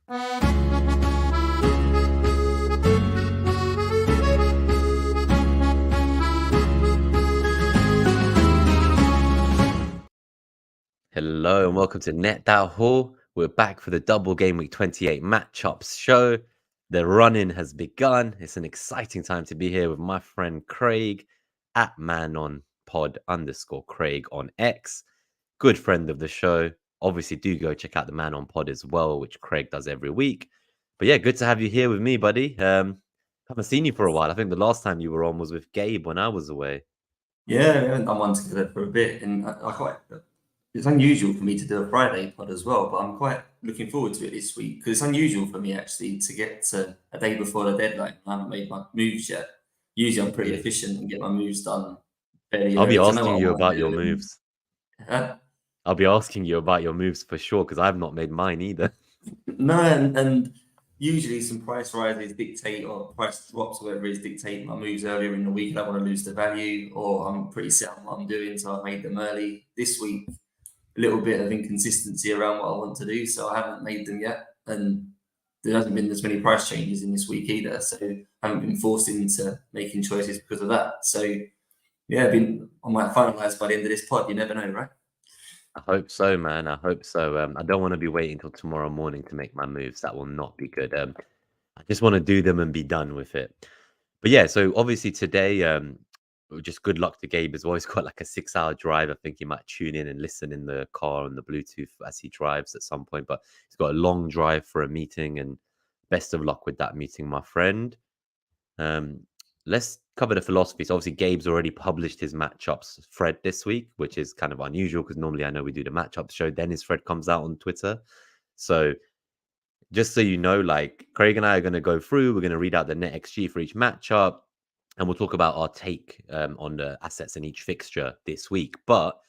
Hello and welcome to Net That Haul. We're back for the double Gameweek 28 Matchups show. The run-in has begun. It's an exciting time to be here with my friend Craig at manonpod_Craig on X. Good friend of the show. Obviously, do go check out the Man on Pod as well, which Craig does every week. But yeah, good to have you here with me, buddy. Haven't seen you for a while. I think the last time you were on was with Gabe when I was away. Yeah, we haven't done one together for a bit, and it's unusual for me to do a Friday pod as well, but I'm quite looking forward to it this week because it's unusual for me actually to get to a day before the deadline. I haven't made my moves yet. Usually I'm pretty efficient and get my moves done fairly I'll be early. asking you about your moves. I'll be asking you about your moves for sure because I've not made mine either. No, and usually some price rises dictate or price drops or whatever is dictate my moves earlier in the week. I don't want to lose the value, or I'm pretty set on what I'm doing, so I've made them early. This week, a little bit of inconsistency around what I want to do, so I haven't made them yet. And there hasn't been as many price changes in this week either, so I haven't been forced into making choices because of that. So yeah, I might finalise by the end of this pod. You never know, right? I hope so, man. I hope so. I don't want to be waiting until tomorrow morning to make my moves. That will not be good. I just want to do them and be done with it. But yeah, so obviously today, just good luck to Gabe as well. He's got like a 6-hour drive. I think he might tune in and listen in the car on the Bluetooth as he drives at some point. But he's got a long drive for a meeting, and best of luck with that meeting, my friend. Let's cover the philosophy. So obviously Gabe's already published his matchups thread this week, which is kind of unusual because normally I know we do the matchups show, then his thread comes out on Twitter. So just so you know, like Craig and I are going to go through, we're going to read out the NetxG for each matchup, and we'll talk about our take on the assets in each fixture this week. But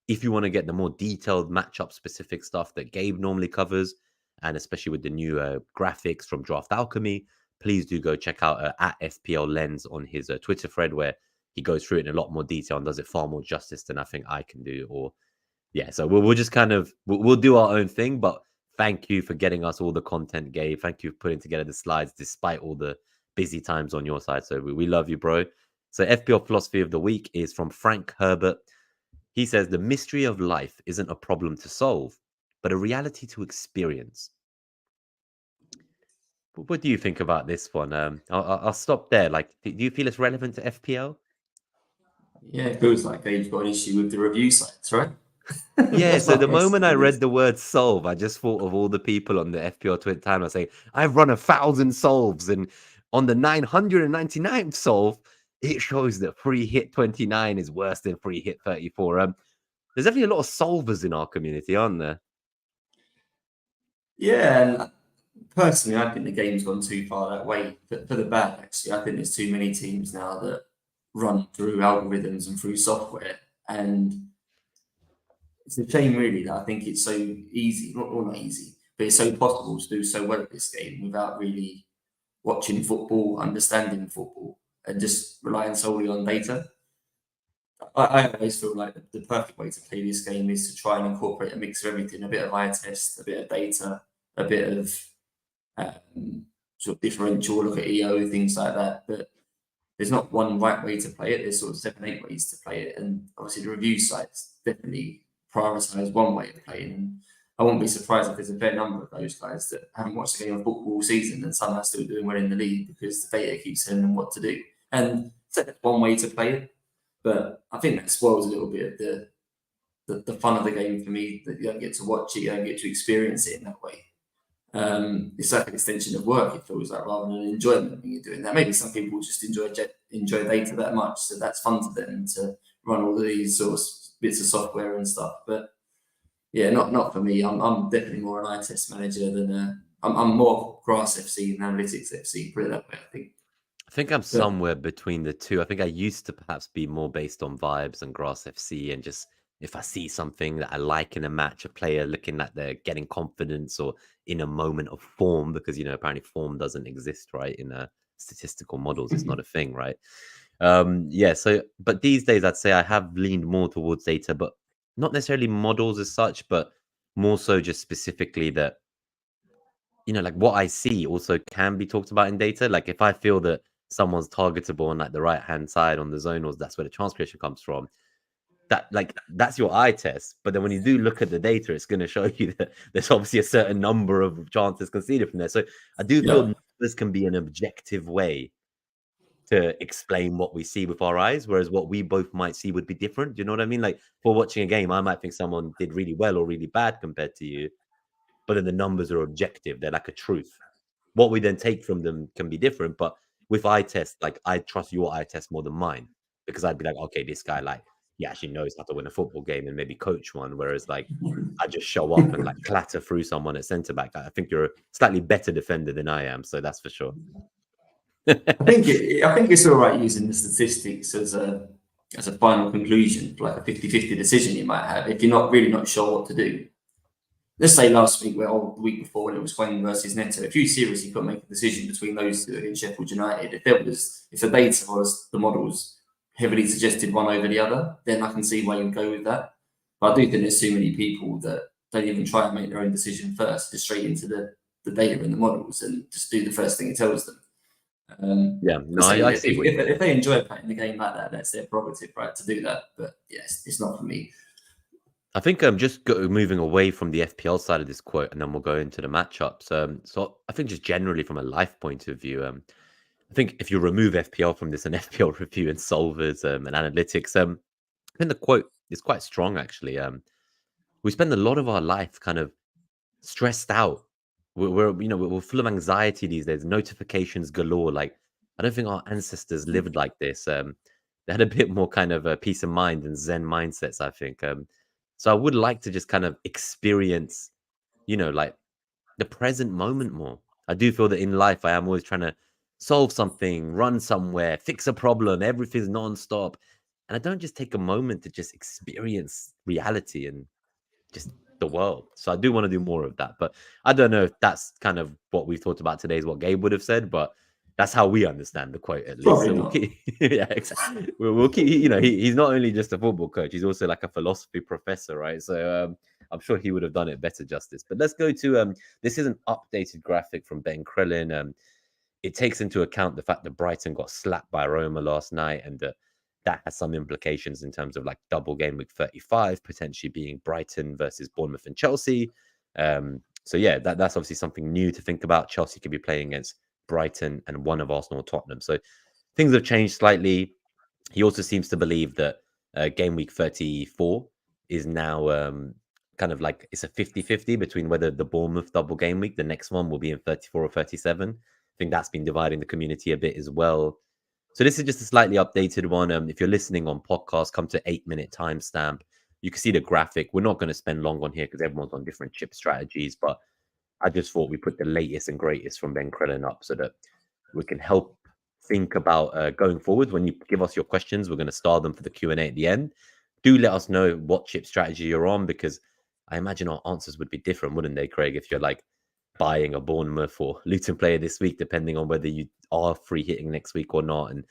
if you want to get the more detailed matchup specific stuff that Gabe normally covers, and especially with the new graphics from Draft Alchemy, please do go check out at FPL Lens on his Twitter thread, where he goes through it in a lot more detail and does it far more justice than I think I can do. Or yeah, so we'll just kind of we'll do our own thing. But thank you for getting us all the content, Gabe. Thank you for putting together the slides despite all the busy times on your side. So we love you, bro. So FPL Philosophy of the Week is from Frank Herbert. He says, the mystery of life isn't a problem to solve, but a reality to experience. What do you think about this one? I'll stop there. Like, do you feel it's relevant to FPL? Yeah, it feels like Gabe's got an issue with the review sites, right? Yeah, so the moment I read the word solve, I just thought of all the people on the FPL Twitter timeline saying, I've run 1,000 solves, and on the 999th solve, it shows that free hit 29 is worse than free hit 34. There's definitely a lot of solvers in our community, aren't there? Yeah, and personally, I think the game's gone too far that way. But for the bad, actually, I think there's too many teams now that run through algorithms and through software. And it's a shame, really, that I think it's so easy, not easy, but it's so possible to do so well at this game without really watching football, understanding football, and just relying solely on data. I always feel like the perfect way to play this game is to try and incorporate a mix of everything, a bit of eye test, a bit of data, a bit of sort of differential, look at EO, things like that. But there's not one right way to play it. There's sort of 7, 8 ways to play it. And obviously the review sites definitely prioritize one way of playing. And I won't be surprised if there's a fair number of those guys that haven't watched a game of football all season and somehow still doing well in the league because the data keeps telling them what to do. And so that's one way to play it. But I think that spoils a little bit of the fun of the game for me, that you don't get to watch it, you don't get to experience it in that way. It's like an extension of work, it feels like, rather than an enjoyment when you're doing that. Maybe some people just enjoy data that much, so that's fun to them to run all of these sort of bits of software and stuff. But yeah, not for me. I'm definitely more an eye test manager than I'm more Grass FC than Analytics FC, put it that way, I think. I think I'm somewhere between the two. I think I used to perhaps be more based on vibes and Grass FC, and just if I see something that I like in a match, a player looking like they're getting confidence or in a moment of form, because, you know, apparently form doesn't exist, right? In statistical models, it's not a thing, right? Yeah, so, but these days I'd say I have leaned more towards data, but not necessarily models as such, but more so just specifically that you know, like what I see also can be talked about in data. Like if I feel that someone's targetable on like the right hand side on the zonals, that's where the chance creation comes from. That like that's your eye test. But then when you do look at the data, it's going to show you that there's obviously a certain number of chances conceded from there. So I do feel Yeah. this can be an objective way to explain what we see with our eyes, whereas what we both might see would be different. Do you know what I mean? Like for watching a game, I might think someone did really well or really bad compared to you, but then the numbers are objective. They're like a truth. What we then take from them can be different. But with eye test, like I trust your eye test more than mine because I'd be like, okay, this guy like he actually knows how to win a football game and maybe coach one. Whereas like I just show up and like clatter through someone at centre back. I think you're a slightly better defender than I am, so that's for sure. I think it's all right using the statistics as a final conclusion, like a 50-50 decision you might have if you're not sure what to do. Let's say last week, well, the week before when it was Quang versus Neto, if you seriously couldn't make a decision between those two against Sheffield United, if the data was the models heavily suggested one over the other, then I can see why you'd go with that. But I do think there's too many people that don't even try and make their own decision first, just straight into the data and the models and just do the first thing it tells them. Yeah, no, So I see what you mean. if they enjoy playing the game like that, that's their prerogative, right, to do that. But yes, it's not for me. I think I'm just moving away from the FPL side of this quote, and then we'll go into the matchups. So I think just generally from a life point of view, I think if you remove FPL from this and FPL review and solvers and analytics, I think the quote is quite strong actually. We spend a lot of our life kind of stressed out. We're full of anxiety these days, notifications galore. Like I don't think our ancestors lived like this. They had a bit more kind of a peace of mind and Zen mindsets, I think. So I would like to just kind of experience, like the present moment more. I do feel that in life, I am always trying to solve something, run somewhere, fix a problem. Everything's nonstop. And I don't just take a moment to just experience reality and just the world. So I do want to do more of that. But I don't know if that's kind of what we've talked about today is what Gabe would have said, but that's how we understand the quote at least. Probably So we'll not. keep, yeah, exactly. We'll keep, he's not only just a football coach, he's also like a philosophy professor, right? So I'm sure he would have done it better justice. But let's go to this is an updated graphic from Ben Krellin. It takes into account the fact that Brighton got slapped by Roma last night and that has some implications in terms of like double game week 35 potentially being Brighton versus Bournemouth and Chelsea. So yeah, that's obviously something new to think about. Chelsea could be playing against Brighton and one of Arsenal or Tottenham. So things have changed slightly. He also seems to believe that game week 34 is now kind of like it's a 50-50 between whether the Bournemouth double game week, the next one will be in 34 or 37. I think that's been dividing the community a bit as well. So this is just a slightly updated one. If you're listening on podcast, come to 8-minute timestamp. You can see the graphic. We're not going to spend long on here because everyone's on different chip strategies, but I just thought we put the latest and greatest from Ben Krellin up so that we can help think about going forward. When you give us your questions, we're going to star them for the Q&A at the end. Do let us know what chip strategy you're on because I imagine our answers would be different, wouldn't they, Craig, if you're like buying a Bournemouth or Luton player this week, depending on whether you are free hitting next week or not. And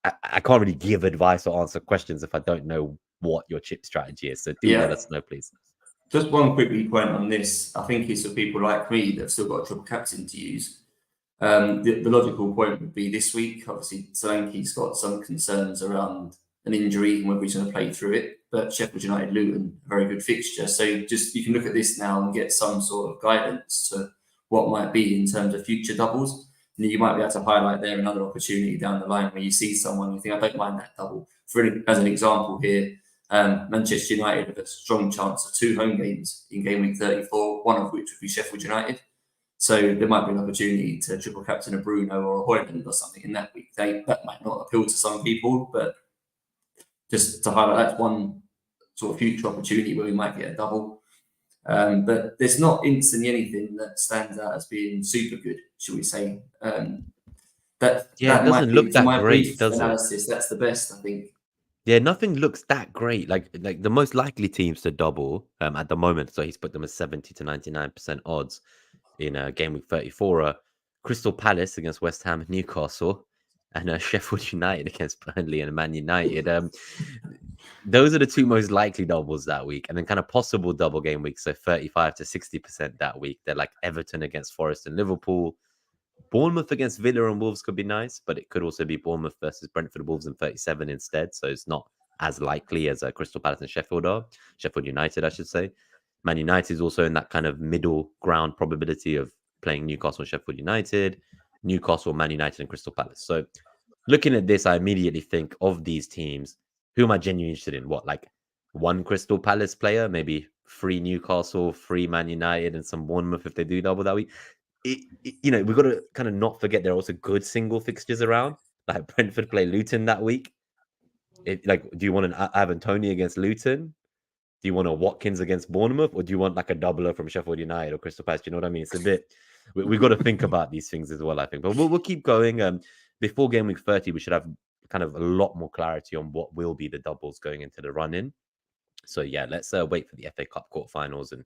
I can't really give advice or answer questions if I don't know what your chip strategy is. So do let Yeah. us know, please. Just one quickly point on this. I think it's for people like me that have still got a triple captain to use. The logical point would be this week. Obviously, Solanke's got some concerns around an injury and whether he's going to play through it. But Sheffield United, Luton, a very good fixture. So just you can look at this now and get some sort of guidance to what might be in terms of future doubles. And you might be able to highlight there another opportunity down the line where you see someone you think I don't mind that double. As an example here, Manchester United have a strong chance of 2 home games in game week 34, one of which would be Sheffield United. So there might be an opportunity to triple captain a Bruno or a Højlund or something in that week. That might not appeal to some people, but just to highlight, that's one sort of future opportunity where we might get a double. But there's not instantly anything that stands out as being super good, should we say. That it might doesn't be, look for that my great, brief does it? analysis, that's the best, I think. Yeah, nothing looks that great. Like the most likely teams to double at the moment. So he's put them as 70 to 99% odds in game week 34. Crystal Palace against West Ham and Newcastle, and Sheffield United against Burnley and Man United. those are the two most likely doubles that week, and then kind of possible double game weeks. So 35 to 60% that week. They're like Everton against Forest and Liverpool. Bournemouth against Villa and Wolves could be nice, but it could also be Bournemouth versus Brentford Wolves in 37 instead. So it's not as likely as Crystal Palace and Sheffield are. Sheffield United, I should say. Man United is also in that kind of middle ground probability of playing Newcastle and Sheffield United, Newcastle, Man United, and Crystal Palace. So looking at this, I immediately think of these teams. Who am I genuinely interested in? What, like one Crystal Palace player, maybe 3 Newcastle, 3 Man United, and some Bournemouth if they do double that week? We've got to kind of not forget there are also good single fixtures around. Like Brentford play Luton that week. Do you want an Ivan Toney against Luton? Do you want a Watkins against Bournemouth, or do you want like a doubler from Sheffield United or Crystal Palace? Do you know what I mean? It's a bit. We've got to think about these things as well, I think. But we'll keep going. Before game week 30, we should have kind of a lot more clarity on what will be the doubles going into the run-in. So yeah, let's wait for the FA Cup quarterfinals and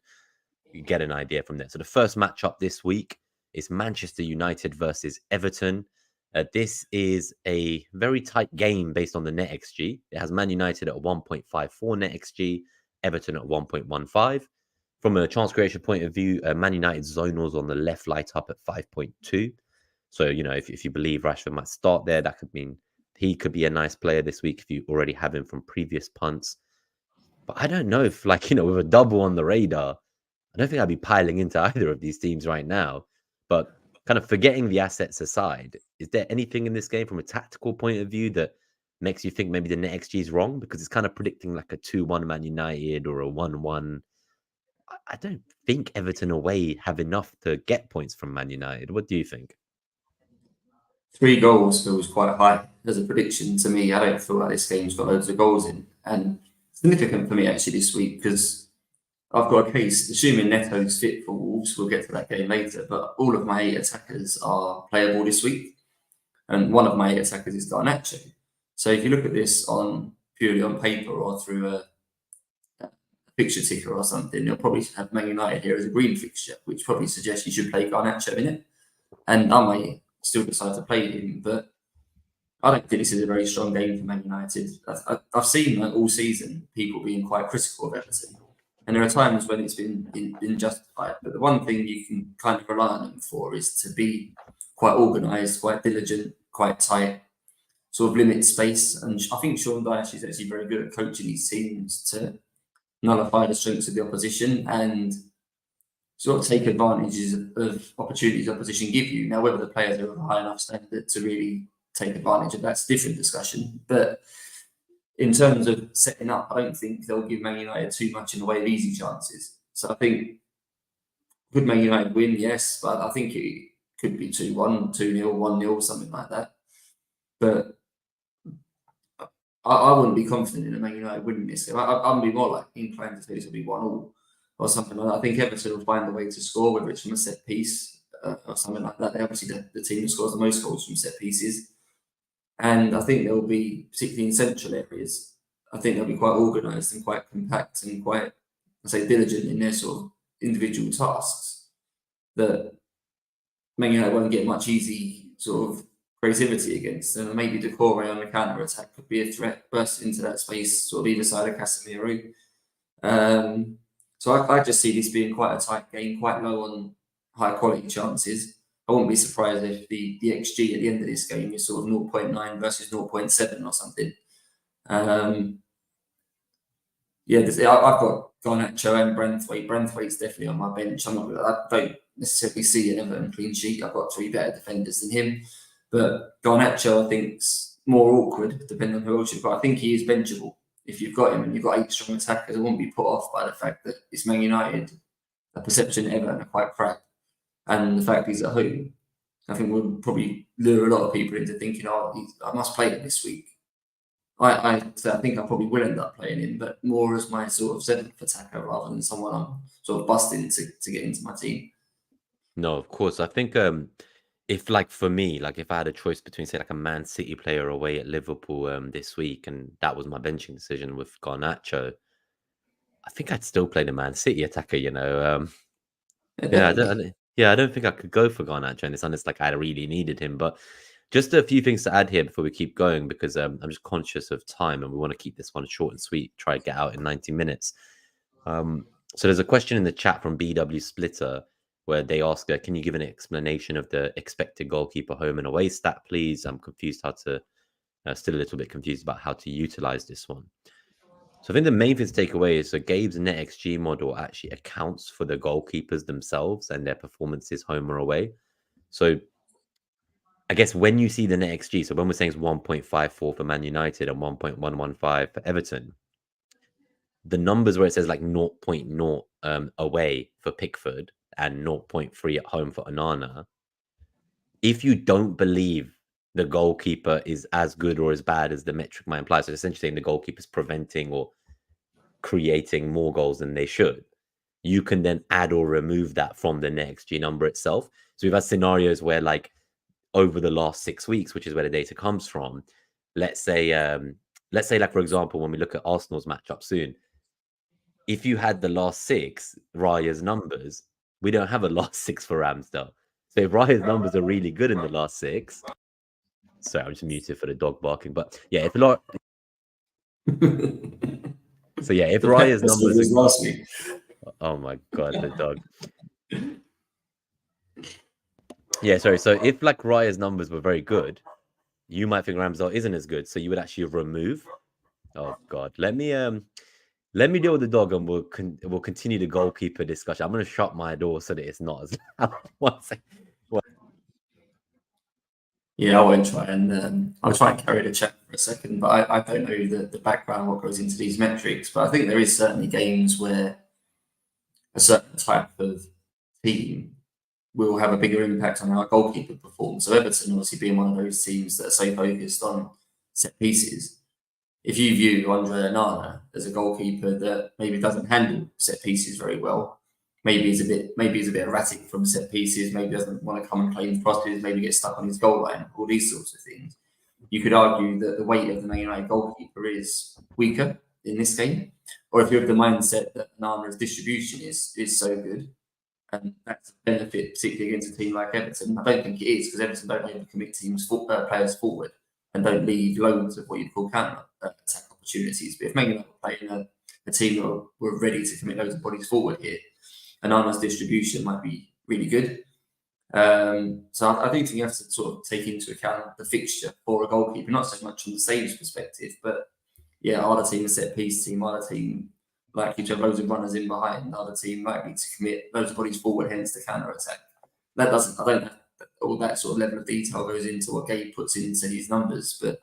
get an idea from there. So the first matchup this week is Manchester United versus Everton. This is a very tight game based on the NetxG. It has Man United at 1.54 NetxG, Everton at 1.15. From a chance creation point of view, Man United's zonals on the left light up at 5.2. So, if you believe Rashford might start there, that could mean he could be a nice player this week if you already have him from previous punts. But I don't know if, with a double on the radar, I don't think I'd be piling into either of these teams right now. But kind of forgetting the assets aside, is there anything in this game from a tactical point of view that makes you think maybe the NetxG is wrong? Because it's kind of predicting like a 2-1 Man United or a 1-1. I don't think Everton away have enough to get points from Man United. What do you think? 3 goals feels quite high as a prediction to me. I don't feel like this game's got loads of goals in. And significant for me actually this week because I've got a case, assuming Neto's fit for Wolves, we'll get to that game later, but all of my 8 attackers are playable this week. And one of my 8 attackers is Garnacho. So if you look at this purely on paper or through a fixture ticker or something, you'll probably have Man United here as a green fixture, which probably suggests you should play Garnacho in it. And I may still decide to play him, but I don't think this is a very strong game for Man United. I've seen all season people being quite critical of Everton. And there are times when it's been justified. But the one thing you can kind of rely on them for is to be quite organised, quite diligent, quite tight, sort of limit space. And I think Sean Dyche is actually very good at coaching these teams to nullify the strengths of the opposition and sort of take advantages of opportunities the opposition give you. Now, whether the players are of a high enough standard to really take advantage of that's a different discussion. But in terms of setting up, I don't think they'll give Man United too much in the way of easy chances. So I think, could Man United win? Yes, but I think it could be 2-1, 2-0, 1-0, something like that. But I wouldn't be confident in a Man United winning this game. I'd be more like inclined to say this will be 1-1 or something like that. I think Everton will find a way to score, whether it's from a set piece or something like that. They're obviously the team that scores the most goals from set pieces. And I think they'll be, particularly in central areas, I think they'll be quite organised and quite compact and quite, diligent in their sort of individual tasks. That Man United won't get much easy sort of creativity against. And maybe Decore on the counter attack could be a threat, burst into that space, sort of either side of Casemiro. So I just see this being quite a tight game, quite low on high quality chances. I wouldn't be surprised if the XG at the end of this game is sort of 0.9 versus 0.7 or something. I've got Garnacho and Branthwaite. Branthwaite's definitely on my bench. I don't necessarily see an Everton clean sheet. I've got 3 better defenders than him. But Garnacho, I think, is more awkward, depending on who else you've got. I think he is benchable. If you've got him and you've got 8 strong attackers, I won't be put off by the fact that it's Man United. The perception of Everton are quite crap. And the fact he's at home, I think will probably lure a lot of people into thinking, I must play him this week. I think I probably will end up playing him, but more as my sort of 7th attacker rather than someone I'm sort of busting to get into my team. No, of course. I think if for me, if I had a choice between say a Man City player away at Liverpool this week, and that was my benching decision with Garnacho, I think I'd still play the Man City attacker. I don't think I could go for Garnacho in this unless I really needed him. But Just a few things to add here before we keep going, because I'm just conscious of time and we want to keep this one short and sweet, try to get out in 90 minutes. So there's a question in the chat from BW Splitter where they ask, can you give an explanation of the expected goalkeeper home and away stat, please? I'm confused how to, still a little bit confused about how to utilize this one. So I think the main thing to take away is, so Gabe's NetxG model actually accounts for the goalkeepers themselves and their performances home or away. So I guess when you see the NetxG, so when we're saying it's 1.54 for Man United and 1.115 for Everton, the numbers where it says like 0.0 away for Pickford and 0.3 at home for Onana, if you don't believe the goalkeeper is as good or as bad as the metric might imply, so essentially saying the goalkeeper's preventing or creating more goals than they should, you can then add or remove that from the NetxG number itself. So we've had scenarios where, like, over the last 6 weeks, which is where the data comes from, let's say like, for example, when we look at Arsenal's matchup soon, if you had the last 6 Raya's numbers, we don't have a last 6 for Ramsdale. So if Raya's numbers are really good in the last 6, sorry, I'm just muted for the dog barking, but yeah, if if Raya's numbers are last week. Oh my god, the dog. Yeah, sorry. So if like Raya's numbers were very good, you might think Ramsdale isn't as good, so you would actually remove. Oh god, let me deal with the dog, and we'll continue the goalkeeper discussion. I'm gonna shut my door so that it's not as loud. One second. Yeah, I won't try and I'll try and carry the chat for a second, but I don't know the background, what goes into these metrics. But I think there is certainly games where a certain type of team will have a bigger impact on how a goalkeeper performs. So Everton obviously being one of those teams that are so focused on set pieces. If you view Andre Onana as a goalkeeper that maybe doesn't handle set pieces very well, maybe he's a bit erratic from set pieces, maybe doesn't want to come and claim crosses, maybe gets stuck on his goal line, all these sorts of things, you could argue that the weight of the Man United goalkeeper is weaker in this game. Or if you have the mindset that Onana's distribution is so good, and that's a benefit, particularly against a team like Everton. I don't think it is, because Everton don't over commit players forward and don't leave loads of what you'd call counter attack opportunities. But if Man United were playing a team that were ready to commit loads of bodies forward here, Onana's distribution might be really good. So I think you have to sort of take into account the fixture for a goalkeeper, not so much from the saves perspective, but yeah, are the team a set piece team? Are the team likely to have loads of runners in behind? Are the team likely to commit loads of bodies forward, hence the counter attack? I don't know, all that sort of level of detail goes into what Gabe puts into these numbers, but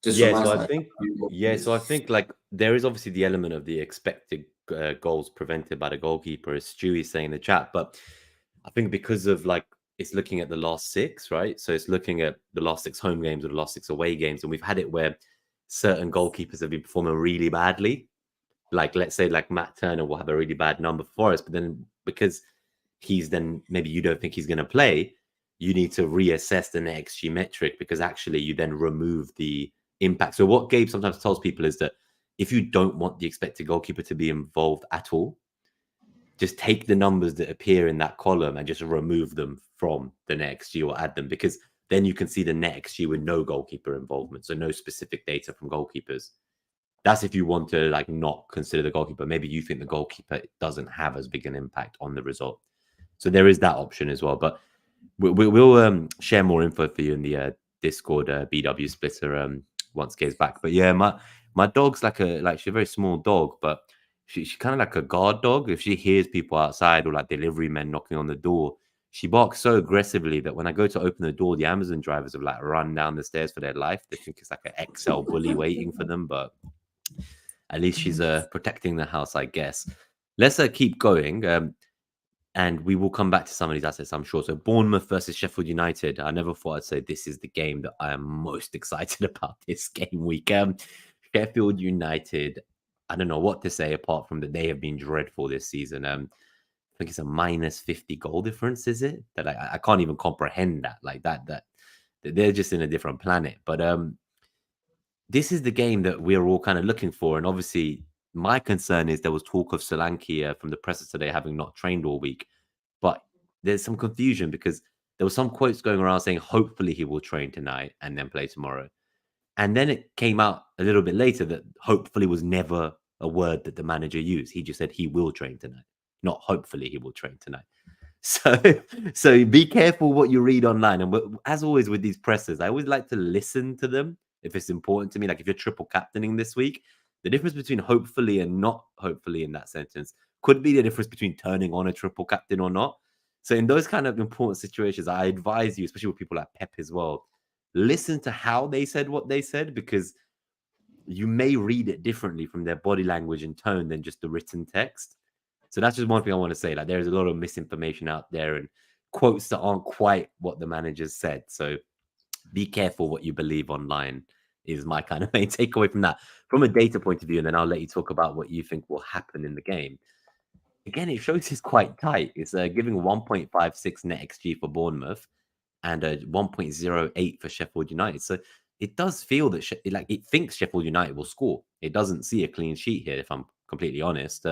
just yeah, so I think like there is obviously the element of the expected goals prevented by the goalkeeper, as Stewie's saying in the chat, but I think because of like it's looking at the last 6, right? So it's looking at the last 6 home games or the last 6 away games, and we've had it where certain goalkeepers have been performing really badly. Like, let's say like Matt Turner will have a really bad number for us, but then because he's then maybe you don't think he's going to play, you need to reassess the NetxG metric, because actually you then remove the impact. So what Gabe sometimes tells people is that if you don't want the expected goalkeeper to be involved at all, just take the numbers that appear in that column and just remove them from the NetxG or add them, because then you can see the NetxG with no goalkeeper involvement, so no specific data from goalkeepers. That's if you want to like not consider the goalkeeper. Maybe you think the goalkeeper doesn't have as big an impact on the result. So there is that option as well. But we'll share more info for you in the Discord BW Splitter once Gabe's back. But yeah, my dog's she's a very small dog, but she's kind of like a guard dog. If she hears people outside or like delivery men knocking on the door, she barks so aggressively that when I go to open the door, the Amazon drivers have like run down the stairs for their life. They think it's like an XL bully waiting for them, but at least she's protecting the house, I guess. Let's keep going. And we will come back to some of these assets, I'm sure. So Bournemouth versus Sheffield United. I never thought I'd say this is the game that I am most excited about this game week. Sheffield United, I don't know what to say apart from that they have been dreadful this season. I think it's a minus 50 goal difference, is it? That I can't even comprehend that. Like that they're just in a different planet. But this is the game that we're all kind of looking for. And obviously, my concern is there was talk of Solanke from the presser today having not trained all week. But there's some confusion because there were some quotes going around saying hopefully he will train tonight and then play tomorrow. And then it came out a little bit later that hopefully was never a word that the manager used. He just said he will train tonight, not hopefully he will train tonight. So be careful what you read online. And as always with these pressers, I always like to listen to them if it's important to me. Like if you're triple captaining this week, the difference between hopefully and not hopefully in that sentence could be the difference between turning on a triple captain or not. So in those kind of important situations, I advise you, especially with people like Pep as well, listen to how they said what they said, because you may read it differently from their body language and tone than just the written text. So that's just one thing I want to say. Like there's a lot of misinformation out there and quotes that aren't quite what the managers said. So be careful what you believe online is my kind of main takeaway from that. From a data point of view, and then I'll let you talk about what you think will happen in the game. Again, it shows it's quite tight. It's giving 1.56 NetxG for Bournemouth and a 1.08 for Sheffield United. So it does feel that it thinks Sheffield United will score. It doesn't see a clean sheet here, if I'm completely honest.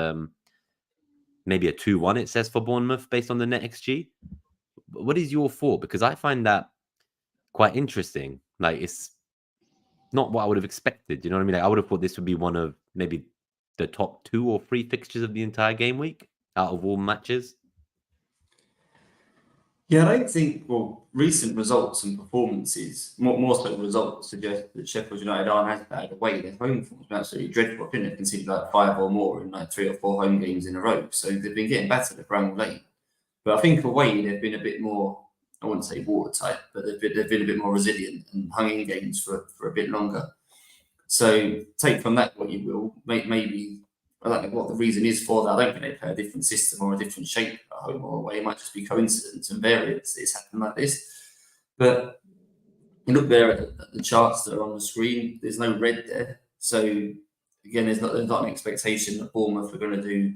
Maybe a 2-1 it says for Bournemouth based on the NetxG. What is your thought? Because I find that quite interesting. Like it's not what I would have expected. You know what I mean? Like I would have thought this would be one of maybe the top 2 or 3 fixtures of the entire game week out of all matches. Yeah, I don't think, well, recent results and performances, more so results, suggest that Sheffield United aren't as bad away. Their home form's been absolutely dreadful. I think they've conceded like 5 or more in like 3 or 4 home games in a row. So they've been getting battered at Bramall Lane. But I think away they've been a bit more, I wouldn't say watertight, but they've been a bit more resilient and hung in games for a bit longer. So take from that what you will. Maybe, I don't know what the reason is for that. I don't think they play a different system or a different shape at home or away. It might just be coincidence and variance that it's happened like this. But you look there at the charts that are on the screen, there's no red there. So again, there's not an expectation that Bournemouth are going to do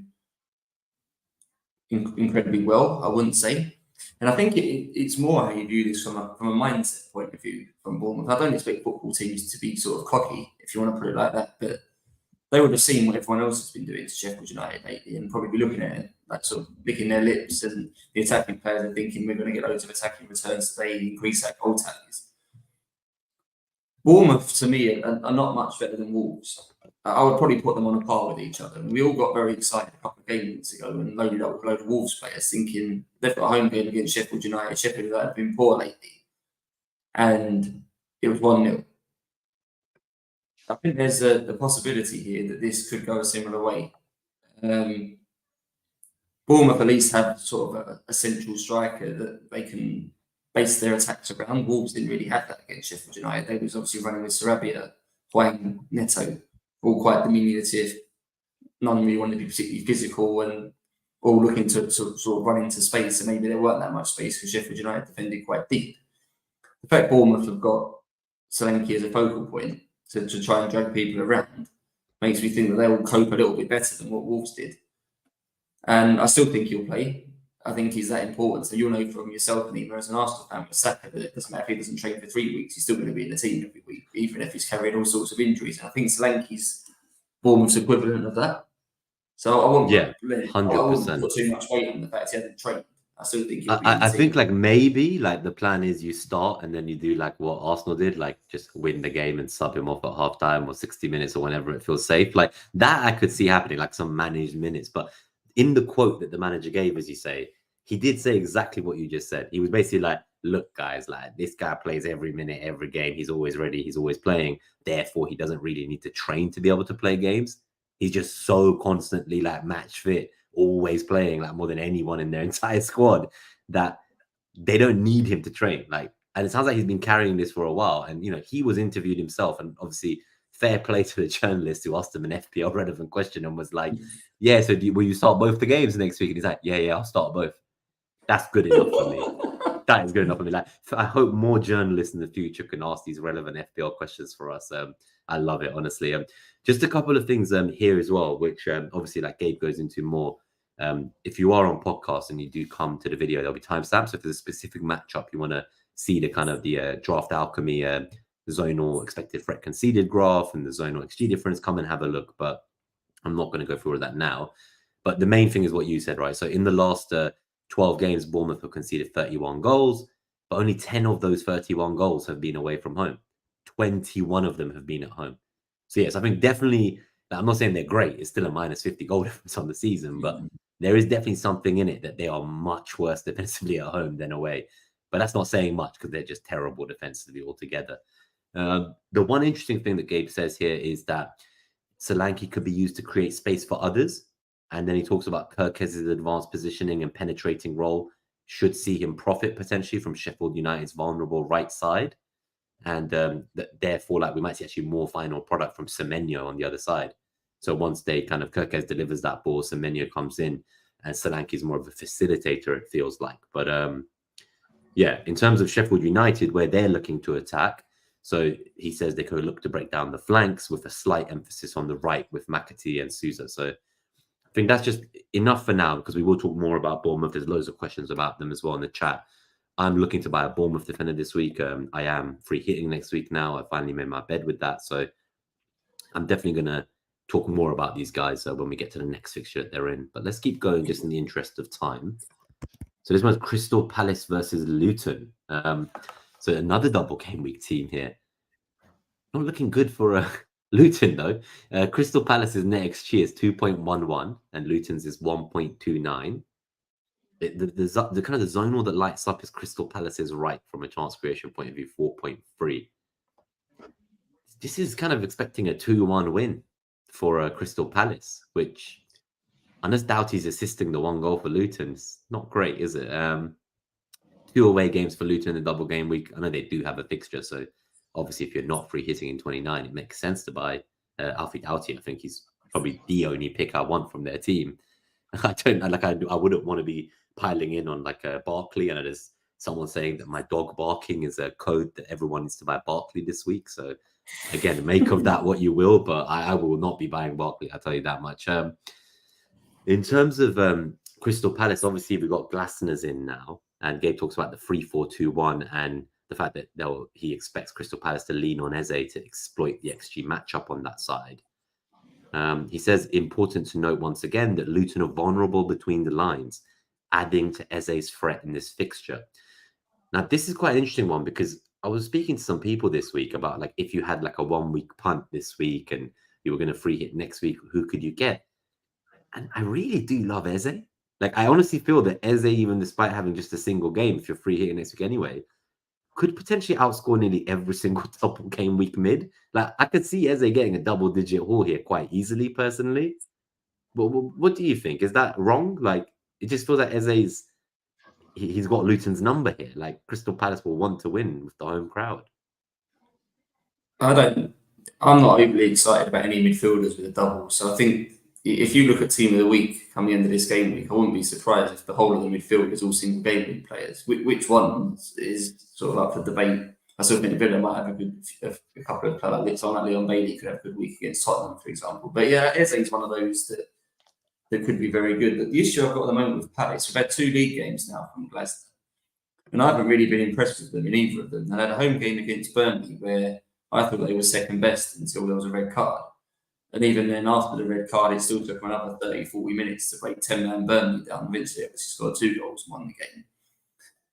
incredibly well, I wouldn't say. And I think it's more how you view this from a mindset point of view from Bournemouth. I don't expect football teams to be sort of cocky, if you want to put it like that, but they would have seen what everyone else has been doing to Sheffield United lately and probably be looking at it, like sort of licking their lips, and the attacking players are thinking we're going to get loads of attacking returns today, increase our goal tallies. Bournemouth, to me, are not much better than Wolves. I would probably put them on a par with each other. And we all got very excited a couple of games ago and loaded up with a load of Wolves players thinking they've got a home game against Sheffield United. Sheffield United have been poor lately. And it was 1-0. I think there's the possibility here that this could go a similar way. Bournemouth at least have sort of a central striker that they can base their attacks around. Wolves didn't really have that against Sheffield United. They was obviously running with Sarabia, Hwang, Neto, all quite diminutive. None really wanted to be particularly physical and all looking to sort of run into space. And maybe there weren't that much space because Sheffield United defended quite deep. The fact Bournemouth have got Solanke as a focal point to try and drag people around makes me think that they will cope a little bit better than what Wolves did. And I still think he'll play. I think he's that important. So you'll know from yourself, Nima, as an Arsenal fan, with Saka, that it doesn't matter if he doesn't train for 3 weeks, he's still going to be in the team every week, even if he's carrying all sorts of injuries. And I think Solanke's Bournemouth's equivalent of that. So I won't put too much weight on the fact he hasn't trained. I still think he'll be in the team. I think like maybe like the plan is you start and then you do like what Arsenal did, like just win the game and sub him off at halftime or 60 minutes or whenever it feels safe. Like that I could see happening, like some managed minutes. But in the quote that the manager gave, as you say, he did say exactly what you just said. He was basically like, look, guys, like this guy plays every minute, every game. He's always ready. He's always playing. Therefore, he doesn't really need to train to be able to play games. He's just so constantly like match fit, always playing like more than anyone in their entire squad that they don't need him to train. Like, and it sounds like he's been carrying this for a while. And, you know, he was interviewed himself, and obviously fair play to the journalist who asked him an FPL relevant question and was like, yeah, so will you start both the games next week? And he's like, yeah, I'll start both. That's good enough for me. That is good enough for me. Like, I hope more journalists in the future can ask these relevant FPL questions for us. I love it, honestly. Just a couple of things here as well, which obviously like Gabe goes into more. If you are on podcast and you do come to the video, there'll be timestamps. So if there's a specific matchup you want to see the kind of the draft alchemy, the zonal expected threat conceded graph and the zonal XG difference, come and have a look. But I'm not going to go through all of that now. But the main thing is what you said, right? So in the last 12 games, Bournemouth have conceded 31 goals. but only 10 of those 31 goals have been away from home. 21 of them have been at home. So yes, I think definitely, I'm not saying they're great. It's still a minus 50 goal difference on the season, but there is definitely something in it that they are much worse defensively at home than away. But that's not saying much because they're just terrible defensively altogether. The one interesting thing that Gabe says here is that Solanke could be used to create space for others. And then he talks about Kirkes' advanced positioning and penetrating role should see him profit potentially from Sheffield United's vulnerable right side. And therefore, like, we might see actually more final product from Semenyo on the other side. So once they kind of, Kirkes delivers that ball, Semenyo comes in, and Solanke is more of a facilitator, it feels like. But yeah, in terms of Sheffield United, where they're looking to attack, so he says they could look to break down the flanks with a slight emphasis on the right with McAtee and Sousa. So I think that's just enough for now, because we will talk more about Bournemouth. There's loads of questions about them as well in the chat. I'm looking to buy a Bournemouth defender this week. I am free hitting next week now. I finally made my bed with that. So I'm definitely going to talk more about these guys when we get to the next fixture that they're in. But let's keep going just in the interest of time. So this one's Crystal Palace versus Luton. So another double game week team here. Not looking good for Luton, though. Crystal Palace's NetxG is 2.11 and Luton's is 1.29. The kind of the zonal that lights up is Crystal Palace's right from a chance creation point of view, 4.3. This is kind of expecting a 2-1 win for Crystal Palace, which, unless Doughty's assisting the one goal for Luton, it's not great, is it? 2 away games for Luton in the double game week. I know they do have a fixture, so obviously if you're not free hitting in 29, it makes sense to buy Alfie Doughty. I think he's probably the only pick I want from their team. I wouldn't want to be piling in on like a Barkley. And there's someone saying that my dog barking is a code that everyone needs to buy Barkley this week. So again, make of that what you will, but I will not be buying Barkley. I'll tell you that much. In terms of Crystal Palace, obviously we've got Glaston's in now, and Gabe talks about the 3-4-2-1 and the fact that he expects Crystal Palace to lean on Eze to exploit the XG matchup on that side. He says, important to note once again that Luton are vulnerable between the lines, adding to Eze's threat in this fixture. Now, this is quite an interesting one, because I was speaking to some people this week about, like, if you had like a 1-week punt this week and you were going to free hit next week, who could you get? And I really do love Eze. Like, I honestly feel that Eze, even despite having just a single game, if you're free hitting next week anyway, could potentially outscore nearly every single double game week mid. Like, I could see Eze getting a double-digit haul here quite easily, personally. But what do you think? Is that wrong? Like, it just feels like Eze's he's got Luton's number here. Like, Crystal Palace will want to win with the home crowd. I'm not overly excited about any midfielders with a double. So I think if you look at team of the week come the end of this game week, I wouldn't be surprised if the whole of the midfield is all single game week players. Which ones is sort of up for debate. I still think Villa might have a couple of players. Someone like Leon Bailey could have a good week against Tottenham, for example. But yeah, Eze's one of those that could be very good. But the issue I've got at the moment with Palace, we've had 2 league games now from Glasgow, and I haven't really been impressed with them in either of them. I had a home game against Burnley where I thought they were second best until there was a red card. And even then, after the red card, it still took another 30, 40 minutes to break 10-man Burnley down. Eventually, obviously scored 2 goals and won the game.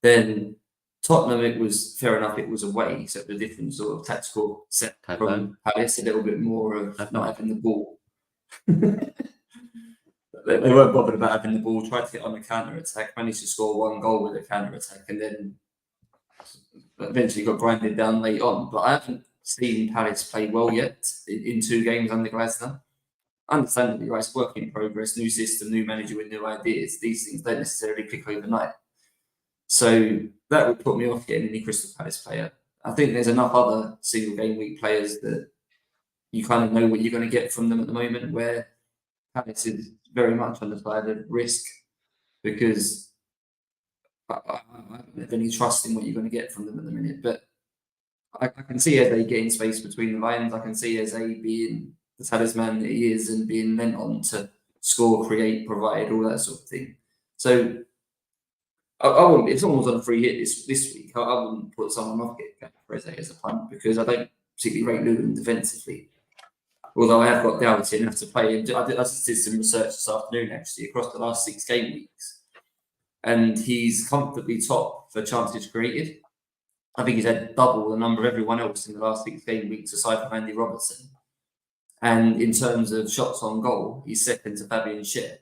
Then Tottenham, it was fair enough, it was away, so the different sort of tactical set from Palace, a little bit more of not having the ball. They weren't bothered about having the ball, tried to get on the counter-attack, managed to score 1 goal with a counter-attack, and then eventually got grinded down late on. But I haven't seen Palace play well yet in 2 games under Glasner. Understandably, right, it's work in progress, new system, new manager with new ideas. These things don't necessarily click overnight. So that would put me off getting any Crystal Palace player. I think there's enough other single game week players that you kind of know what you're going to get from them at the moment, where Palace is very much on the side of risk, because I don't have any trust in what you're going to get from them at the minute. But I can see Eze getting space between the lines. I can see Eze being the talisman that he is and being lent on to score, create, provide, all that sort of thing. So I wouldn't, if someone was on a free hit this week, I wouldn't put someone off getting for Eze as a punt, because I don't particularly rate Luton defensively. Although I have got Doughty and have to play him. I just did some research this afternoon, actually, across the last 6 game weeks. and he's comfortably top for chances created. I think he's had double the number of everyone else in the last 6 game weeks aside from Andy Robertson. And in terms of shots on goal, he's second to Fabian Schär.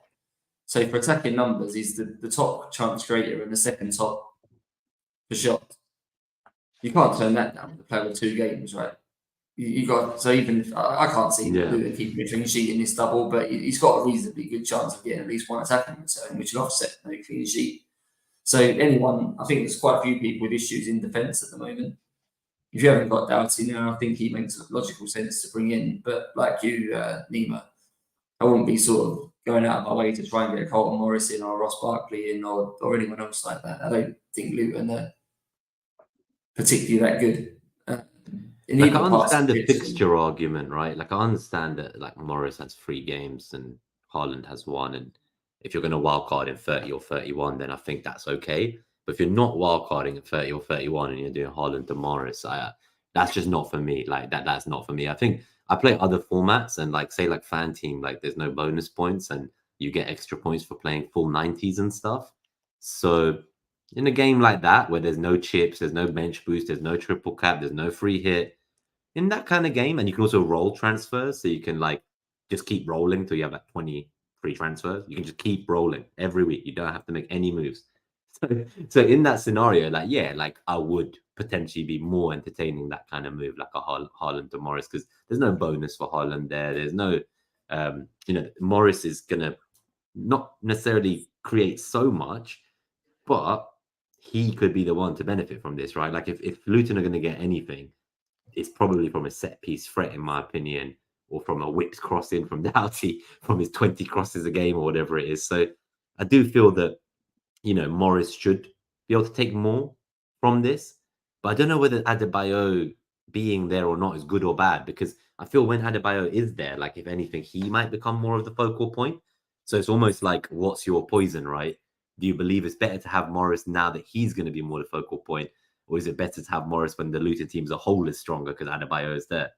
So for attacking numbers, he's the top chance creator and the second top for shots. You can't turn that down to play with 2 games, right? You got, so even I can't see Luton keeping a clean sheet in this double, but he's got a reasonably good chance of getting at least one attacking return, which will offset no clean sheet. So anyone, I think there's quite a few people with issues in defence at the moment. If you haven't got Doughty now, I think he makes logical sense to bring in. But like you, Nima, I wouldn't be sort of going out of my way to try and get a Colton Morris in or Ross Barkley in or anyone else like that. I don't think Luton are particularly that good. Like, I understand the fixture argument, right? Like, I understand that like Morris has 3 games and Haaland has 1, and if you're going to wildcard in 30 or 31, then I think that's okay. But if you're not wildcarding at 30 or 31 and you're doing Haaland to Morris, that's just not for me. Like that's not for me. I think I play other formats, and like say like fan team, like there's no bonus points and you get extra points for playing full 90s and stuff. So in a game like that where there's no chips, there's no bench boost, there's no triple cap, there's no free hit, in that kind of game, and you can also roll transfers, so you can like just keep rolling till you have like 20 free transfers. You can just keep rolling every week. You don't have to make any moves. So in that scenario, like, yeah, like I would potentially be more entertaining that kind of move, like a Haaland to Morris, because there's no bonus for Haaland there. There's no, Morris is gonna not necessarily create so much, but he could be the one to benefit from this, right? Like if Luton are going to get anything, it's probably from a set piece threat, in my opinion, or from a whipped cross in from Doughty from his 20 crosses a game or whatever it is. So I do feel that, Morris should be able to take more from this. But I don't know whether Adebayo being there or not is good or bad, because I feel when Adebayo is there, like if anything, he might become more of the focal point. So it's almost like, what's your poison, right? Do you believe it's better to have Morris now that he's going to be more the focal point? Or is it better to have Morris when the Luton team as a whole is stronger because Adebayo is there?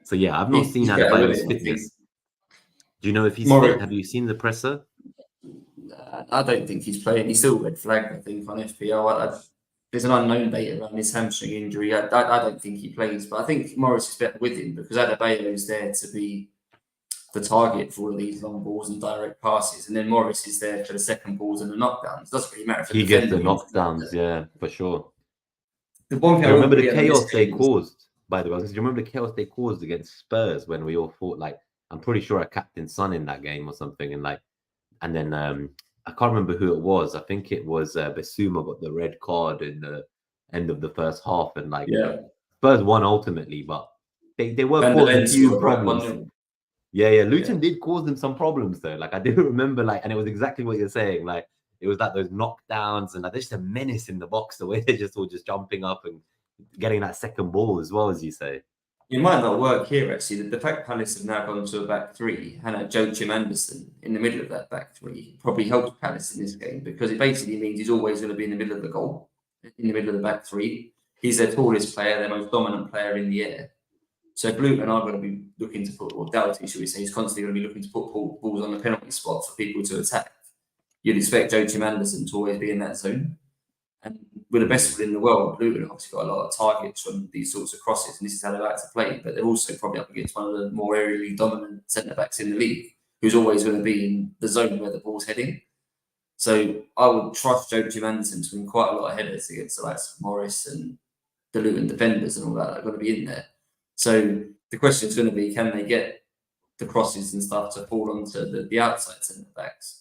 So yeah, I've not seen Adebayo's fitness. Do you know if he's fit? Have you seen the presser? I don't think he's playing. He's still red flagged, I think, on FPL. There's an unknown data around his hamstring injury. I don't think he plays, but I think Morris is better with him because Adebayo is there to be the target for all of these long balls and direct passes, and then Morris is there for the second balls and the knockdowns. It doesn't really matter if he gets the knockdowns, yeah, for sure. The one thing I remember the chaos they caused, by the way. Do you remember the chaos they caused against Spurs when we all thought, like, I'm pretty sure I captained Son in that game or something, and then I can't remember who it was. I think it was Basuma got the red card in the end of the first half, and Spurs won ultimately, but they were causing a few problems. Yeah, Luton did cause them some problems though. Like I do remember, and it was exactly what you're saying. Like it was like those knockdowns, and there's just a menace in the box, the way they're just all just jumping up and getting that second ball as well, as you say. It might not work here actually. The fact Palace have now gone to a back 3 and had Joachim Andersen in the middle of that back 3 probably helps Palace in this game, because it basically means he's always going to be in the middle of the goal, in the middle of the back 3. He's their tallest player, their most dominant player in the air. So if Luton are going to be looking to put, or Doughty, should we say, he's constantly going to be looking to put balls on the penalty spot for people to attack, you'd expect Joachim Andersen to always be in that zone. And with the best in the world, Luton obviously got a lot of targets from these sorts of crosses, and this is how they like to play. But they're also probably up against one of the more aerially dominant centre-backs in the league, who's always going to be in the zone where the ball's heading. So I would trust Joachim Andersen to win quite a lot of headers against the likes of Morris and the Luton defenders and all that are going to be in there. So the question is going to be, can they get the crosses and stuff to fall onto the outside centre-backs?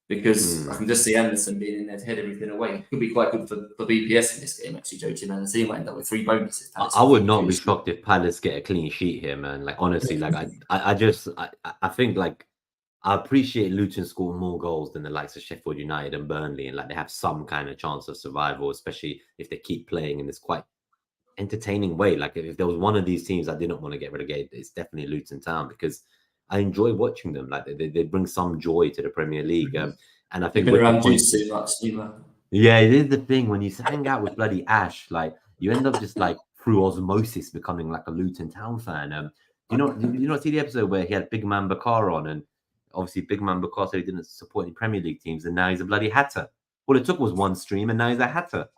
Because I can just see Anderson being in there to head everything away. Could be quite good for BPS in this game, actually, Joachim Anderson. He might end up with 3 bonuses. I would not be shocked if Palace get a clean sheet here, man. Like, honestly, I think, like, I appreciate Luton score more goals than the likes of Sheffield United and Burnley, and like they have some kind of chance of survival, especially if they keep playing in this quite entertaining way. Like if there was one of these teams I didn't want to get relegated, it's definitely Luton Town, because I enjoy watching them. Like they bring some joy to the Premier League. And I think around too much, yeah, it is the thing when you hang out with bloody Ash, like you end up just like through osmosis becoming like a Luton Town fan. You not see the episode where he had Big Man Bakar on, and obviously big man because he didn't support any Premier League teams, and now he's a bloody hatter. All it took was one stream, and now he's a hatter.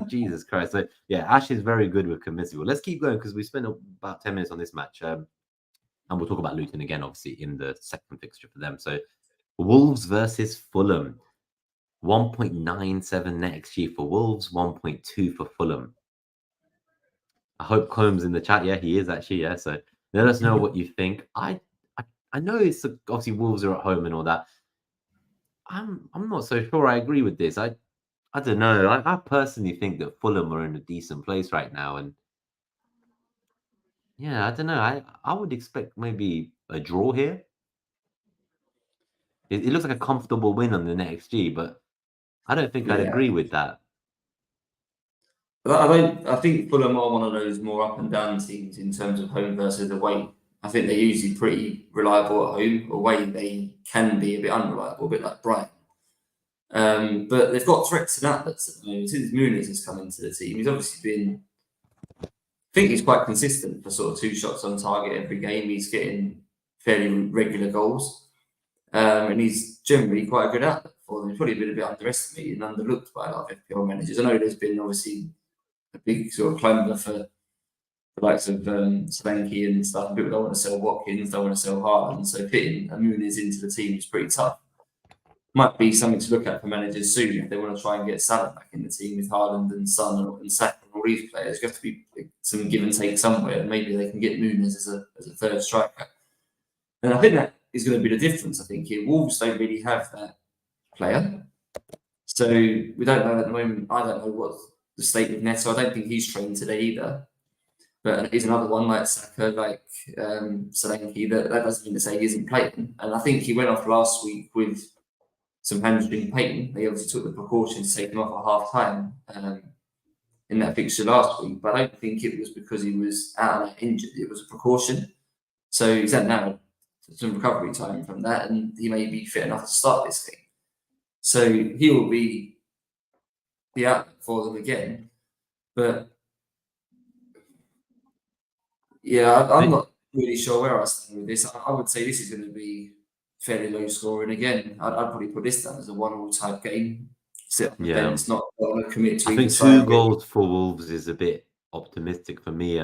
Jesus Christ. So yeah, Ash is very good with convincing. Let's keep going because we spent about 10 minutes on this match. And we'll talk about Luton again, obviously, in the second fixture for them. So Wolves versus Fulham. 1.97 NetxG for Wolves, 1.2 for Fulham. I hope Combs in the chat. Yeah, he is actually. Yeah, so let us know what you think. I know it's obviously Wolves are at home and all that. I'm not so sure I agree with this. I don't know. I personally think that Fulham are in a decent place right now, and yeah, I don't know. I would expect maybe a draw here. It looks like a comfortable win on the NetxG, but I don't think I'd agree with that. I think Fulham are one of those more up and down teams in terms of home versus away. I think they're usually pretty reliable at home. Away, they can be a bit unreliable, a bit like Brighton. But they've got threats and outlets at the moment. Since Muniz has come into the team, he's obviously been. I think he's quite consistent for sort of 2 shots on target every game. He's getting fairly regular goals, and he's generally quite a good outlet for them. He's probably been a bit underestimated and underlooked by a lot of FPL managers. I know there's been obviously a big sort of clamour for the likes of Solanke and stuff. People don't want to sell Watkins, don't want to sell Haaland, so fitting a Muniz into the team is pretty tough. Might be something to look at for managers soon if they want to try and get Salah back in the team with Haaland and Son and Saka and all these players. You have to be some give and take somewhere. Maybe they can get Muniz as a third striker. And I think that is going to be the difference. I think here Wolves don't really have that player, so we don't know at the moment. I don't know what the state of Neto. I don't think he's trained today either. But he's another one like Saka, like Solanke. That doesn't mean to say he isn't playing. And I think he went off last week with some hamstring pain. They obviously took the precaution to take him off at half time in that fixture last week. But I don't think it was because he was out and injured. It was a precaution. So he's had now some recovery time from that, and he may be fit enough to start this thing. So he will be the outlet for them again. But yeah, I'm not really sure where I stand with this. I would say this is going to be fairly low scoring again. I'd probably put this down as a 1-1 type game. Sit on the bench, not want to commit to. I think 2 goals for Wolves is a bit optimistic for me.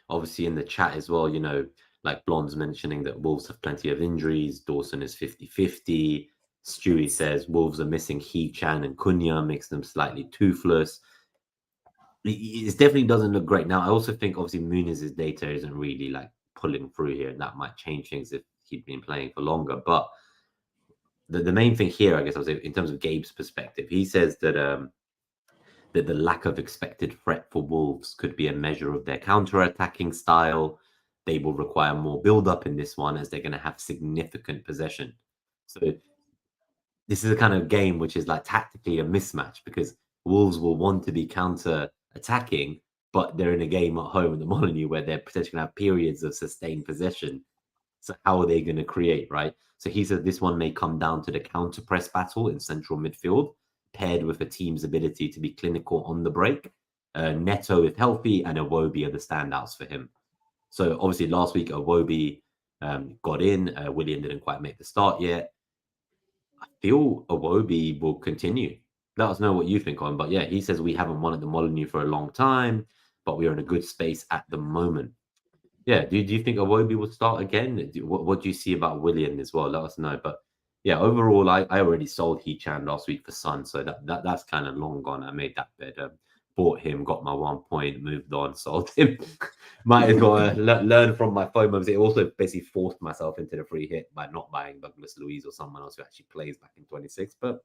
Obviously in the chat as well, you know, like Blonde's mentioning that Wolves have plenty of injuries. Dawson is 50-50. Stewie says Wolves are missing He-Chan and Cunha, makes them slightly toothless. It definitely doesn't look great. Now, I also think obviously Muniz's data isn't really like pulling through here, and that might change things if he'd been playing for longer. But the main thing here, I guess I would say, in terms of Gabe's perspective, he says that that the lack of expected threat for Wolves could be a measure of their counter-attacking style. They will require more build-up in this one as they're going to have significant possession. So this is a kind of game which is like tactically a mismatch because Wolves will want to be counter-attacking, but they're in a game at home in the Molineux where they're potentially going to have periods of sustained possession. So how are they going to create, right? So he says this one may come down to the counter-press battle in central midfield, paired with a team's ability to be clinical on the break. Neto, if healthy, and Iwobi are the standouts for him. So obviously last week, Iwobi got in. Willian didn't quite make the start yet. I feel Iwobi will continue. Let us know what you think on. But yeah, he says we haven't won at the Molineux for a long time, but we are in a good space at the moment. Yeah, do you think Iwobi will start again? What do you see about Willian as well? Let us know. But yeah, overall, I already sold He-Chan last week for Son, so that's kind of long gone. I made that bet. Bought him, got my 1 point, moved on, sold him. Might as well learn from my FOMOs. It also basically forced myself into the free hit by not buying Douglas Luiz or someone else who actually plays back in 26. But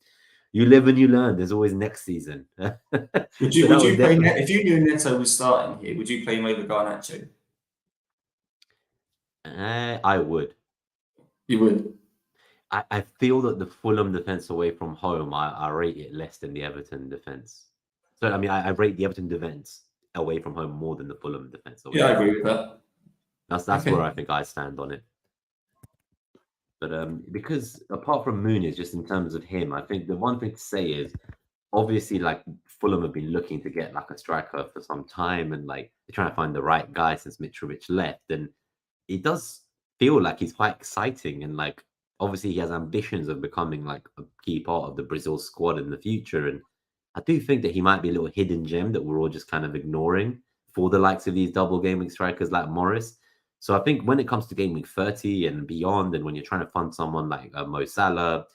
you live and you learn. There's always next season. Would you play if you knew Neto was starting here? Would you play him over Garnacho? I would. You would. I feel that the Fulham defense away from home, I rate it less than the Everton defense. So I mean, I rate the Everton defense away from home more than the Fulham defense. Yeah, I agree with that. That's okay. Where I think I stand on it. But because apart from Muniz, just in terms of him, I think the one thing to say is obviously like Fulham have been looking to get like a striker for some time, and like they're trying to find the right guy since Mitrovic left, and it does feel like he's quite exciting and like obviously he has ambitions of becoming like a key part of the Brazil squad in the future. And I do think that he might be a little hidden gem that we're all just kind of ignoring for the likes of these double game week strikers like Morris. So I think when it comes to game week 30 and beyond, and when you're trying to fund someone like Mo Salah,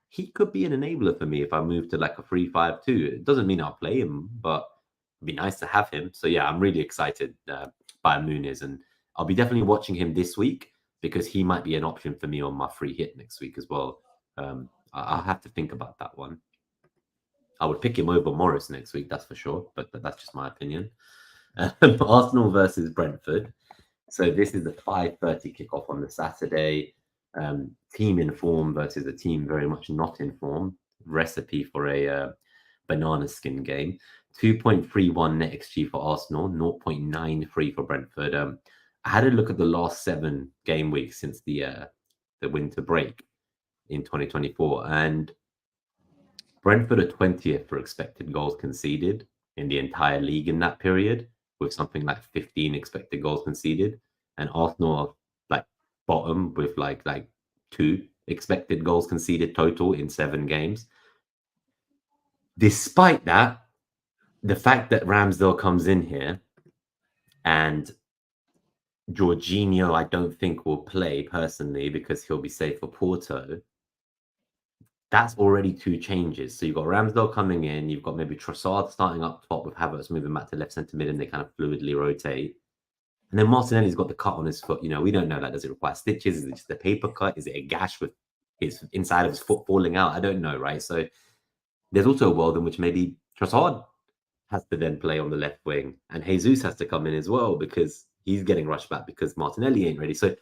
he could be an enabler for me if I move to like a 3-5-2. It doesn't mean I'll play him, but it'd be nice to have him. So yeah, I'm really excited by Muniz, and I'll be definitely watching him this week because he might be an option for me on my free hit next week as well. I'll have to think about that one. I would pick him over Morris next week, that's for sure, but that's just my opinion. Arsenal versus Brentford. So this is the 5:30 kickoff on the Saturday. Team in form versus a team very much not in form. Recipe for a banana skin game. 2.31 net XG for Arsenal, 0.93 for Brentford. I had a look at the last 7 game weeks since the winter break in 2024, and Brentford are 20th for expected goals conceded in the entire league in that period, with something like 15 expected goals conceded, and Arsenal are like bottom with like 2 expected goals conceded total in 7 games. Despite that, the fact that Ramsdale comes in here and Jorginho, I don't think will play personally because he'll be safe for Porto. That's already 2 changes. So you've got Ramsdale coming in, you've got maybe Trossard starting up top with Havertz moving back to left centre mid, and they kind of fluidly rotate. And then Martinelli's got the cut on his foot. You know, we don't know, like, does it require stitches? Is it just a paper cut? Is it a gash with his inside of his foot falling out? I don't know, right? So there's also a world in which maybe Trossard has to then play on the left wing and Jesus has to come in as well because he's getting rushed back because Martinelli ain't ready. So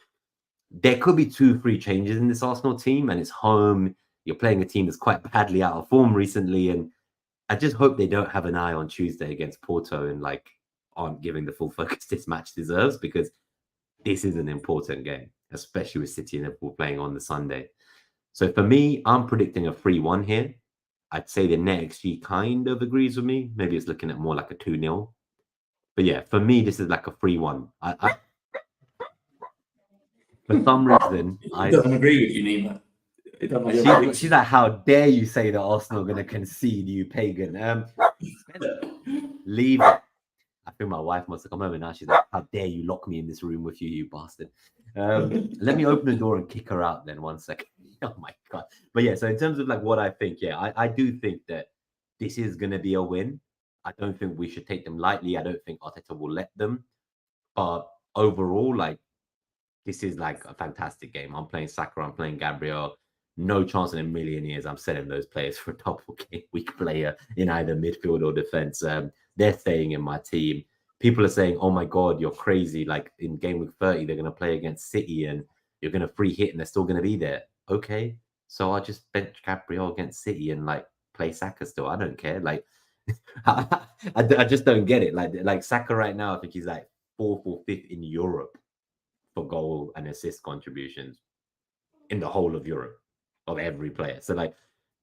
there could be 2-3 changes in this Arsenal team, and it's home. You're playing a team that's quite badly out of form recently, and I just hope they don't have an eye on Tuesday against Porto and like aren't giving the full focus this match deserves, because this is an important game, especially with City and Liverpool playing on the Sunday. So for me, I'm predicting a 3-1 here. I'd say the NetxG kind of agrees with me. Maybe it's looking at more like a 2-0. But yeah, for me, this is like a 3-1. For some reason, I don't agree with you, Nima. She's like, how dare you say that Arsenal are going to concede, you pagan? Leave it. I think my wife must have come home and now she's like, how dare you lock me in this room with you, you bastard. Let me open the door and kick her out then 1 second. Oh my God. But yeah, so in terms of like what I think, yeah, I do think that this is going to be a win. I don't think we should take them lightly. I don't think Arteta will let them. But overall, like, this is like a fantastic game. I'm playing Saka, I'm playing Gabriel. No chance in a million years I'm selling those players for a double game week player in either midfield or defense. They're staying in my team. People are saying, oh my God, you're crazy. Like in game week 30, they're going to play against City and you're going to free hit and they're still going to be there. Okay, so I'll just bench Gabriel against City and like play Saka still. I don't care. Like, I just don't get it. Like Saka right now, I think he's like 4th or 5th in Europe for goal and assist contributions in the whole of Europe of every player. So like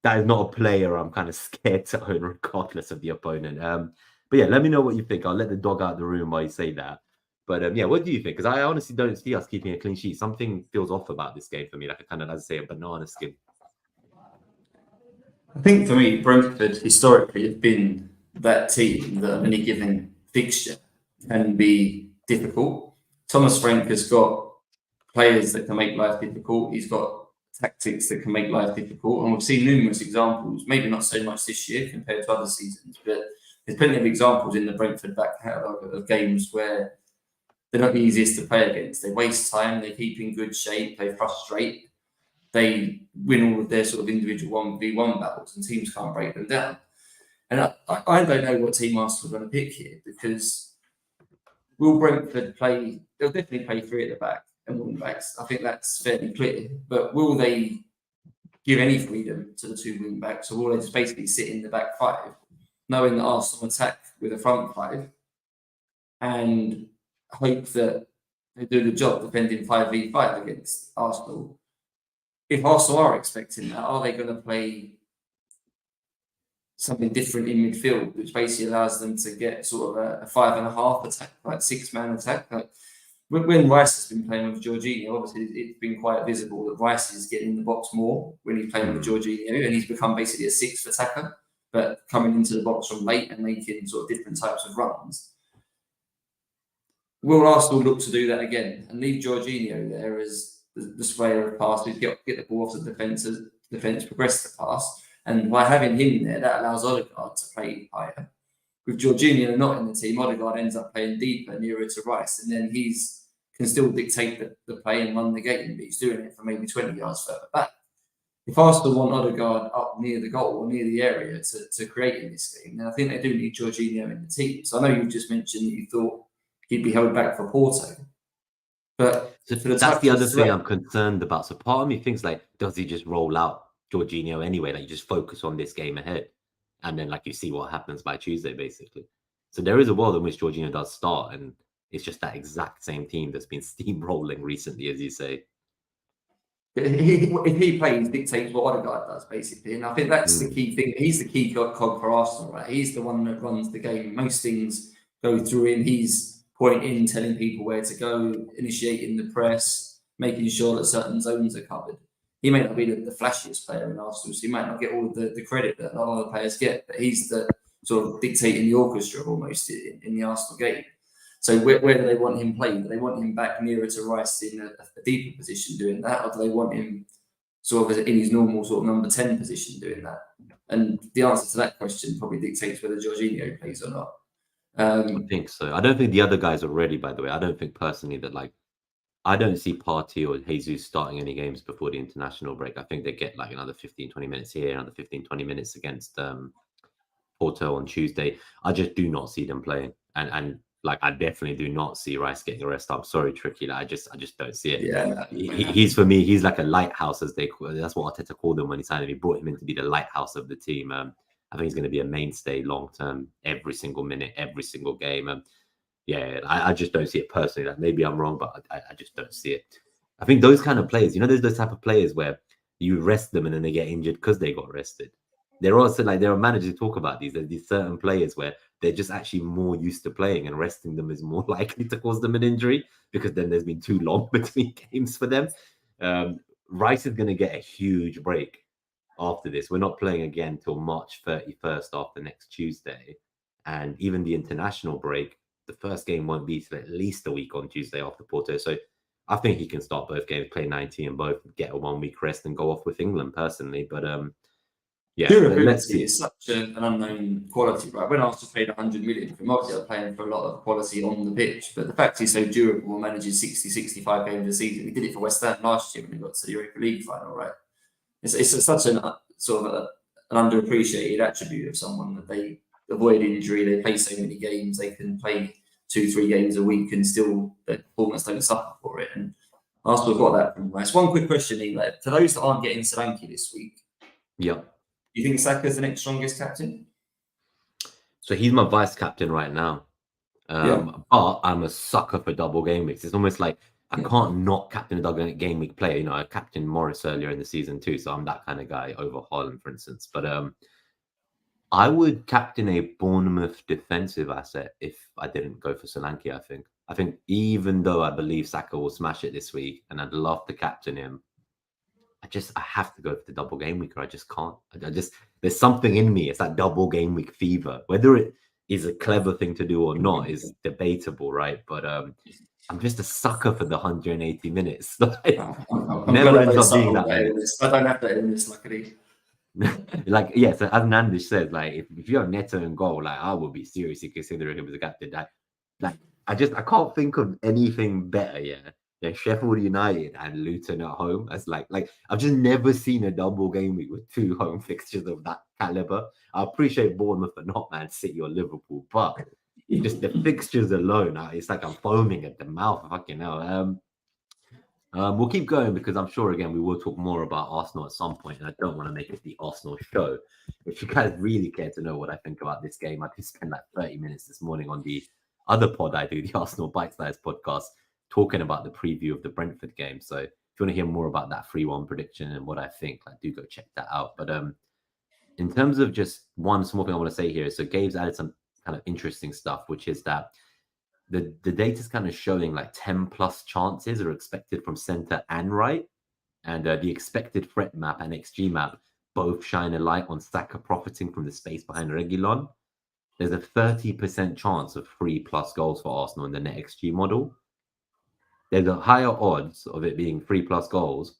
that is not a player I'm kind of scared to own regardless of the opponent. But yeah, let me know what you think. I'll let the dog out of the room while you say that. But yeah, what do you think? Because I honestly don't see us keeping a clean sheet. Something feels off about this game for me, like a kind of, as I say, a banana skin. I think for me, Brentford historically have been that team that on any given fixture can be difficult. Thomas Frank has got players that can make life difficult. He's got tactics that can make life difficult. And we've seen numerous examples, maybe not so much this year compared to other seasons, but there's plenty of examples in the Brentford back catalogue of games where they're not the easiest to play against. They waste time, they keep in good shape, they frustrate, they win all of their sort of individual 1v1 battles and teams can't break them down. And I don't know what team Arsenal are going to pick here, because will Brentford play? They'll definitely play 3 at the back and wing backs. I think that's fairly clear. But will they give any freedom to the 2 wing backs, or will they just basically sit in the back 5, knowing that Arsenal attack with a front 5 and hope that they do the job defending 5v5 against Arsenal? If Arsenal are expecting that, are they going to play something different in midfield, which basically allows them to get sort of a 5.5 attack, like 6-man attack? Like, when Rice has been playing with Jorginho, obviously it's been quite visible that Rice is getting in the box more when he's playing with Jorginho, and he's become basically a sixth attacker, but coming into the box from late and making sort of different types of runs. Will Arsenal look to do that again and leave Jorginho there as the sprayer of passes, get the ball off the defence, progress the pass, and by having him there, that allows Odegaard to play higher. With Jorginho not in the team, Odegaard ends up playing deeper, nearer to Rice, and then he's can still dictate the play and run the game, but he's doing it from maybe 20 yards further back. If Arsenal want Odegaard up near the goal or near the area to create in this game, then I think they do need Jorginho in the team. So I know you just mentioned that you thought he'd be held back for Porto, but that's the other thing I'm concerned about. So part of me thinks like, does he just roll out Jorginho anyway? Like you just focus on this game ahead, and then like you see what happens by Tuesday, basically. So there is a world in which Jorginho does start, and it's just that exact same team that's been steamrolling recently, as you say. If he plays, dictates what Odegaard does, basically. And I think that's the key thing. He's the key cog for Arsenal, right? He's the one that runs the game. Most things go through him. He's pointing, telling people where to go, initiating the press, making sure that certain zones are covered. He may not be the flashiest player in Arsenal, so he might not get all the credit that a lot of other players get, but he's the sort of dictating the orchestra almost in the Arsenal game. So where do they want him playing? Do they want him back nearer to Rice in a deeper position doing that? Or do they want him sort of in his normal sort of number 10 position doing that? And the answer to that question probably dictates whether Jorginho plays or not. I think so. I don't think the other guys are ready, by the way. I don't think personally that I don't see Partey or Jesus starting any games before the international break. I think they get like another 15, 20 minutes here, another 15, 20 minutes against Porto on Tuesday. I just do not see them playing. And like I definitely do not see Rice getting a rest. I'm sorry, Tricky. Like, I just don't see it. Yeah, he's for me. He's like a lighthouse, as they call it. That's what Arteta called him when he signed him. He brought him in to be the lighthouse of the team. I think he's going to be a mainstay long term, every single minute, every single game. Yeah, I just don't see it personally. Like maybe I'm wrong, but I just don't see it. I think those kind of players, there's those type of players where you rest them and then they get injured because they got rested. There are also there are managers who talk about these. There's these certain players where they're just actually more used to playing, and resting them is more likely to cause them an injury because then there's been too long between games for them. Rice is going to get a huge break after this. We're not playing again till March 31st after next Tuesday, and even the international break, the first game won't be till at least a week on Tuesday after Porto. So I think he can start both games, play 90 in both, get a 1 week rest, and go off with England personally. But yeah, let's see. It's such an unknown quality, right? When Arsenal paid 100 million for him, obviously they're playing for a lot of quality on the pitch. But the fact he's so durable, manages 60, 65 games a season. He did it for West Ham last year when he got to the Europa League final, right? It's such an sort of an underappreciated attribute of someone that they avoid injury. They play so many games. They can play 2-3 games a week and still their performance don't suffer for it. And Arsenal got that from Rice. One quick question, Eli. For those that aren't getting Solanke this week, yeah. Do you think Saka's the next strongest captain? So he's my vice captain right now. But I'm a sucker for double game weeks. It's almost like I can't not captain a double game week player. I captained Morris earlier in the season too, so I'm that kind of guy over Haaland, for instance. But I would captain a Bournemouth defensive asset if I didn't go for Solanke. I think even though I believe Saka will smash it this week, and I'd love to captain him, I have to go for the double game week, or I just can't. There's something in me. It's that double game week fever. Whether it is a clever thing to do or not is debatable, right? But I'm just a sucker for the 180 minutes. Never ends up being that way. I don't have that in this, luckily. So as Nandish said, if you have Neto and goal, I will be seriously considering him as a captain. I can't think of anything better. Yeah, Sheffield United and Luton at home. As I've just never seen a double game week with 2 home fixtures of that caliber. I appreciate Bournemouth but not Man City or Liverpool, but just the fixtures alone, it's like I'm foaming at the mouth. Fucking hell. We'll keep going because I'm sure again we will talk more about Arsenal at some point, and I don't want to make it the Arsenal show. If you guys really care to know what I think about this game, I could spend 30 minutes this morning on the other pod I do, the Arsenal Bite Size podcast, talking about the preview of the Brentford game. So if you want to hear more about that 3-1 prediction and what I think, do go check that out. But in terms of just one small thing I want to say here, so Gabe's added some kind of interesting stuff, which is that the data's kind of showing like 10+ chances are expected from center and right, and the expected threat map and XG map both shine a light on Saka profiting from the space behind Reguilon. There's a 30% chance of 3+ goals for Arsenal in the NetxG model. There's a higher odds of it being 3+ goals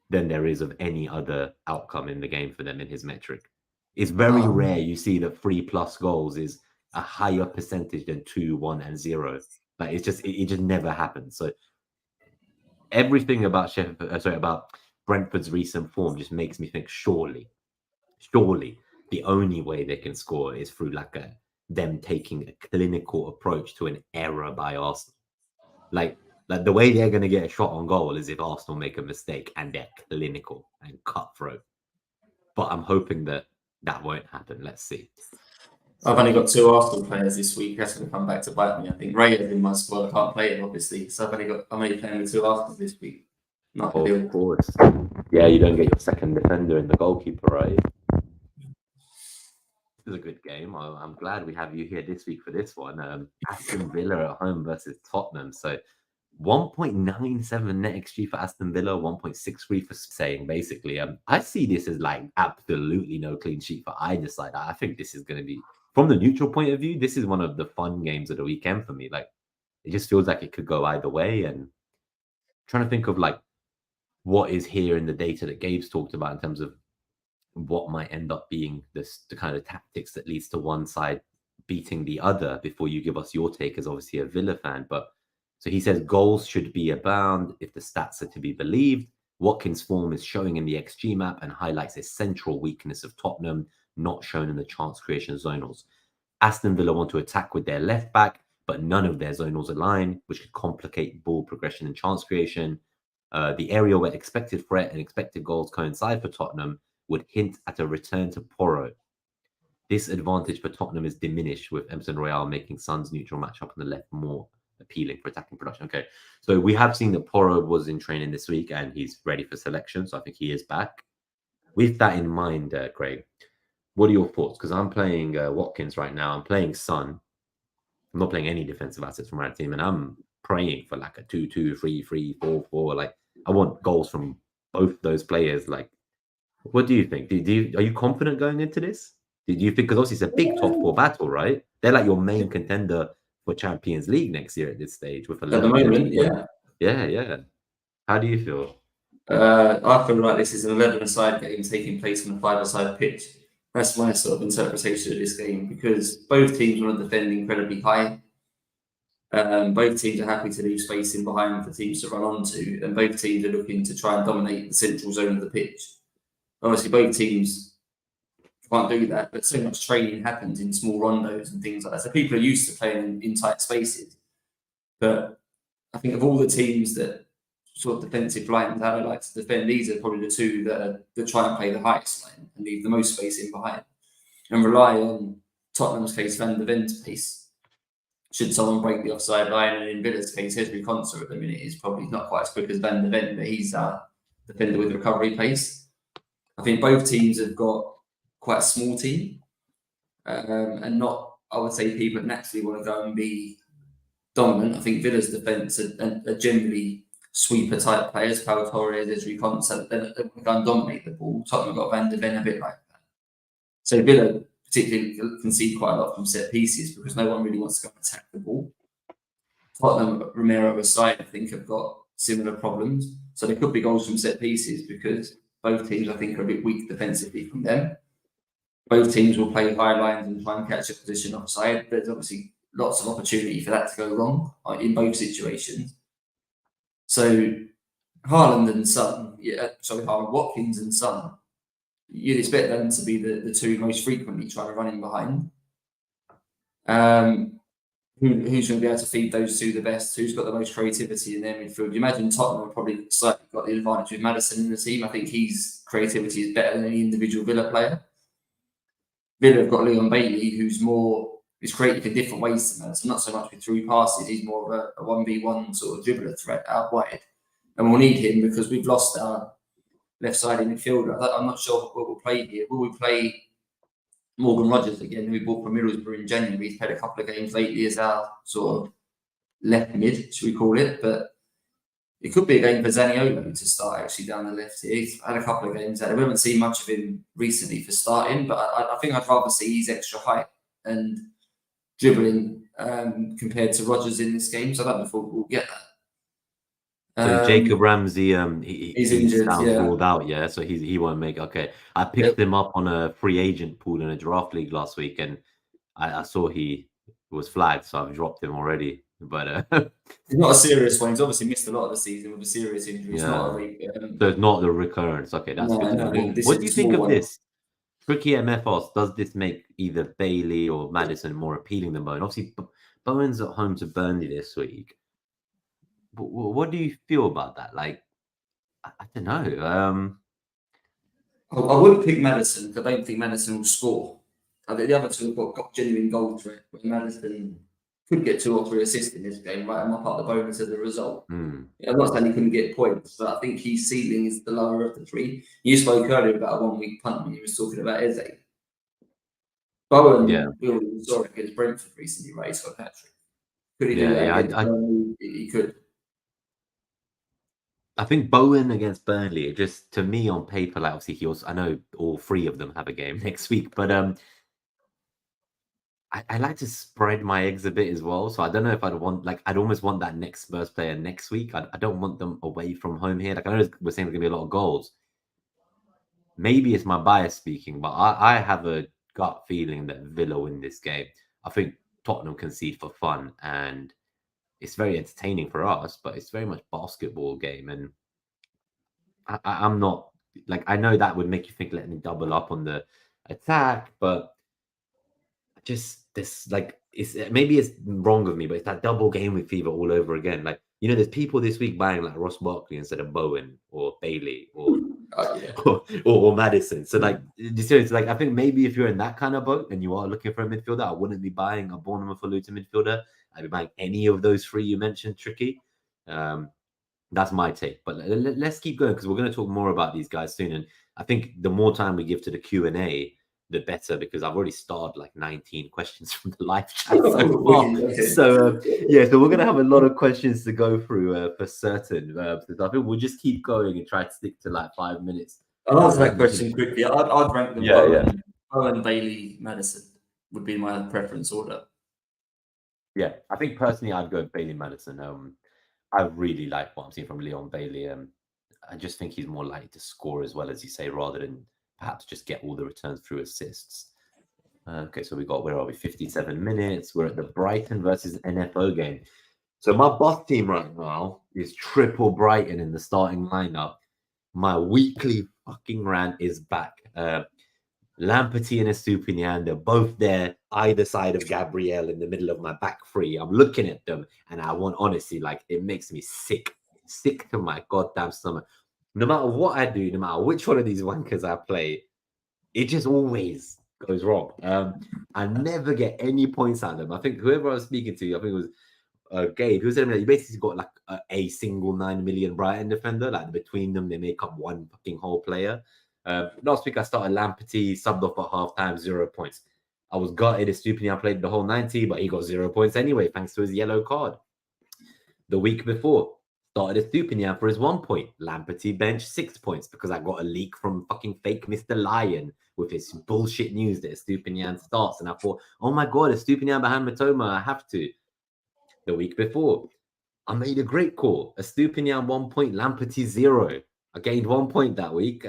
than there is of any other outcome in the game for them in his metric. It's very rare you see that 3+ goals is a higher percentage than 2, 1, and 0. Like it just never happens. So everything about about Brentford's recent form just makes me think surely the only way they can score is through like them taking a clinical approach to an error by Arsenal. Like the way they're going to get a shot on goal is if Arsenal make a mistake and they're clinical and cutthroat. But I'm hoping that won't happen. Let's see. I've only got 2 Arsenal players this week. That's going to come back to bite me. I think Raya in my squad. I can't play him, obviously. So I'm only playing with 2 Arsenal this week. Not of course. Yeah, you don't get your second defender in the goalkeeper, right? This is a good game. I'm glad we have you here this week for this one. Aston Villa at home versus Tottenham. So 1.97 NetxG for Aston Villa, 1.63 for saying basically. I see this as like absolutely no clean sheet for either side. I think this is going to be, from the neutral point of view, this is one of the fun games of the weekend for me. Like it just feels like it could go either way. And I'm trying to think of like what is here in the data that Gabe's talked about in terms of what might end up being the kind of tactics that leads to one side beating the other before you give us your take as obviously a Villa fan. But so he says goals should be abound if the stats are to be believed. Watkins' form is showing in the XG map and highlights a central weakness of Tottenham, not shown in the chance creation zonals. Aston Villa want to attack with their left back, but none of their zonals align, which could complicate ball progression and chance creation. The area where expected threat and expected goals coincide for Tottenham would hint at a return to Porro. This advantage for Tottenham is diminished with Emerson Royale making Son's neutral matchup on the left more appealing for attacking production. Okay, so we have seen that Porro was in training this week and he's ready for selection, so I think he is back. With that in mind, Craig, what are your thoughts? Because I'm playing Watkins right now. I'm playing Son. I'm not playing any defensive assets from our team, and I'm praying for like a 2-2, 3-3, 4-4. Like I want goals from both those players. Like, what do you think? Are you confident going into this? Do you think, because obviously it's a big top 4 battle, right? They're like your main contender for Champions League next year at this stage with 11 at the moment, games. Yeah. How do you feel? I feel like this is an 11-a-side game taking place on a 5-a-side pitch. That's my sort of interpretation of this game, because both teams want to defend incredibly high. Both teams are happy to leave space in behind for teams to run onto, and both teams are looking to try and dominate the central zone of the pitch. Obviously, both teams can't do that, but so much training happens in small rondos and things like that. So people are used to playing in tight spaces. But I think of all the teams that sort of defensive lines, how they like to defend, these are probably the 2 that try and play the highest line and leave the most space in behind and rely on Tottenham's case, Van de Ven's pace. Should someone break the offside line, and in Villa's case, Hezri Konsa at the minute is probably not quite as quick as Van de Ven, but he's a defender with recovery pace. I think both teams have got quite a small team, and not, I would say, people that naturally want to go and be dominant. I think Villa's defence are generally sweeper type players. Pau Torres, Hezri Konsa, they want to go and dominate the ball. Tottenham got Van de Ven a bit like that. So Villa particularly concede quite a lot from set pieces because no one really wants to go and attack the ball. Tottenham, Romero aside, I think have got similar problems. So there could be goals from set pieces because both teams, I think, are a bit weak defensively from them. Both teams will play high lines and try and catch a position offside. There's obviously lots of opportunity for that to go wrong in both situations. So Haaland and Son, Watkins and Son, you'd expect them to be the 2 most frequently trying to run in behind. Who's going to be able to feed those 2 the best? Who's got the most creativity in their midfield? You imagine Tottenham have probably slightly got the advantage with Maddison in the team. I think his creativity is better than any individual Villa player. Villa have got Leon Bailey, who's creative in different ways to Maddison, not so much with through passes. He's more of a 1v1 sort of dribbler threat out wide. And we'll need him because we've lost our left-sided midfielder. I'm not sure what we'll play here. Will we play Morgan Rogers again, who we bought from Middlesbrough in January? He's played a couple of games lately as our sort of left mid, should we call it? But it could be a game for Zaniolo to start actually down the left here. He's had a couple of games there. We haven't seen much of him recently for starting, but I think I'd rather see his extra height and dribbling compared to Rodgers in this game. So I don't know if we'll get that. So Jacob Ramsey, he's injured, ruled out, yeah. So he won't make. Okay, I picked him up on a free agent pool in a draft league last week, and I saw he was flagged, so I've dropped him already. But it's not a serious one. He's obviously missed a lot of the season with a serious injury. It's not so it's not the recurrence. Okay, that's good to know. What do you think of this? Tricky MFOs, does this make either Bailey or Maddison more appealing than Bowen? Obviously, Bowen's at home to Burnley this week. But what do you feel about that? Like, I don't know. I wouldn't pick Maddison because I don't think Maddison will score. I think the other two have got genuine goal threat, but Maddison could get 2 or 3 assists in this game, right? I'm up at the bonus as a result. I'm not saying he couldn't get points, but I think his ceiling is the lower of the 3. You spoke earlier about a 1-week punt when you was talking about Eze. Bowen, we already saw it against Brentford recently, right? He's got a hat-trick. Could he do that? He could. I think Bowen against Burnley, just to me on paper, like obviously I know all 3 of them have a game next week, but I like to spread my eggs a bit as well. So I don't know if I'd almost want that next Spurs player next week. I don't want them away from home here. Like I know we're saying there's gonna be a lot of goals. Maybe it's my bias speaking, but I have a gut feeling that Villa win this game. I think Tottenham concede for fun, and it's very entertaining for us, but it's very much basketball game. And I'm not like, I know that would make you think, let me double up on the attack, but just this, like, maybe it's wrong of me, but it's that double game week fever all over again. Like, you know, there's people this week buying like Ross Barkley instead of Bowen or Bailey or or Maddison. So like, like, I think maybe if you're in that kind of boat and you are looking for a midfielder, I wouldn't be buying a Bournemouth or Luton midfielder. I'd be buying any of those 3 you mentioned, Tricky. That's my take. But let's keep going because we're going to talk more about these guys soon. And I think the more time we give to the Q&A, the better, because I've already started like 19 questions from the live chat so far. So so we're gonna have a lot of questions to go through for certain. So I think we'll just keep going and try to stick to like 5 minutes. I'll answer that question quickly. I'd rank them Bowen, Bailey, Maddison would be my preference order. Yeah, I think personally I'd go Bailey, Maddison. I really like what I'm seeing from Leon Bailey. I just think he's more likely to score as well, as you say, rather than perhaps just get all the returns through assists. Okay, so where are we? 57 minutes. We're at the Brighton versus NFO game. So my boss team right now is triple Brighton in the starting lineup. My weekly fucking rant is back. Lamperty and Estupinian, they're both there, either side of Gabriel in the middle of my back 3. I'm looking at them and I want, honestly, like, it makes me sick to my goddamn stomach. No matter what I do, no matter which one of these wankers I play, it just always goes wrong. I never get any points out of them. I think whoever I was speaking to, I think it was Gabe, who said that you basically got like a single 9 million Brighton defender. Like between them, they make up one fucking whole player. Last week I started Lamperty, subbed off at halftime, 0 points. I was gutted. Estupinian played the whole 90, but he got 0 points anyway, thanks to his yellow card. The week before, started Estupinian for his 1 point. Lamperty bench 6 points because I got a leak from fucking fake Mr. Lion with his bullshit news that Estupinian starts. And I thought, oh my God, Estupinian behind Matoma, I have to. The week before, I made a great call. Estupinian 1 point, Lamperty 0. I gained 1 point that week.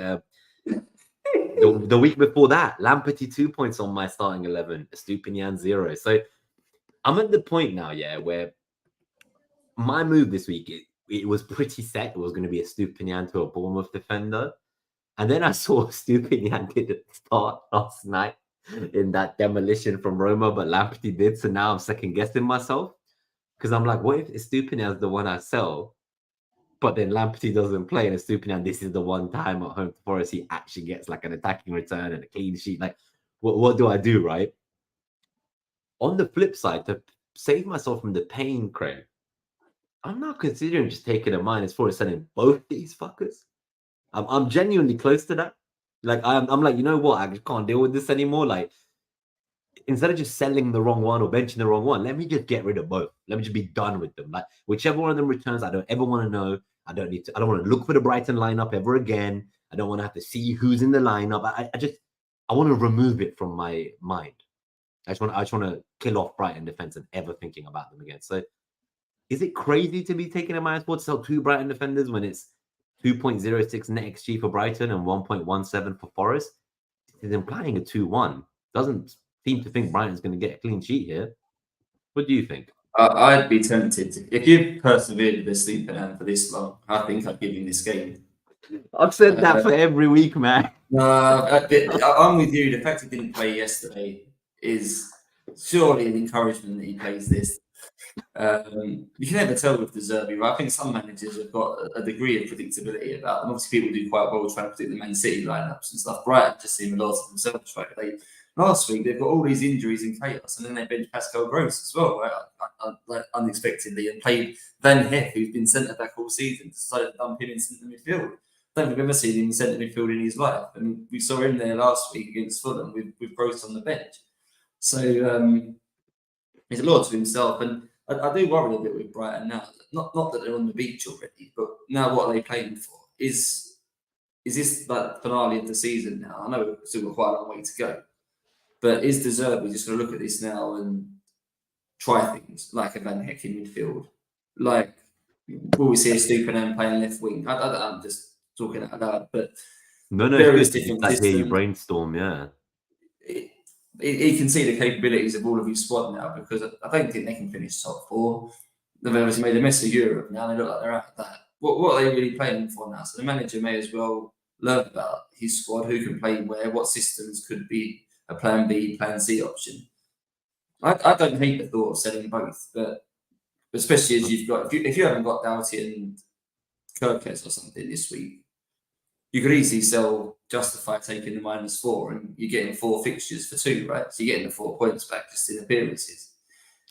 The week before that, Lamperty 2 points on my starting 11, Estupinian 0. So I'm at the point now, where my move this week, it was pretty set. It was going to be Estupinian to a Bournemouth defender. And then I saw Estupinian didn't start last night in that demolition from Roma, but Lamperty did. So now I'm second guessing myself because I'm like, what if Estupinian is the one I sell, but then Lamperty doesn't play, and Estupinian, this is the one time at home to Forest he actually gets like an attacking return and a clean sheet. Like, what do I do, right? On the flip side, to save myself from the pain, Craig, I'm not considering just taking a -4 and selling both these fuckers. I'm genuinely close to that. Like, I'm like, you know what? I just can't deal with this anymore. Like, instead of just selling the wrong one or benching the wrong one, let me just get rid of both. Let me just be done with them. Like whichever one of them returns, I don't ever want to know. I don't want to look for the Brighton lineup ever again. I don't want to have to see who's in the lineup. I want to remove it from my mind. I just want to kill off Brighton defense and ever thinking about them again. So is it crazy to be taking a -4 to sell 2 Brighton defenders when it's 2.06 NetxG for Brighton and 1.17 for Forest? It's implying a 2-1. Doesn't seem to think Brighton's going to get a clean sheet here. What do you think? I'd be tempted. If you've persevered with the sleeper hand for this long, I think I'd give him this game. I've said that for every week, man. No, I'm with you. The fact he didn't play yesterday is surely an encouragement that he plays this. You can never tell with De Zerbi, right? I think some managers have got a degree of predictability about them. Obviously, people do quite well trying to predict the Man City lineups and stuff. Brighton just seem a lot of themselves, right? Last week, they've got all these injuries and chaos, and then they benched Pascal Gross as well, right? Unexpectedly, and played Van Hef, who's been centre back all season, decided to dump him in centre midfield. I don't think I've ever seen him in centre midfield in his life. And we saw him there last week against Fulham with Gross on the bench. So he's a lot to himself. And I do worry a bit with Brighton now. Not that they're on the beach already, but now what are they playing for? Is this like the finale of the season now? I know we've still got quite a long way to go. But is De Zerbi just going to look at this now and try things like a Van Hecke in midfield? Like, will we see a Stupinan playing left wing? I'm just talking out loud, but no, various different systems. Hear you brainstorm, yeah. He can see the capabilities of all of his squad now because I don't think they can finish top 4. They've obviously made a mess of Europe now. They look like they're out of that. What are they really playing for now? So the manager may as well learn about his squad, who can play where, what systems could be a plan B, plan C option. I don't hate the thought of selling both, but especially as you've got, if you haven't got Doughty and Kirkes or something this week, you could easily justify taking the -4 and you're getting 4 fixtures for 2, right? So you're getting the 4 points back just in appearances.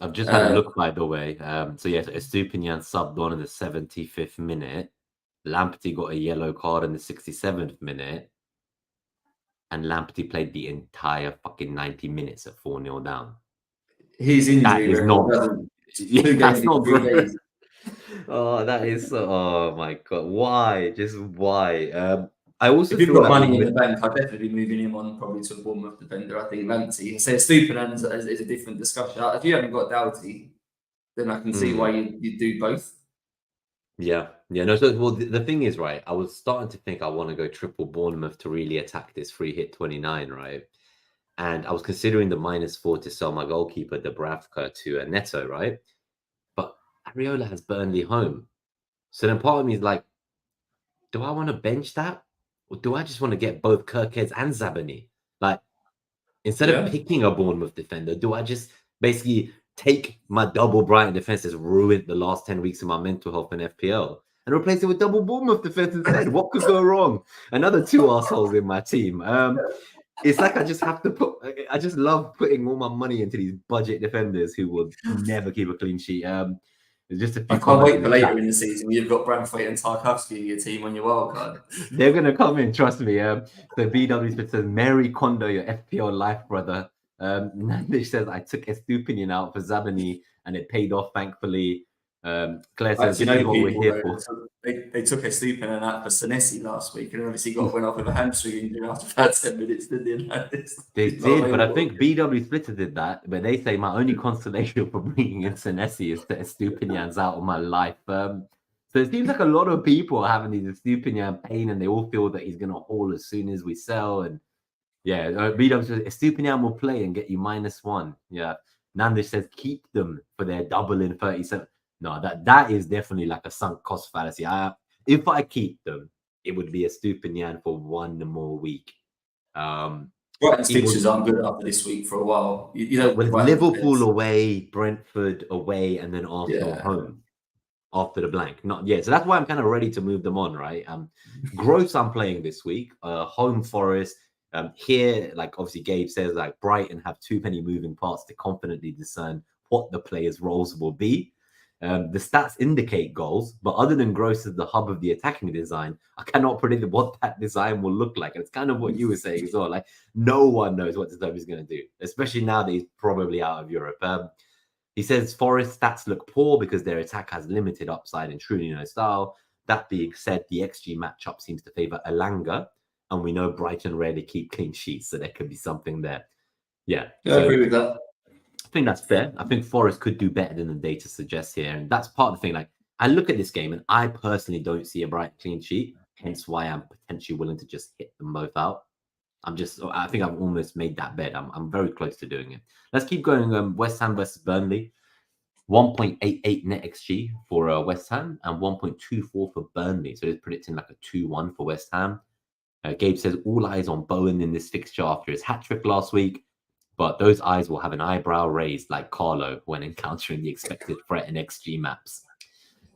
I've just had a look, by the way. So yes, Estupinian subbed on in the 75th minute. Lamptey got a yellow card in the 67th minute. And Lamptey played the entire fucking 90 minutes at 4-0 down. His injury record that's not great. Oh, that is oh my god. Why? Just why? I also if you've got money in the bank, I'd definitely be moving him on probably to a Bournemouth defender. I think Lamptey. So Stupinan is a different discussion. If you haven't got Doughty, then I can see why you do both. Yeah. No. So, well, the thing is, right, I was starting to think I want to go triple Bournemouth to really attack this free hit 29, right? And I was considering the -4 to sell my goalkeeper, Dubravka, to a Neto, right? But Areola has Burnley home. So then part of me is like, do I want to bench that? Or do I just want to get both Kirkes and Zabani? Like, instead of picking a Bournemouth defender, do I just basically take my double Brighton defense that's ruined the last 10 weeks of my mental health in FPL and replace it with double Bournemouth defense instead? What could go wrong? Another 2 assholes in my team. It's like I just have to I just love putting all my money into these budget defenders who will never keep a clean sheet. Just a few I can't wait for later in the season. You've got Branthwaite and Tarkowski in your team on your wildcard. They're going to come in, trust me. So BW says, Mary Kondo, your FPL life brother. Nandish says, I took Estupinian out for Zabani and it paid off, thankfully. Claire says, you know, what we're here for. They took Estupinian out for Senesi last week and obviously went off with a hamstring injury after about 10 minutes. They did, but I think BW Splitter did that. But they say my only consolation for bringing in Senesi is that Estupinian's out of my life. So it seems like a lot of people are having these Estupinian pain and they all feel that he's going to haul as soon as we sell. And yeah, BW says Estupinian will play and get you -1. Yeah. Nandish says keep them for their double in 37. No, that is definitely like a sunk cost fallacy. If I keep them, it would be Estupinian for 1 more week. Brighton's fixtures aren't good after this week for a while. You know, with Liverpool away, Brentford away, and then Arsenal home after the blank. Not yet. So that's why I'm kind of ready to move them on, right? Gross I'm playing this week. Home Forest. Here, like obviously Gabe says, like Brighton have too many moving parts to confidently discern what the players' roles will be. The stats indicate goals, but other than Gross as the hub of the attacking design, I cannot predict what that design will look like. And it's kind of what you were saying as well. Like, no one knows what this is going to do, especially now that he's probably out of Europe. He says Forest stats look poor because their attack has limited upside in Trunino style. That being said, the XG matchup seems to favor Elanga, and we know Brighton rarely keep clean sheets, so there could be something there. Yeah, I agree with that. I think that's fair. I think Forest could do better than the data suggests here. And that's part of the thing. Like, I look at this game and I personally don't see a bright clean sheet, hence why I'm potentially willing to just hit them both out. I think I've almost made that bet. I'm very close to doing it. Let's keep going. West Ham versus Burnley. 1.88 NetxG for West Ham and 1.24 for Burnley. So it's predicting like a 2-1 for West Ham. Gabe says all eyes on Bowen in this fixture after his hat-trick last week. But those eyes will have an eyebrow raised like Carlo when encountering the expected threat in XG maps.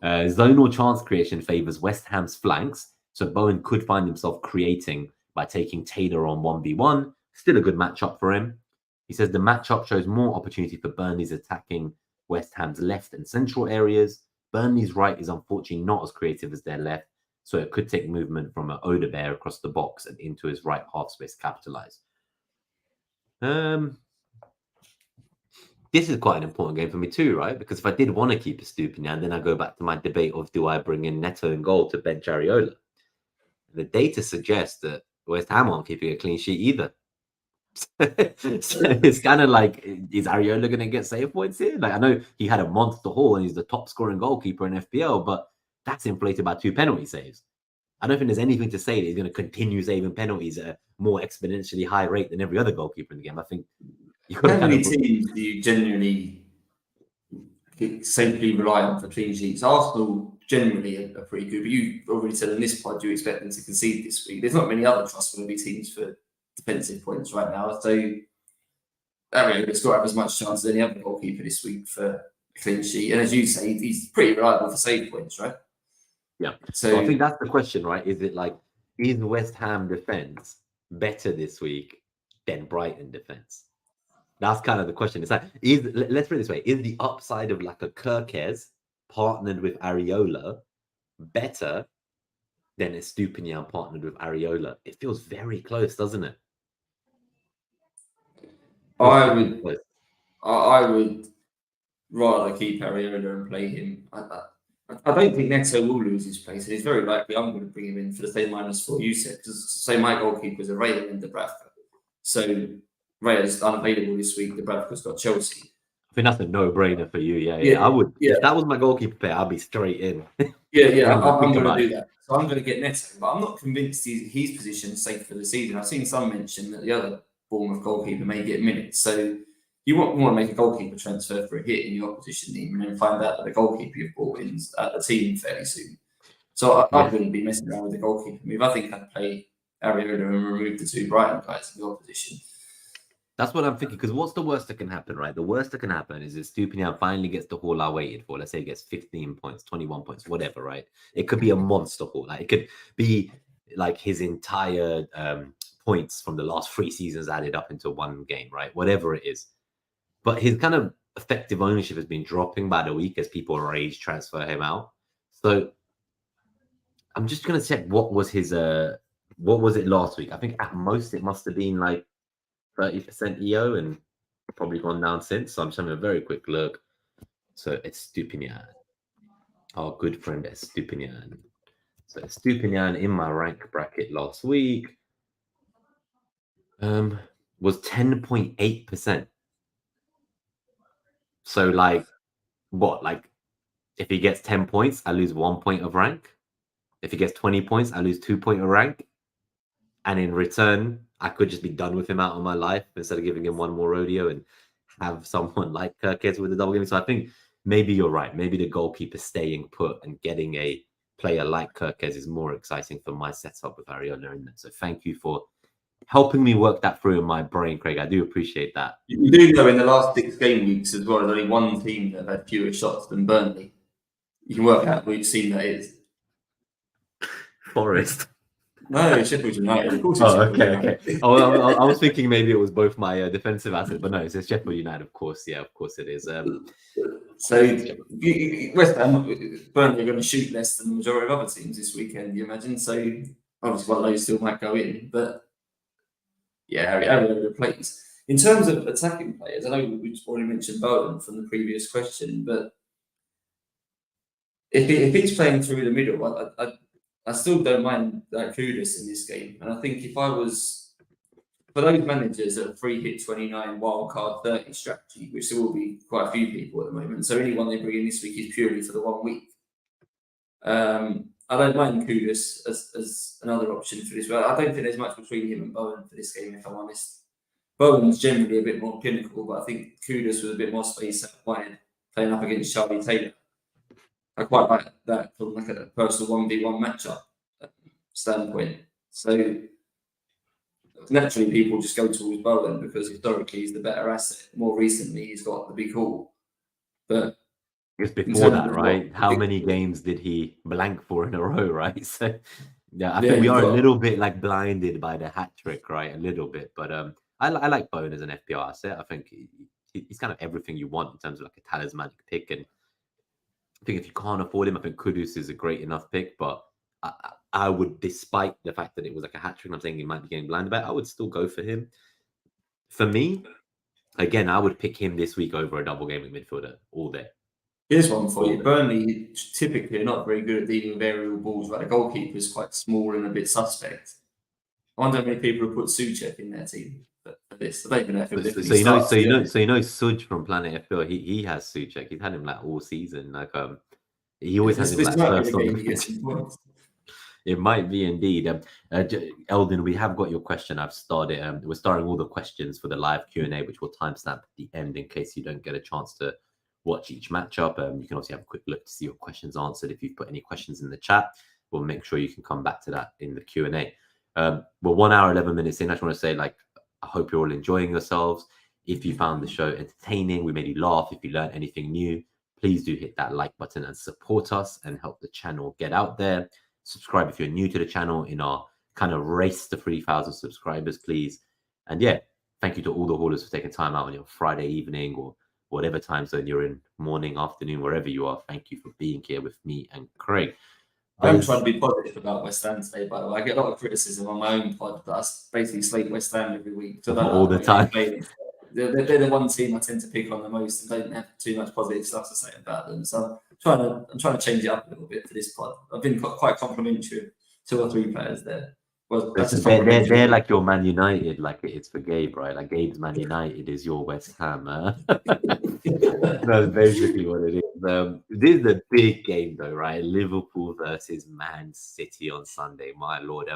Zonal chance creation favors West Ham's flanks, so Bowen could find himself creating by taking Taylor on 1v1. Still a good matchup for him. He says the matchup shows more opportunity for Burnley's attacking West Ham's left and central areas. Burnley's right is unfortunately not as creative as their left, so it could take movement from an Odebear across the box and into his right half space capitalize. This is quite an important game for me too, right? Because if I did want to keep a Stupinian, then I go back to my debate of do I bring in Neto in goal to bench Areola? The data suggests that West Ham aren't keeping a clean sheet either. So it's kind of like, is Areola going to get save points here? Like, I know he had a monster haul and he's the top scoring goalkeeper in FPL, but that's inflated by 2 penalty saves. I don't think there's anything to say that he's going to continue saving penalties at a more exponentially high rate than every other goalkeeper in the game. I think you've got how many teams do you genuinely safely rely on for clean sheets? Arsenal generally are pretty good, but you already said in this pod you expect them to concede this week. There's not many other trustworthy teams for defensive points right now, so Ariel's got to have as much chance as any other goalkeeper this week for a clean sheet. And as you say, he's pretty reliable for save points, right? Yeah. So I think that's the question, right? Is it like, is West Ham defense better this week than Brighton defense? That's kind of the question. It's like, let's put it this way: is the upside of like a Kirkes partnered with Areola better than a Stupinian partnered with Areola? It feels very close, doesn't it? I would rather keep Areola and play him. I don't think Neto will lose his place, and it's very likely I'm going to bring him in for the same -4 you said, because say my goalkeepers are Raya and Dubravka. So Raya's unavailable this week. Dubravka's got Chelsea. I think that's a no-brainer for you. Yeah. I would. Yeah. If that was my goalkeeper pair, I'd be straight in. I'm going to do that. So I'm going to get Neto, but I'm not convinced his position is safe for the season. I've seen some mention that the other Bournemouth goalkeeper may get minutes. So you want to make a goalkeeper transfer for a hit in your opposition team and then find out that the goalkeeper you've brought in is at the team fairly soon. So I wouldn't be messing around with the goalkeeper move. I think I'd play Areola and remove the 2 Brighton guys in the opposition. That's what I'm thinking, because what's the worst that can happen, right? The worst that can happen is if Stupinian finally gets the haul I waited for. Let's say he gets 15 points, 21 points, whatever, right? It could be a monster haul. Like, it could be like his entire points from the last 3 seasons added up into one game, right? Whatever it is. But his kind of effective ownership has been dropping by the week as people rage transfer him out. So I'm just going to check what was it last week? I think at most it must have been like 30% EO and probably gone down since. So I'm just having a very quick look. So it's Stupinian. Our good friend Stupinian. So Stupinian in my rank bracket last week was 10.8%. So like what? Like if he gets 10 points, I lose 1 point of rank. If he gets 20 points, I lose 2 points of rank. And in return, I could just be done with him out of my life instead of giving him one more rodeo and have someone like Kirkes with the double game. So I think maybe you're right. Maybe the goalkeeper staying put and getting a player like Kirkes is more exciting for my setup with Areola in there. So thank you for helping me work that through in my brain, Craig. I do appreciate that. You do know in the last 6 game weeks as well, there's only one team that had fewer shots than Burnley. You can work out which team that is. Forest. No, Sheffield United. Of course, okay. I was thinking maybe it was both my defensive assets, but no, it's Sheffield United, of course. Yeah, of course it is. So West Ham, Burnley are going to shoot less than the majority of other teams this weekend, you imagine. So obviously one of those still might go in, but yeah, every over the place. In terms of attacking players, I know we already mentioned Bowen from the previous question, but if he's playing through the middle, I still don't mind Kudus in this game. And I think if I was, for those managers that are free hit 29, wildcard 30 strategy, which there will be quite a few people at the moment, so anyone they bring in this week is purely for the 1 week. I don't mind Kudus as another option for this, but I don't think there's much between him and Bowen for this game, if I'm honest. Bowen's generally a bit more clinical, but I think Kudus with a bit more space out wide, playing up against Charlie Taylor. I quite like that from like a personal 1v1 matchup standpoint. So naturally, people just go towards Bowen because historically he's the better asset. More recently, he's got the big haul. But it's before that, right? How many games did he blank for in a row, right? So yeah, I think we are a little bit like blinded by the hat trick, right? A little bit, but I like Bowen as an FPL asset. I think he's kind of everything you want in terms of like a talismanic pick, and I think if you can't afford him, I think Kudus is a great enough pick, but I would, despite the fact that it was like a hat trick, I'm saying he might be getting blinded by it, I would still go for him. For me, again, I would pick him this week over a double gaming midfielder all day. Here's one for you. Burnley typically are not very good at dealing with aerial balls, but the goalkeeper is quite small and a bit suspect. I wonder how many people have put Souček in their team for this. I don't even know if so you know Suj from Planet FPL, he has Souček. He's had him like all season. Like he always has him like first on the It might be indeed. Eldon, we have got your question. I've started. We're starting all the questions for the live Q&A, which we'll timestamp at the end in case you don't get a chance to watch each matchup. You can also have a quick look to see your questions answered. If you've put any questions in the chat, we'll make sure you can come back to that in the Q&A. We're 1 hour, 11 minutes in. I just want to say, like, I hope you're all enjoying yourselves. If you found the show entertaining, we made you laugh, if you learned anything new, please do hit that like button and support us and help the channel get out there. Subscribe if you're new to the channel in our kind of race to 3,000 subscribers, please. And yeah, thank you to all the haulers for taking time out on your Friday evening or whatever time zone you're in, morning, afternoon, wherever you are. Thank you for being here with me and Craig. I'm trying to be positive about West Ham today, by the way. I get a lot of criticism on my own pod that I basically slate West Ham every week. So all the time. They're the one team I tend to pick on the most and don't have too much positive stuff to say about them. So I'm trying to change it up a little bit for this pod. I've been quite complimentary, 2 or 3 players there. Well, they're like your Man United, like it's for Gabe, right? Like Gabe's Man United is your West Ham. That's basically what it is. This is a big game, though, right? Liverpool versus Man City on Sunday. My lord,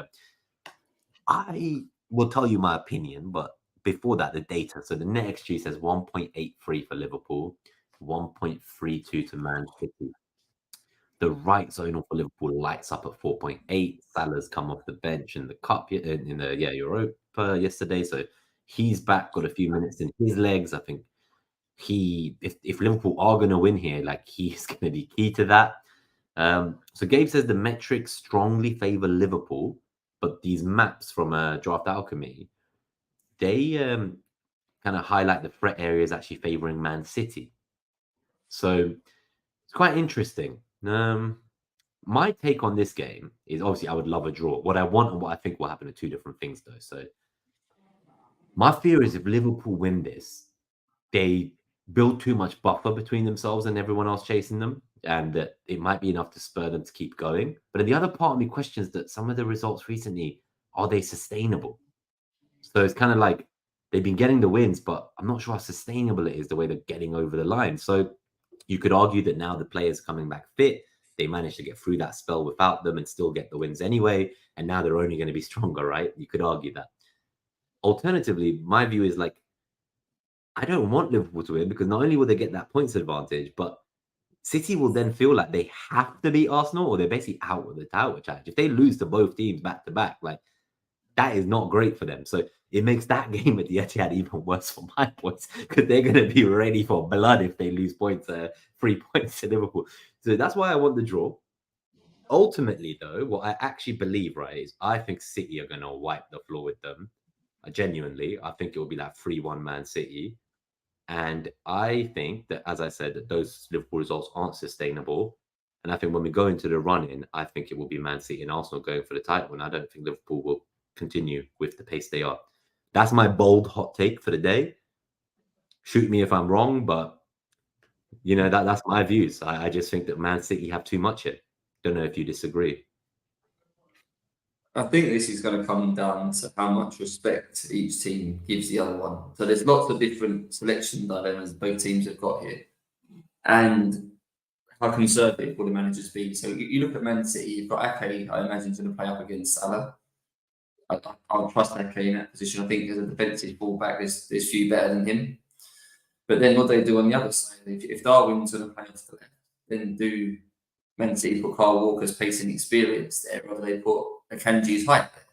I will tell you my opinion, but before that, the data. So the NetxG says 1.83 for Liverpool, 1.32 to Man City. The right zonal for Liverpool lights up at 4.8. Salah's come off the bench in the cup in the Europa yesterday, so he's back, got a few minutes in his legs. I think if Liverpool are going to win here, like he's going to be key to that. So Gabe says the metrics strongly favor Liverpool, but these maps from Draft Alchemy, they kind of highlight the threat areas actually favoring Man City. So it's quite interesting. My take on this game is obviously I would love a draw. What I want and what I think will happen are 2 different things, though. So my fear is if Liverpool win this, they build too much buffer between themselves and everyone else chasing them, and that it might be enough to spur them to keep going. But then the other part of me questions that some of the results recently, are they sustainable? So it's kind of like they've been getting the wins, but I'm not sure how sustainable it is the way they're getting over the line. So you could argue that now the players coming back fit, they managed to get through that spell without them and still get the wins anyway. And now they're only going to be stronger, right? You could argue that. Alternatively, my view is like, I don't want Liverpool to win because not only will they get that points advantage, but City will then feel like they have to beat Arsenal or they're basically out of the title challenge. If they lose to both teams back to back, like that is not great for them. So it makes that game at the Etihad even worse for my points because they're going to be ready for blood if they lose points, 3 points to Liverpool. So that's why I want the draw. Ultimately, though, what I actually believe, right, is I think City are going to wipe the floor with them. Genuinely, I think it will be like 3-1 Man City. And I think that, as I said, that those Liverpool results aren't sustainable. And I think when we go into the run-in, I think it will be Man City and Arsenal going for the title. And I don't think Liverpool will continue with the pace they are. That's my bold hot take for the day. Shoot me if I'm wrong, but you know, that's my views. I just think that Man City have too much here. Don't know if you disagree. I think this is going to come down to how much respect each team gives the other one. So there's lots of different selection dilemmas both teams have got here. And how conservative will the managers be? So you look at Man City, you've got Ake, I imagine, going to play up against Salah. I'll trust Ake in that position. I think as a defensive fullback, there's few better than him. But then what they do on the other side, if Darwin's going to play off the left, then do Man City put Kyle Walker's pace and experience there, or do they put Akanji's height there,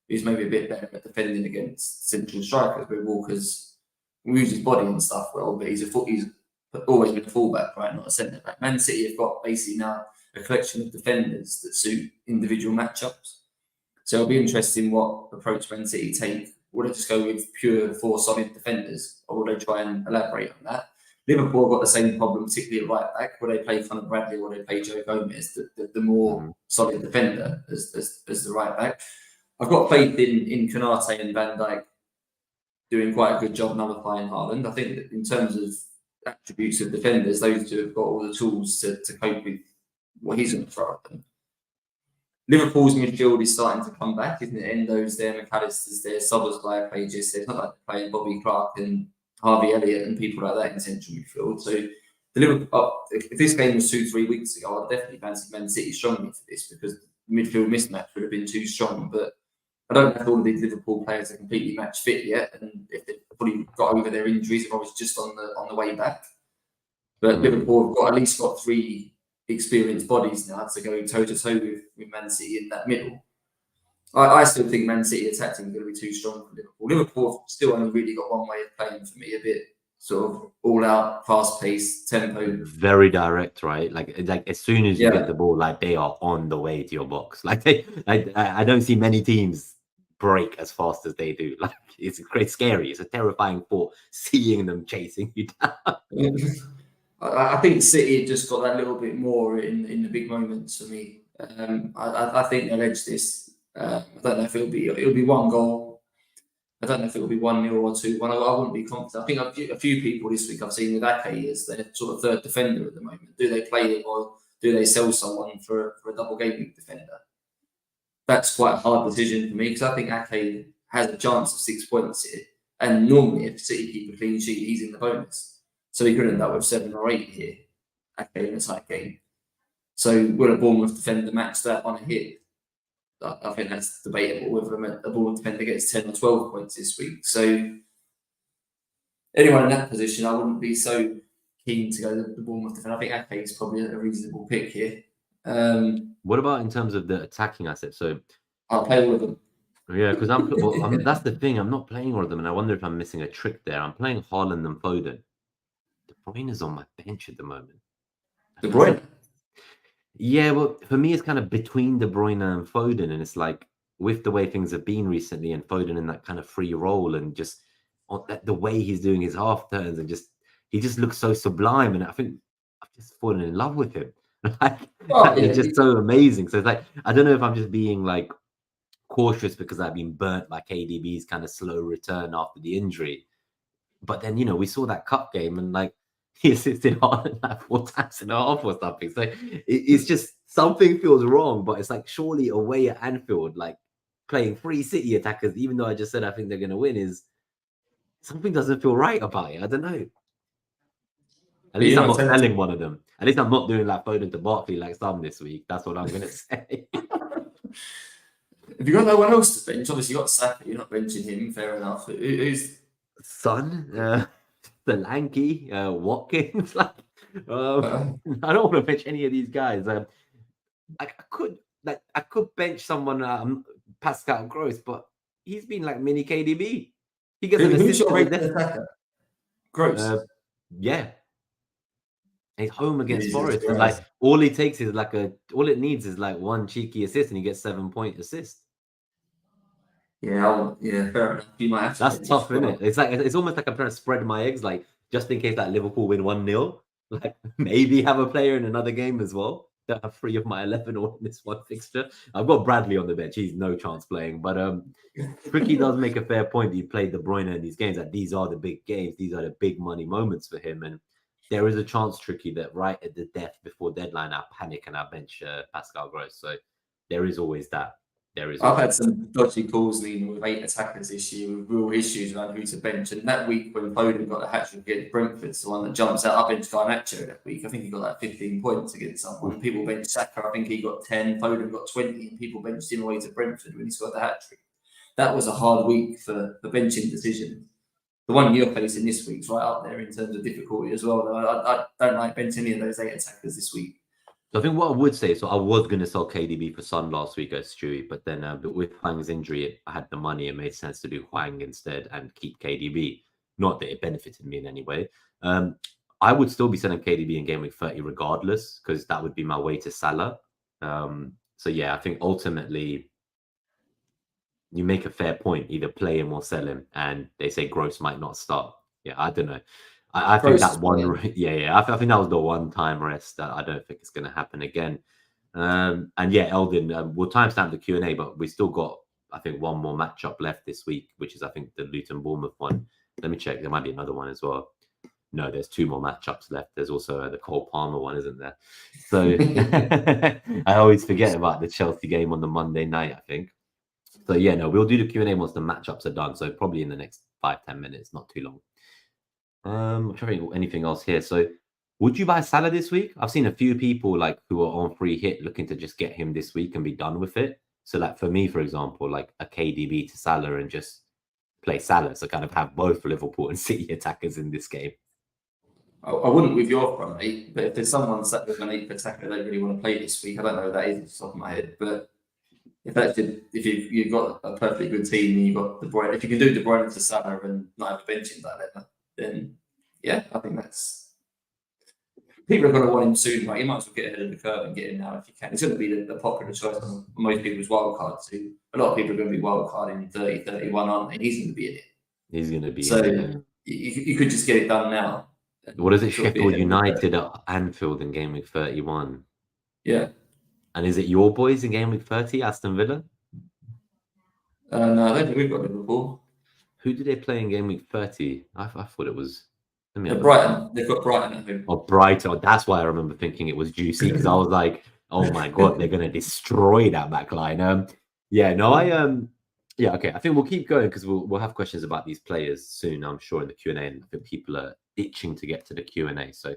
who's maybe a bit better at defending against central strikers, where Walker's moves his body and stuff well, but he's always been a fullback, right, not a centre back. Man City have got basically now a collection of defenders that suit individual matchups. So it'll be interesting what approach Man City take. Will they just go with pure 4 solid defenders, or will they try and elaborate on that? Liverpool have got the same problem, particularly at right back. Will they play Conor Bradley, or will they play Joe Gomez, the more solid defender as the right back? I've got faith in Konate and Van Dijk doing quite a good job nullifying Haaland. I think that in terms of attributes of defenders, those two have got all the tools to cope with what he's going to throw at them. Liverpool's midfield is starting to come back, isn't it? Endo's there, McAllister's there, Szoboszlai played yesterday. It's not like they're playing Bobby Clark and Harvey Elliott and people like that in central midfield. So the Liverpool, if this game was 2-3 weeks ago, I'd definitely fancy Man City strongly for this, because the midfield mismatch would have been too strong. But I don't know if all of these Liverpool players are completely match fit yet, and if they've probably got over their injuries, they're always just on the way back. But Liverpool have at least got 3 experienced bodies now to go toe-to-toe with Man City in that middle. I still think Man City attacking is going to be too strong for Liverpool. Liverpool have still only really got one way of playing for me, a bit sort of all-out, fast-paced, tempo. Very direct, right? Like as soon as you get the ball, like they are on the way to your box. Like I don't see many teams break as fast as they do. Like it's scary. It's a terrifying thought, seeing them chasing you down. I think City just got that little bit more in the big moments for me. I think they'll edge this. I don't know if it'll be 1 goal. I don't know if it'll be 1-0 or 2-1. I wouldn't be confident. I think a few people this week I've seen with Ake as their sort of third defender at the moment. Do they play him, or do they sell someone for a double Gameweek defender? That's quite a hard decision for me, because I think Ake has a chance of 6 points here. And normally, if City keep a clean sheet, he's in the bonus. So he could end up with 7 or 8 here, in a tight game. So will a Bournemouth defender match that on a hit? I think that's debatable whether a Bournemouth defender gets 10 or 12 points this week. So anyone in that position, I wouldn't be so keen to go the Bournemouth defender. I think Ake is probably a reasonable pick here. What about in terms of the attacking assets? So I'll play all of them. Yeah, because that's the thing. I'm not playing all of them, and I wonder if I'm missing a trick there. I'm playing Haaland and Foden. De Bruyne is on my bench at the moment. De Bruyne? Yeah, well, for me, it's kind of between De Bruyne and Foden, and it's like with the way things have been recently, and Foden in that kind of free role, and just the way he's doing his half turns, and he just looks so sublime, and I think I've just fallen in love with him. It's just so amazing. So it's like I don't know if I'm just being like cautious because I've been burnt by KDB's kind of slow return after the injury, but then we saw that cup game and like. He assisted on like 4 times and a half or something. So it's just something feels wrong, but it's like surely away at Anfield, like playing 3 City attackers, even though I just said I think they're going to win, is something doesn't feel right about it. I don't know. At least I'm not selling one of them. At least I'm not doing like Foden to Barkley like some this week. That's what I'm going to say. Have you got no one else to bench? Obviously, you got Saka. You're not benching him. Fair enough. Who's Son? Solanke, Watkins. I don't want to bench any of these guys. I could bench someone, Pascal Gross, but he's been like mini KDB. He gets an assist. Gross. Yeah. He's home against Forest. And like all he takes is all it needs is like 1 cheeky assist, and he gets 7-point assist. Yeah, fair enough. You might have to. That's tough, isn't it? It's like it's almost like I'm trying to spread my eggs. Like just in case that Liverpool win 1-0. Like maybe have a player in another game as well. Don't have 3 of my 11 all in this one fixture. I've got Bradley on the bench. He's no chance playing. But Tricky does make a fair point that he played De Bruyne in these games. That these are the big games. These are the big money moments for him. And there is a chance, Tricky, that right at the death before deadline, I panic and I bench Pascal Gross. So there is always that. I've had some dodgy calls leading with 8 attackers this year with real issues around who to bench. And that week when Foden got a hat-trick against Brentford, the one that jumps out, I benched Garnacho that week. I think he got like 15 points against someone. People benched Saka, I think he got 10. Foden got 20, and people benched him away to Brentford when he scored the hat-trick. That was a hard week for benching decisions. The one you're facing this week's right up there in terms of difficulty as well. I don't like benching any of those 8 attackers this week. So I think what I would say, so I was going to sell KDB for Son last week as Stewie, but then but with Hwang's injury, I had the money. It made sense to do Hwang instead and keep KDB. Not that it benefited me in any way. I would still be selling KDB in Game Week 30 regardless, because that would be my way to Salah. So yeah, I think ultimately you make a fair point. Either play him or sell him, and they say Gross might not start. Yeah, I don't know. I think that one, I think that was the one-time rest that I don't think it's going to happen again. And yeah, Eldon, we'll timestamp the Q&A, but we still got, I think, one more matchup left this week, which is, I think, the Luton-Bournemouth one. Let me check. There might be another one as well. No, there's 2 more matchups left. There's also the Cole Palmer one, isn't there? So I always forget about the Chelsea game on the Monday night, I think. So yeah, no, we'll do the Q&A once the matchups are done. So probably in the next 5-10 minutes, not too long. I'm trying to think anything else here. So would you buy Salah this week? I've seen a few people like who are on free hit looking to just get him this week and be done with it. So like for me, for example, like a KDB to Salah and just play Salah. So kind of have both Liverpool and City attackers in this game. I wouldn't with your front eight, but if there's someone sat with an 8 attacker they really want to play this week, I don't know who that is off the top of my head, but if you've got a perfectly good team and you've got De Bruyne, if you can do De Bruyne to Salah and not have a bench in that, then yeah, I think that's people are going to want him soon, right? You might as well get ahead of the curve and get him now if you can. It's going to be the popular choice on most people's wildcard too. A lot of people are going to be wildcard in 30, 31, aren't they? He's going to be in it. He's going to be so in it. You could just get it done now. What is it? Sheffield United at Anfield in Game Week 31. Yeah. And is it your boys in Game Week 30, Aston Villa? No, I don't think we've got Liverpool. Who did they play in Game Week 30? I thought it was... Brighton. They've got Brighton at home. Oh, Brighton. Oh, that's why I remember thinking it was juicy, because I was like, oh my God, they're going to destroy that back line. Okay. I think we'll keep going because we'll have questions about these players soon, I'm sure, in the Q&A. And I think people are itching to get to the Q&A. So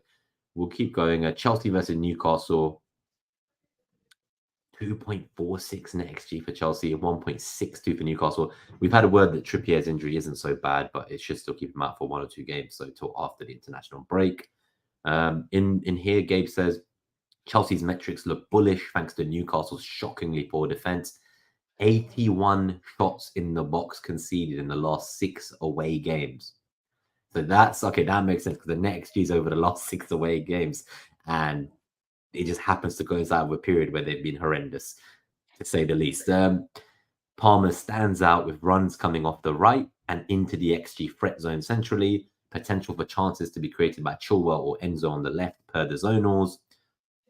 we'll keep going. Chelsea versus Newcastle. 2.46 NetxG for Chelsea, 1.62 for Newcastle. We've had a word that Trippier's injury isn't so bad, but it should still keep him out for 1 or 2 games, so till after the international break. In here, Gabe says, Chelsea's metrics look bullish thanks to Newcastle's shockingly poor defense. 81 shots in the box conceded in the last 6 away games. So that's, okay, that makes sense because the NetxG is over the last 6 away games, and it just happens to coincide with a period where they've been horrendous, to say the least. Palmer stands out with runs coming off the right and into the XG threat zone centrally. Potential for chances to be created by Chilwell or Enzo on the left per the zonals.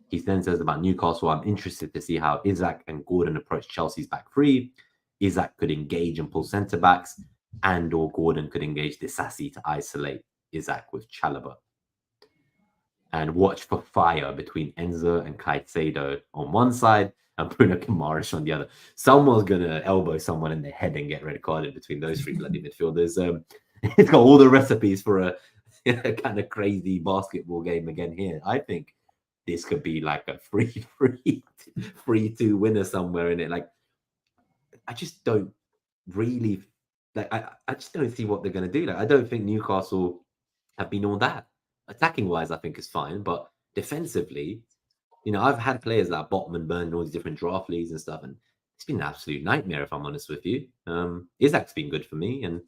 He then says about Newcastle, I'm interested to see how Isak and Gordon approach Chelsea's back three. Isak could engage and pull centre-backs, and or Gordon could engage Disasi to isolate Isak with Chalobah. And watch for fire between Enzo and Caicedo on one side and Bruno Guimaraes on the other. Someone's going to elbow someone in the head and get red carded between those 3 bloody midfielders. It's got all the recipes for a kind of crazy basketball game again here. I think this could be like a 3-2 winner somewhere in it. Like, I just don't really... Like, I just don't see what they're going to do. Like, I don't think Newcastle have been all that. Attacking wise, I think is fine, but defensively, I've had players like Botman, Burn, and all these different draft leagues and stuff, and it's been an absolute nightmare, if I'm honest with you. Isak's been good for me, and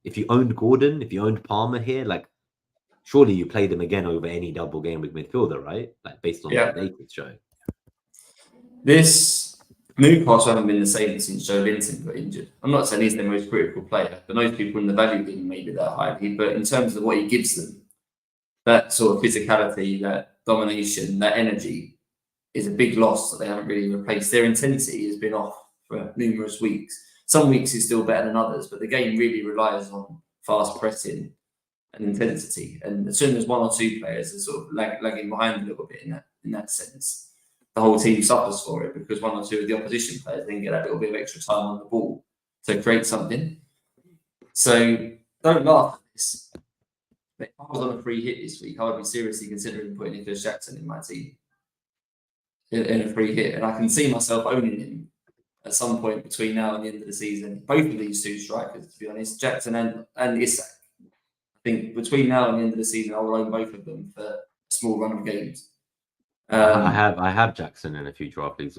if you owned Gordon, if you owned Palmer here, like, surely you play them again over any double game with midfielder, right? Like, based on what they could show. This Newcastle haven't been the same since Joe Linton got injured. I'm not saying he's the most critical player, but most people in the value league maybe that highly, but in terms of what he gives them, that sort of physicality, that domination, that energy is a big loss that they haven't really replaced. Their intensity has been off for numerous weeks. Some weeks is still better than others, but the game really relies on fast pressing and intensity. And as soon as one or two players are sort of lagging behind a little bit in that sense, the whole team suffers for it because one or two of the opposition players then get a little bit of extra time on the ball to create something. So don't laugh at this. If I was on a free hit this week, I would be seriously considering putting Nicholas Jackson in my team in a free hit, and I can see myself owning him at some point between now and the end of the season. Both of these two strikers, to be honest, Jackson and Isak. I think between now and the end of the season, I will own both of them for a small run of games. I have Jackson in a few draft leagues.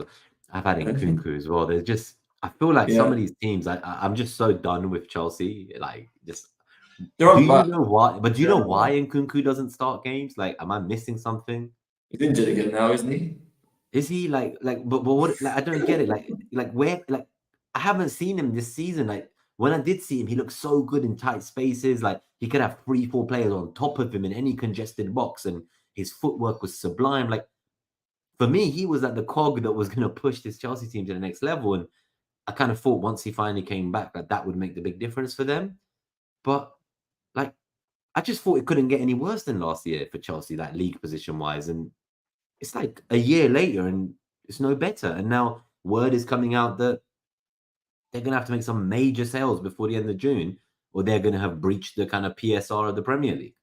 I've had Nkunku as well. There's just, I feel like some of these teams, I'm just so done with Chelsea. Like, just do you know why? But do you know why Nkunku doesn't start games? Like, am I missing something? He's injured again now, isn't he? Is he but what? Like, I don't get it. Like where? Like, I haven't seen him this season. Like, when I did see him, he looked so good in tight spaces. Like, he could have 3-4 players on top of him in any congested box, and his footwork was sublime. Like, for me, he was like the cog that was going to push this Chelsea team to the next level. And I kind of thought once he finally came back, that would make the big difference for them. But like, I just thought it couldn't get any worse than last year for Chelsea, like league position wise. And it's like a year later and it's no better. And now word is coming out that they're going to have to make some major sales before the end of June, or they're going to have breached the kind of PSR of the Premier League.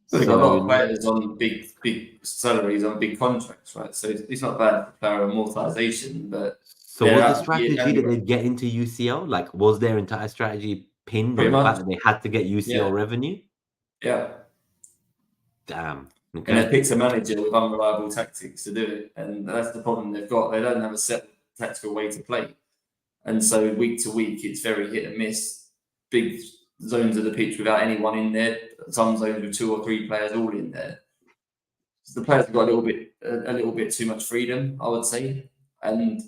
So they've got a lot of players on big salaries on big contracts, right? So it's not bad for player amortization, but so was the strategy that they'd get into UCL? Like, was their entire strategy pinned on the fact that they had to get UCL revenue? Yeah. Damn. Okay. And they picked a manager with unreliable tactics to do it, and that's the problem they've got. They don't have a set tactical way to play, and so week to week it's very hit and miss. Big zones of the pitch without anyone in there. Some zones with 2 or 3 players all in there. So the players have got a little bit too much freedom, I would say. And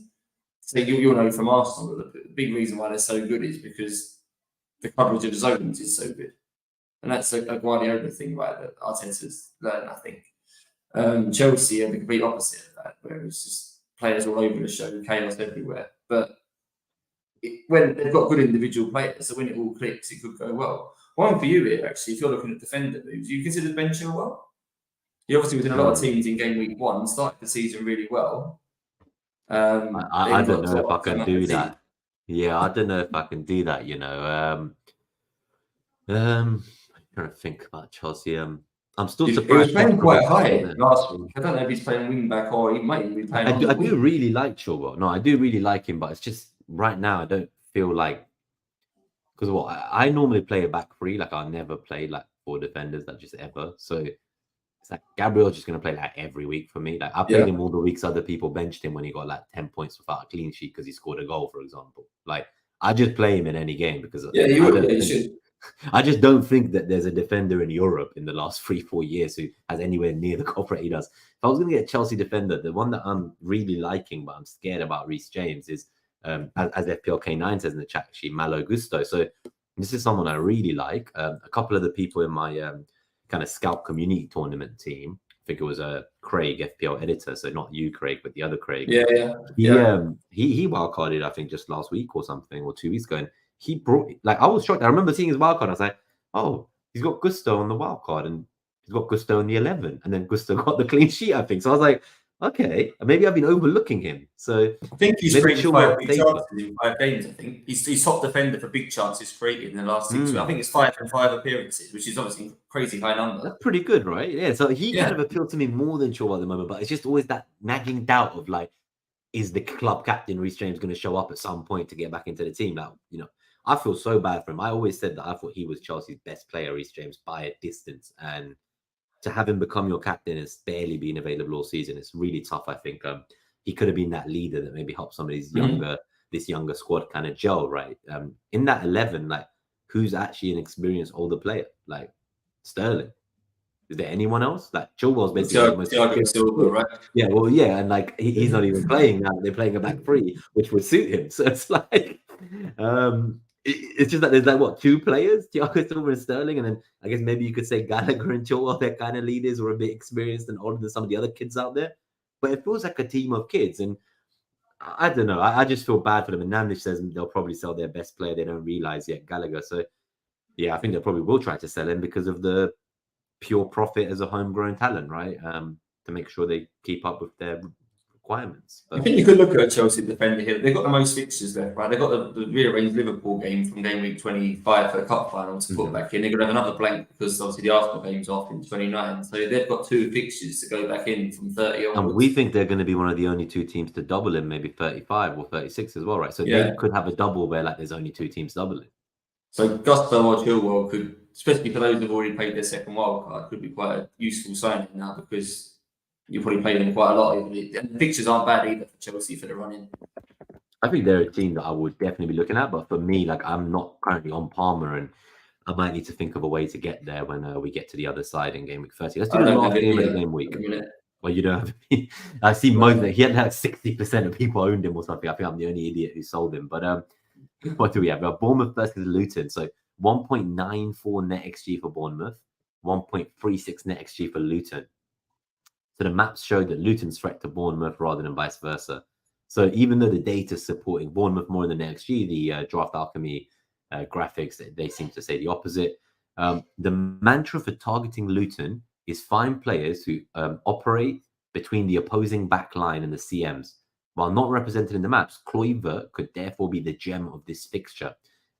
so you'll know from Arsenal that the big reason why they're so good is because the coverage of zones is so good. And that's a Guardiola thing, right, that Arteta's learned, I think. Chelsea are the complete opposite of that, where it's just players all over the show, chaos everywhere. But when they've got good individual players, so when it all clicks, it could go well. One for you here, actually, if you're looking at defender moves, you consider Ben Chilwell? He obviously was in a lot of teams in game week 1, started the season really well. I don't know if I can do that. Yeah, I don't know if I can do that, you know. I'm trying to think about Chelsea. I'm still surprised. He was playing quite high last week. I don't know if he's playing wing back or he might be playing. I do really like Chilwell. No, I do really like him, but it's just right now I don't feel like, because I normally play a back 3. Like, I never play like 4 defenders, like just ever. So it's like Gabriel's just gonna play like every week for me. Like, I played him all the weeks other people benched him when he got like 10 points without a clean sheet because he scored a goal, for example. Like, I just play him in any game because you should. I just don't think that there's a defender in Europe in the last 3-4 years who has anywhere near the corporate he does. If I was going to get a Chelsea defender, the one that I'm really liking, but I'm scared about Reece James, is, as FPL K9 says in the chat, actually, Malo Gusto. So this is someone I really like. A couple of the people in my kind of Scout community tournament team, I think it was Craig, FPL editor, so not you, Craig, but the other Craig. He wildcarded, I think, just last week or something, or 2 weeks ago, and he brought, like, I was shocked. I remember seeing his wildcard. I was like, oh, he's got Gusto on the wildcard and he's got Gusto in the 11. And then Gusto got the clean sheet, I think. So I was like, okay, maybe I've been overlooking him. So I think he's created 5 big chances in 5 games, I think. He's top defender for big chances created in the last 6 weeks. I think it's 5 from 5 appearances, which is obviously a crazy high number. That's pretty good, right? Yeah, so he kind of appealed to me more than Chilwell at the moment, but it's just always that nagging doubt of, like, is the club captain, Reece James, going to show up at some point to get back into the team? Like, you know, I feel so bad for him. I always said that I thought he was Chelsea's best player, Reece James, by a distance. And to have him become your captain has barely been available all season. It's really tough, I think. He could have been that leader that maybe helped some of these this younger squad kind of gel, right? In that 11, like, who's actually an experienced older player? Like, Sterling. Is there anyone else? Like, Chilwell's basically Thiago Silva, right? Yeah, well, yeah, and like he's not even playing now. They're playing a back 3, which would suit him. So it's like, It's just that there's like what, 2 players, Thiago Silva and Sterling, and then I guess maybe you could say Gallagher and Chilwell, they're kind of leaders or a bit experienced and older than some of the other kids out there. But it feels like a team of kids, and I don't know. I just feel bad for them. And Namdish says they'll probably sell their best player. They don't realize yet, Gallagher. So yeah, I think they probably will try to sell him because of the pure profit as a homegrown talent, right? To make sure they keep up with their requirements. I think you could look at a Chelsea defender here. They've got the most fixtures left, right? They've got the rearranged Liverpool game from game week 25 for the cup final to put back in. They're going to have another blank because obviously the Arsenal game's off in 29. So they've got 2 fixtures to go back in from 30 onwards. And we think they're going to be one of the only 2 teams to double in maybe 35 or 36 as well, right? So they could have a double where like there's only 2 teams doubling. So Gusto or Chilwell could, especially for those who've already played their second wildcard, could be quite a useful signing now because you probably play them quite a lot. And the fixtures aren't bad either for Chelsea for the run-in. I think they're a team that I would definitely be looking at, but for me, like I'm not currently on Palmer, and I might need to think of a way to get there when we get to the other side in game week 30. Let's do the last game of the game week. Well, you don't have me. I see most he had like 60% of people owned him or something. I think I'm the only idiot who sold him. But what do we have? Bournemouth versus Luton. So 1.94 NetxG for Bournemouth, 1.36 NetxG for Luton. So the maps showed that Luton's threat to Bournemouth rather than vice versa. So even though the data is supporting Bournemouth more than NetxG, the Draft Alchemy graphics, they seem to say the opposite. The mantra for targeting Luton is find players who operate between the opposing back line and the CMs. While not represented in the maps, Kluivert could therefore be the gem of this fixture.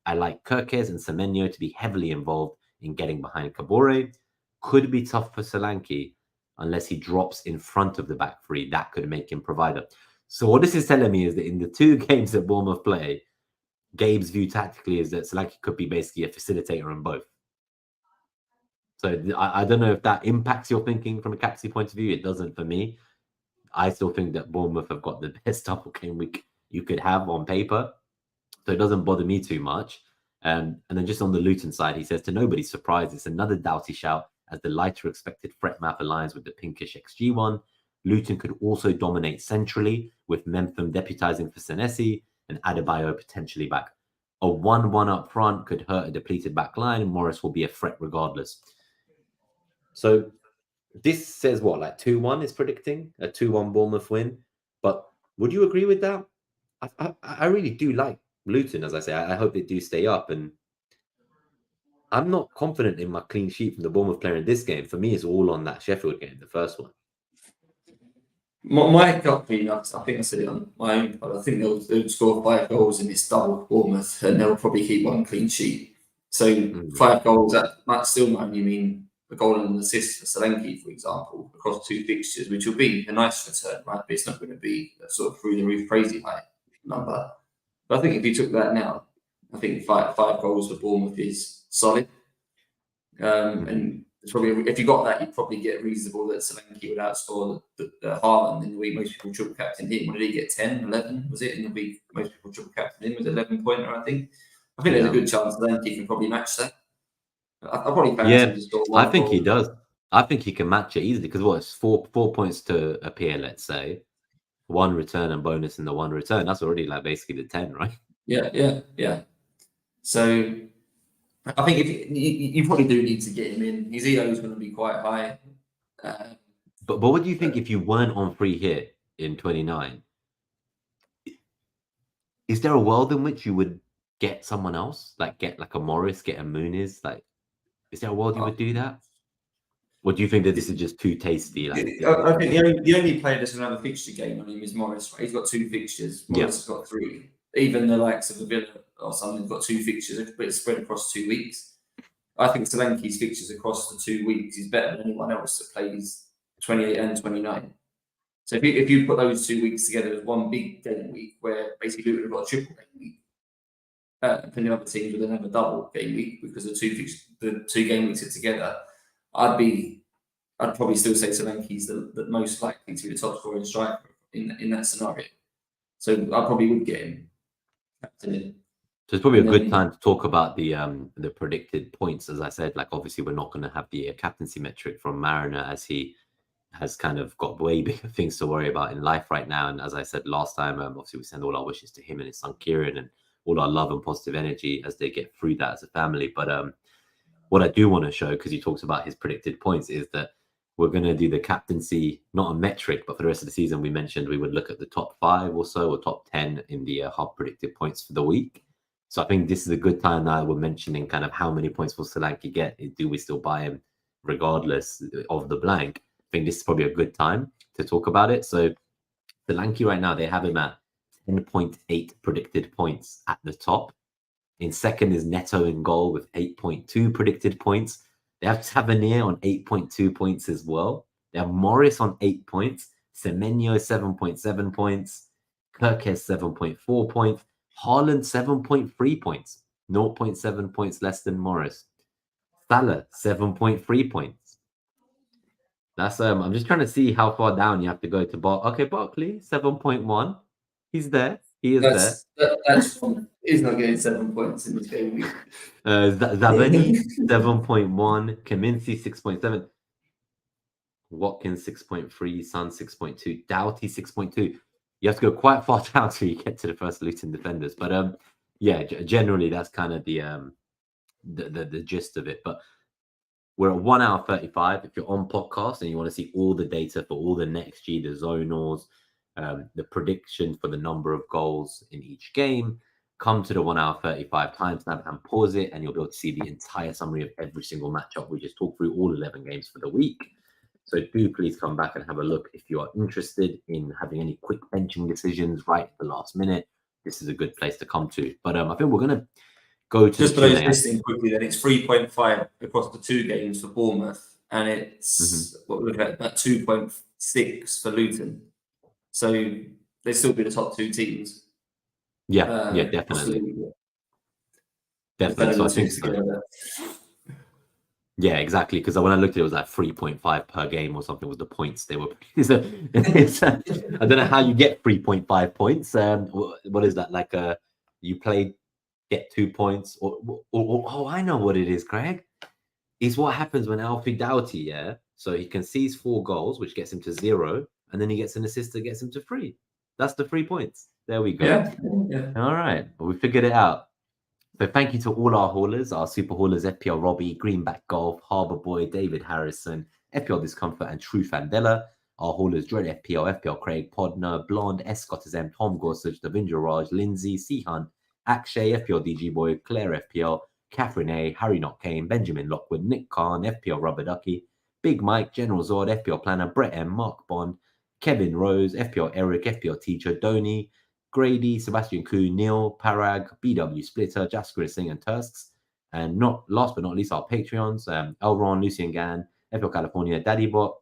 I like Kirkes and Semenyo to be heavily involved in getting behind Kabore. Could be tough for Solanke unless he drops in front of the back 3. That could make him provider. So what this is telling me is that in the 2 games that Bournemouth play, Gabe's view tactically is that Solanke could be basically a facilitator in both. So I don't know if that impacts your thinking from a captaincy point of view. It doesn't for me. I still think that Bournemouth have got the best double game week you could have on paper. So it doesn't bother me too much. And then just on the Luton side, he says, to nobody's surprise, it's another Doughty shout as the lighter expected threat map aligns with the pinkish XG one. Luton could also dominate centrally with Mempham deputizing for Senesi and Adebayo potentially back. A 1-1 up front could hurt a depleted back line, and Morris will be a threat regardless. So this says what, like 2-1 is predicting a 2-1 Bournemouth win. But would you agree with that? I really do like Luton, as I say. I hope they do stay up. And I'm not confident in my clean sheet from the Bournemouth player in this game. For me, it's all on that Sheffield game, the first one. My gut feeling, I think I said it on my own, but I think they'll score 5 goals in this double Bournemouth, and they'll probably keep 1 clean sheet. So 5 goals, that still might only mean a goal and an assist for Solanke, for example, across 2 fixtures, which will be a nice return, right? But it's not going to be a sort of through the roof crazy high number. But I think if you took that now, I think 5 goals for Bournemouth is solid. And it's probably, if you got that, you'd probably get reasonable that Solanke would outscore the Haaland in the week. Most people triple captain him. What did he get? 10, 11? Was it in the week? Most people triple captain him was 11 pointer, I think. I think there's a good chance Solanke can probably match that. I'll probably fancy him to score 1 I think goal. he does. I think he can match it easily because what, it's 4 points to appear, let's say. 1 return and bonus in the 1 return. That's already like basically the 10, right? Yeah. So I think if you probably do need to get him in. His EO is going to be quite high. But what do you think if you weren't on free hit in 29? Is there a world in which you would get someone else? Like get like a Morris, get a Muniz? Like, is there a world you would do that? Or do you think that this is just too tasty? Like, I think the only player that's going to have a fixture game on him is Morris. Right? He's got 2 fixtures. Morris has got 3. Even the likes of the Villa or something have got 2 fixtures, but it's spread across 2 weeks. I think Solanke's fixtures across the 2 weeks is better than anyone else that plays 28 and 29. So if you put those 2 weeks together as one big game week, where basically Luton have got a triple game week, and the other teams would then have a double game week because the 2 game weeks are together, I'd probably still say Solanke's the most likely to be the top scoring striker in that scenario. So I probably would get him captain in. So it's probably a good time to talk about the predicted points. As I said, like obviously we're not going to have the captaincy metric from Mariner as he has kind of got way bigger things to worry about in life right now. And as I said last time, obviously we send all our wishes to him and his son Kieran, and all our love and positive energy as they get through that as a family. But what I do want to show, because he talks about his predicted points, is that we're going to do the captaincy, not a metric, but for the rest of the season, we mentioned we would look at the top 5 or so, or top 10 in the hub predicted points for the week. So I think this is a good time now we're mentioning kind of how many points will Solanke get. Do we still buy him regardless of the blank? I think this is probably a good time to talk about it. So Solanke right now, they have him at 10.8 predicted points at the top. In second is Neto in goal with 8.2 predicted points. They have Tavernier on 8.2 points as well. They have Morris on 8 points. Semenyo 7.7 points. Kirkes 7.4 points. Haaland 7.3 points. 0.7 points less than Morris. Salah 7.3 points. That's I'm just trying to see how far down you have to go to Barkley 7.1. He's there. He is that's he's not getting 7 points in this game week. Zabani 7.1, Kaminsky 6.7, Watkins 6.3, Son 6.2, Doughty 6.2. You have to go quite far down till you get to the first Luton defenders. But yeah, generally that's kind of the gist of it. But we're at 1 hour 35. If you're on podcast and you want to see all the data for all the NetxG, the zonals, the prediction for the number of goals in each game, come to the 1 hour 35 timestamp and pause it, and you'll be able to see the entire summary of every single matchup. We just talk through all 11 games for the week. So do please come back and have a look if you are interested in having any quick benching decisions right at the last minute. This is a good place to come to. But I think we're going to go to just for those listening quickly. Then it's 3.5 across the 2 games for Bournemouth, and it's what we're looking at about 2.6 for Luton. So they still be the top 2 teams. Yeah, definitely. Definitely. So I think so. Yeah, exactly. Because when I looked at it, it was like 3.5 per game or something was the points they were. I don't know how you get 3.5 points. What is that? Like you played, get 2 points, or oh, I know what it is, Craig. It's what happens when Alfie Doughty, yeah. So he concedes 4 goals, which gets him to 0, and then he gets an assist that gets him to 3. That's the 3 points. There we go. Yeah. All right. Well, we figured it out. So thank you to all our haulers, our super haulers, FPL Robbie, Greenback Golf, Harbour Boy, David Harrison, FPL Discomfort, and True Fandela. Our haulers, Dread FPL, FPL Craig, Podner, Blonde, S. Scott M, Tom Gorsuch, Davinja Raj, Lindsay, C. Hunt, Akshay, FPL DG Boy, Claire FPL, Catherine A, Harry Not Kane, Benjamin Lockwood, Nick Khan, FPL Rubber Ducky, Big Mike, General Zord, FPL Planner, Brett M, Mark Bond, Kevin Rose, FPL Eric, FPL Teacher, Donny, Grady, Sebastian Kuhn, Neil, Parag, BW Splitter, Jasper Singh, and Tusks. And not last but not least, our Patreons, Elron, Lucian Gann, FPL California, Daddybot,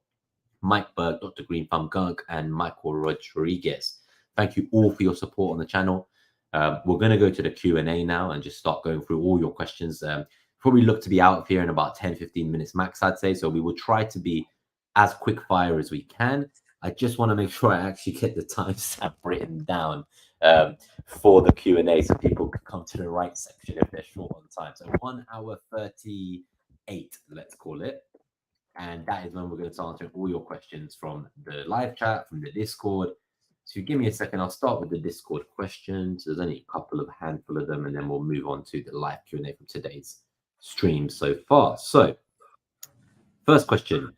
Mike Berg, Dr. Green Thumb Gunk, and Michael Rodriguez. Thank you all for your support on the channel. We're going to go to the Q&A now and just start going through all your questions. Probably look to be out of here in about 10-15 minutes max, I'd say. So we will try to be as quick fire as we can. I just want to make sure I actually get the timestamp written down for the Q&A so people can come to the right section if they're short on time. So 1 hour 38, let's call it. And that is when we're going to start answering all your questions from the live chat, from the Discord. So give me a second. I'll start with the Discord questions. There's only a handful of them, and then we'll move on to the live Q&A from today's stream so far. So first question.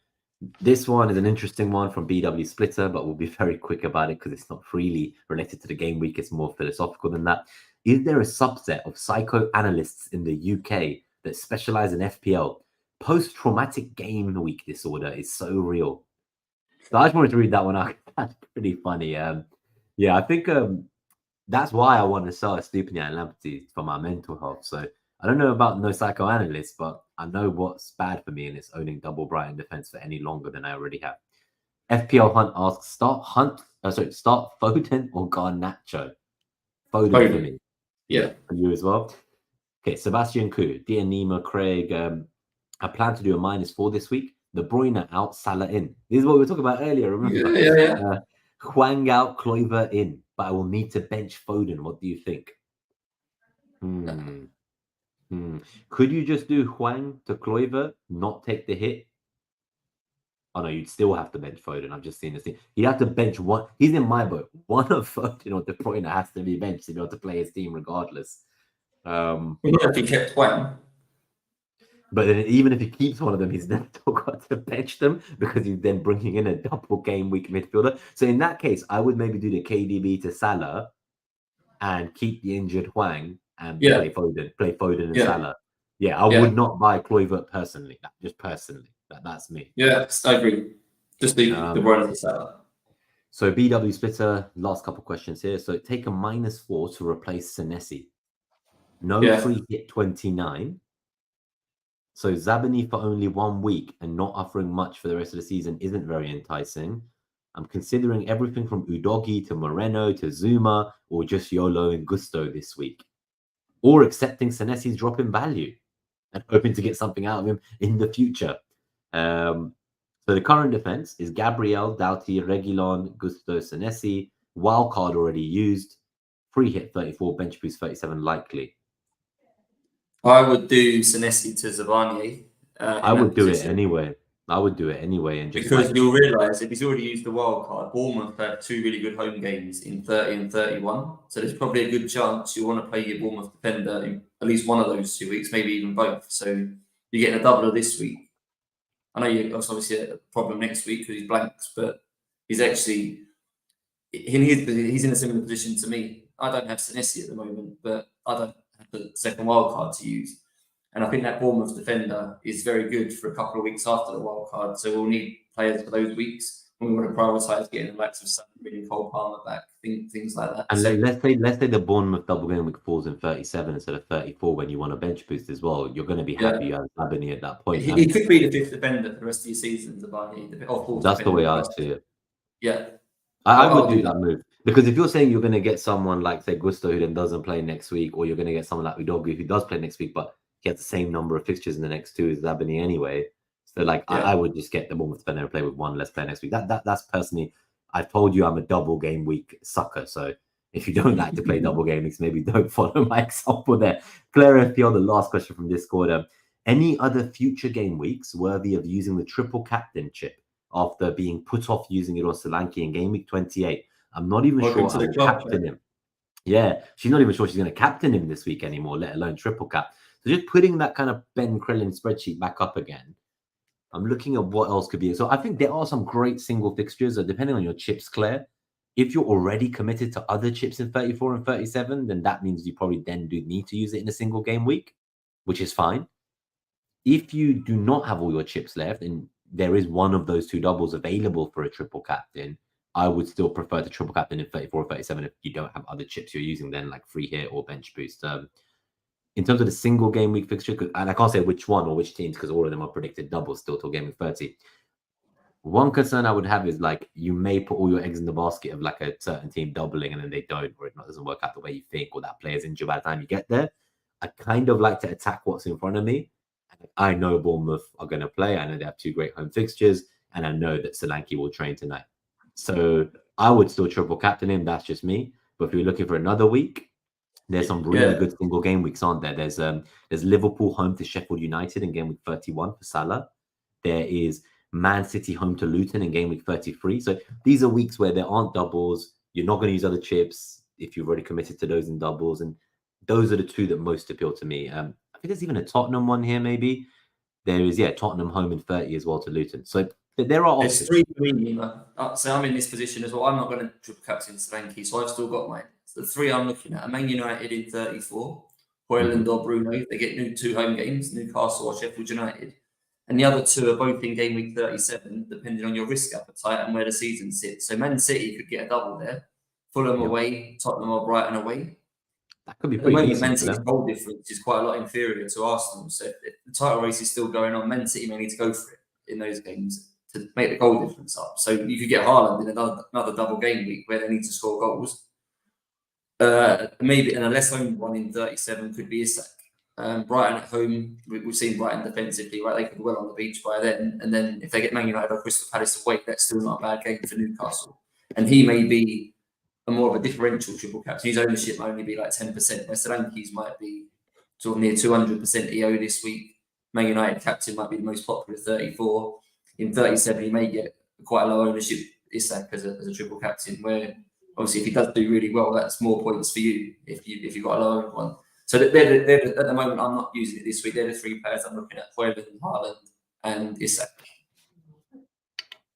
This one is an interesting one from BW Splitter, but we'll be very quick about it because it's not really related to the game week. It's more philosophical than that. Is there a subset of psychoanalysts in the UK that specialize in FPL? Post-traumatic game week disorder is so real. So I just wanted to read that one out. That's pretty funny. Yeah, I think that's why I want to sell Estupinian and Lamptey for my mental health. So I don't know about no psychoanalyst, but I know what's bad for me, and it's owning double Brighton defense for any longer than I already have. FPL Hunt asks, start Foden or Garnacho? Foden for me. Yeah. For you as well. Okay, Sebastian Koo, Dear Nima, Craig. I plan to do a -4 this week. De Bruyne out, Salah in. This is what we were talking about earlier, remember? Yeah. Hwang out, Kluivert in. But I will need to bench Foden. What do you think? Could you just do Hwang to Kluivert, not take the hit? Oh no, you'd still have to bench Foden. I've just seen this thing. You'd have to bench one. He's in my boat. One of Foden or De Bruyne has to be benched to be able to play his team regardless. If he kept one. But then even if he keeps one of them, he's then still got to bench them because he's then bringing in a double game week midfielder. So in that case, I would maybe do the KDB to Salah and keep the injured Hwang and play Foden and Salah. Yeah, I would not buy Kluivert personally. Just personally. That's me. Yeah, I agree. Just the run of the Salah. So BW Splitter, last couple questions here. So take a -4 to replace Senesi. No free hit 29. So Zabani for only 1 week and not offering much for the rest of the season isn't very enticing. I'm considering everything from Udogi to Moreno to Zuma or just YOLO and Gusto this week. Or accepting Senesi's drop in value and hoping to get something out of him in the future. So the current defense is Gabriel, Doughty, Reguilon, Gusto, Senesi. Wildcard already used. Free hit 34, bench boost 37 likely. I would do Senesi to Zabani. I would do it anyway. And just because you'll realise if he's already used the wild card, Bournemouth have 2 really good home games in 30 and 31. So there's probably a good chance you want to play your Bournemouth defender in at least one of those 2 weeks, maybe even both. So you're getting a doubler this week. I know it's obviously a problem next week because he's blanks, but he's actually he's in a similar position to me. I don't have Senesi at the moment, but I don't have the second wild card to use. And I think that Bournemouth defender is very good for a couple of weeks after the wild card. So we'll need players for those weeks. We want to prioritise getting the likes of Sam, bringing Cole Palmer back, things like that. And so, let's say the Bournemouth double game week falls in 37 instead of 34 when you want a bench boost as well. You're going to be happy you have Zabani at that point. He could be the 5th defender for the rest of your season, Zabani. That's the way I see it. Yeah. I would do that move. Because if you're saying you're going to get someone like, say, Gusto who then doesn't play next week, or you're going to get someone like Udogi who does play next week, but he has the same number of fixtures in the next 2 as Zabani anyway. So, I would just get the Bournemouth defender and play with one less player next week. That's personally, I've told you I'm a double game week sucker. So if you don't like to play double game weeks, maybe don't follow my example there. Claire FPL, the last question from Discord. Any other future game weeks worthy of using the triple captain chip after being put off using it on Solanke in game week 28? I'm not even sure I will captain him. Yeah, she's not even sure she's going to captain him this week anymore, let alone triple cap. So just putting that kind of Ben Krillin spreadsheet back up again. I'm looking at what else could be. So I think there are some great single fixtures, depending on your chips, Claire. If you're already committed to other chips in 34 and 37, then that means you probably then do need to use it in a single game week, which is fine. If you do not have all your chips left and there is one of those 2 doubles available for a triple captain, I would still prefer to triple captain in 34 or 37 if you don't have other chips you're using then, like free hit or bench boost. In terms of the single game week fixture, and I can't say which one or which teams because all of them are predicted doubles still till game week 30. One concern I would have is you may put all your eggs in the basket of a certain team doubling and then they don't, or it doesn't work out the way you think, or that player's injured by the time you get there. I kind of like to attack what's in front of me. I know Bournemouth are going to play. I know they have 2 great home fixtures, and I know that Solanke will train tonight. So I would still triple captain him. That's just me. But if you're looking for another week, there's some really good single game weeks, aren't there? There's Liverpool home to Sheffield United in game week 31 for Salah. There is Man City home to Luton in game week 33. So these are weeks where there aren't doubles. You're not going to use other chips if you've already committed to those in doubles. And those are the 2 that most appeal to me. I think there's even a Tottenham one here, maybe. There is, Tottenham home in 30 as well to Luton. So there are options. There's 3 for me. So I'm in this position as well. I'm not going to triple captain Solanke, so I've still got mine. So the 3 I'm looking at: Man United in 34, Højlund or Bruno. They get 2 home games, Newcastle or Sheffield United. And the other 2 are both in game week 37, depending on your risk appetite and where the season sits. So Man City could get a double there. Fulham away, Tottenham or Brighton away. That could be pretty decent. Man City's goal difference is quite a lot inferior to Arsenal. So if the title race is still going on, Man City may need to go for it in those games to make the goal difference up. So you could get Haaland in another double game week where they need to score goals. Maybe, and a less owned one in 37 could be Isak. Brighton at home, we've seen Brighton defensively, right? They could be well on the beach by then. And then if they get Man United or Crystal Palace away, that's still not a bad game for Newcastle. And he may be more of a differential triple captain. His ownership might only be 10%. Where Solanke's might be sort of near 200% EO this week. Man United captain might be the most popular, 34. in 37 he may get quite a low ownership Isak as a triple captain, where obviously if he does do really well, that's more points for you if you've got a low one. So at the moment, I'm not using it this week. They're the 3 players I'm looking at: Hoyland, Haaland, and Isak.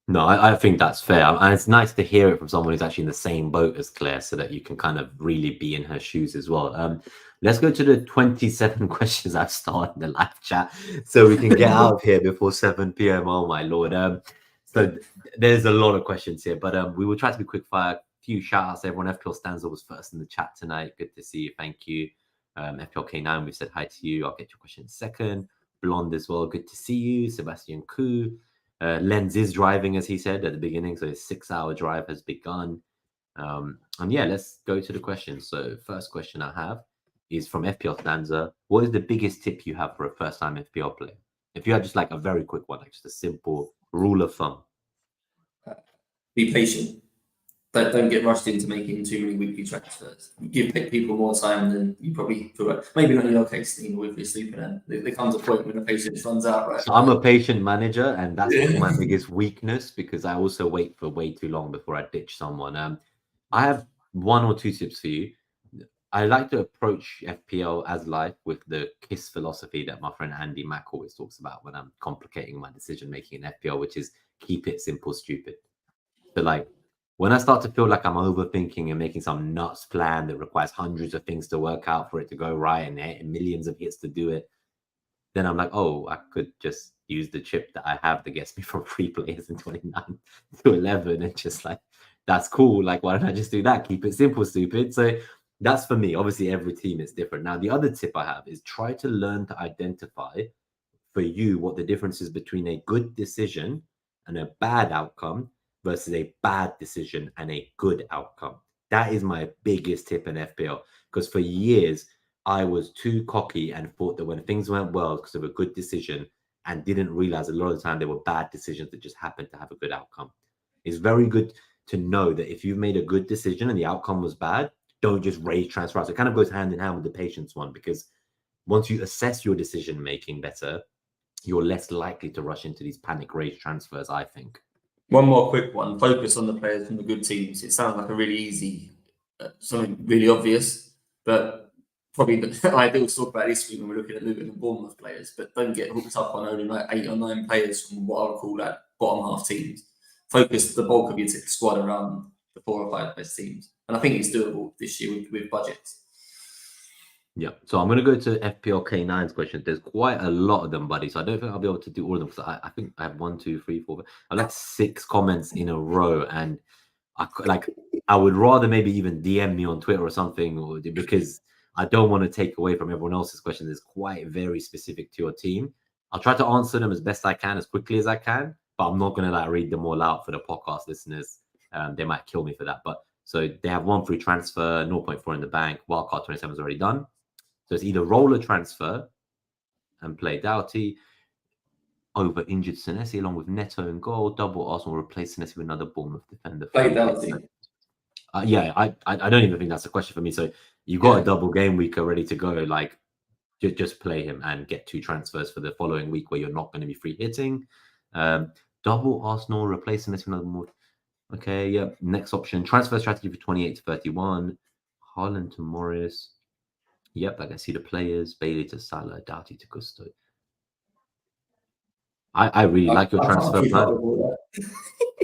No, I think that's fair. And it's nice to hear it from someone who's actually in the same boat as Claire so that you can kind of really be in her shoes as well. Let's go to the 27 questions I've started in the live chat so we can get out of here before 7 p.m. Oh, my Lord. So there's a lot of questions here, but we will try to be quick fire. A few shout outs. Everyone, FPL Stanza was first in the chat tonight. Good to see you. Thank you. FPL K9, we've said hi to you. I'll get your question in a second. Blonde as well. Good to see you. Sebastian Koo. Lens is driving, as he said at the beginning, so his 6-hour drive has begun. And yeah, let's go to the questions. So first question I have is from FPL Stanza. What is the biggest tip you have for a first-time FPL player? If you had just like a very quick one, like just a simple rule of thumb. Be patient. Don't get rushed into making too many weekly transfers. Give people more time than you probably feel like. Maybe not in your case, Steve, with your sleeping. And there comes a point when the patience runs out, right? So I'm a patient manager, and that's my biggest weakness because I also wait for way too long before I ditch someone. I have 1 or 2 tips for you. I like to approach FPL as life with the KISS philosophy that my friend Andy Mack always talks about when I'm complicating my decision making in FPL, which is keep it simple, stupid. So like, when I start to feel like I'm overthinking and making some nuts plan that requires hundreds of things to work out for it to go right and millions of hits to do it, then I'm like, oh, I could just use the chip that I have that gets me from 3 players in 29 to 11 and just like, that's cool. Like, why don't I just do that? Keep it simple, stupid. So that's for me. Obviously, every team is different. Now, the other tip I have is try to learn to identify for you what the difference is between a good decision and a bad outcome versus a bad decision and a good outcome. That is my biggest tip in FPL, because for years I was too cocky and thought that when things went well because of a good decision and didn't realize a lot of the time they were bad decisions that just happened to have a good outcome. It's very good to know that if you've made a good decision and the outcome was bad, don't just raise transfers. It kind of goes hand in hand with the patience one, because once you assess your decision making better, you're less likely to rush into these panic raise transfers, I think. One more quick one. Focus on the players from the good teams. It sounds like a really easy, something really obvious, but probably the ideal to talk about this week when we're looking at Luton and Bournemouth players. But don't get hooked up on only like 8 or 9 players from what I would call like bottom half teams. Focus the bulk of your squad around the 4 or 5 best teams, and I think it's doable this year with budgets. Yeah, so I'm going to go to FPL K9's questions. There's quite a lot of them, buddy. So I don't think I'll be able to do all of them. because I think I have 1, 2, 3, 4. I like 6 comments in a row, and I would rather maybe even DM me on Twitter or something, or because I don't want to take away from everyone else's questions. It's quite very specific to your team. I'll try to answer them as best I can, as quickly as I can, but I'm not going to like read them all out for the podcast listeners. They might kill me for that. But so they have 1 free transfer, 0.4 in the bank. Wildcard 27 is already done. So it's either roll a transfer and play Doughty over injured Senesi along with Neto and goal, double Arsenal, replace Senesi with another Bournemouth defender. Play Doughty. Yeah, I don't even think that's a question for me. So you've got a double game week ready to go. Like, just play him and get 2 transfers for the following week where you're not going to be free hitting. Double Arsenal, replace Senesi with another more. Okay, yeah. Next option, transfer strategy for 28 to 31. Haaland to Morris. Yep, I can see the players. Bailey to Salah, Doughty to Gusto. I really like your transfer plan.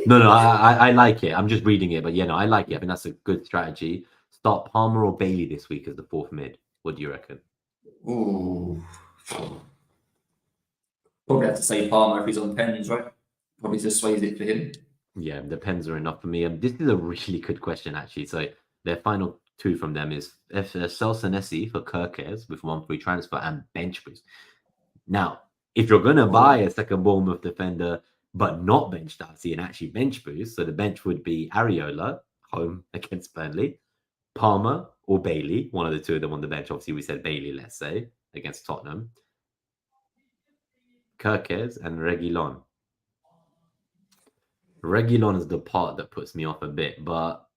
No, I like it. I'm just reading it, but yeah, no, I like it. I think that's a good strategy. Start Palmer or Bailey this week as the 4th mid. What do you reckon? Ooh. Probably have to say Palmer if he's on pens, right? Probably just sways it for him. Yeah, the pens are enough for me. This is a really good question, actually. So their final 2 from them is sell Senesi for Kirkes with 1 free transfer and bench boost. Now, if you're going to buy a second Bournemouth defender but not bench Doughty and actually bench boost, so the bench would be Areola, home against Burnley, Palmer or Bailey, one of the 2 of them on the bench. Obviously, we said Bailey, let's say, against Tottenham. Kirkes and Reguilon. Reguilon is the part that puts me off a bit, but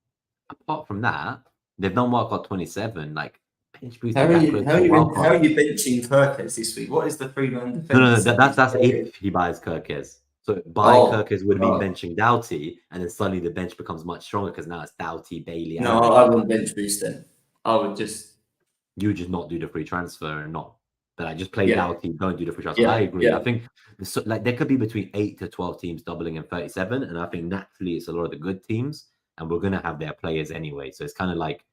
apart from that, they've done Wildcard 27. Like, bench boost. How are you benching Kirkes this week? What is the 3-man defense? No, that's if he buys Kirkes. So by Kirkers would be benching Doughty, and then suddenly the bench becomes much stronger because now it's Doughty, Bailey. No, I wouldn't bench boost then. I would just. You would just not do the free transfer and not. But I just play Doughty, don't do the free transfer. Yeah, I agree. yeah. I think like there could be between 8 to 12 teams doubling in 37, and I think naturally it's a lot of the good teams, and we're gonna have their players anyway. So it's kind of like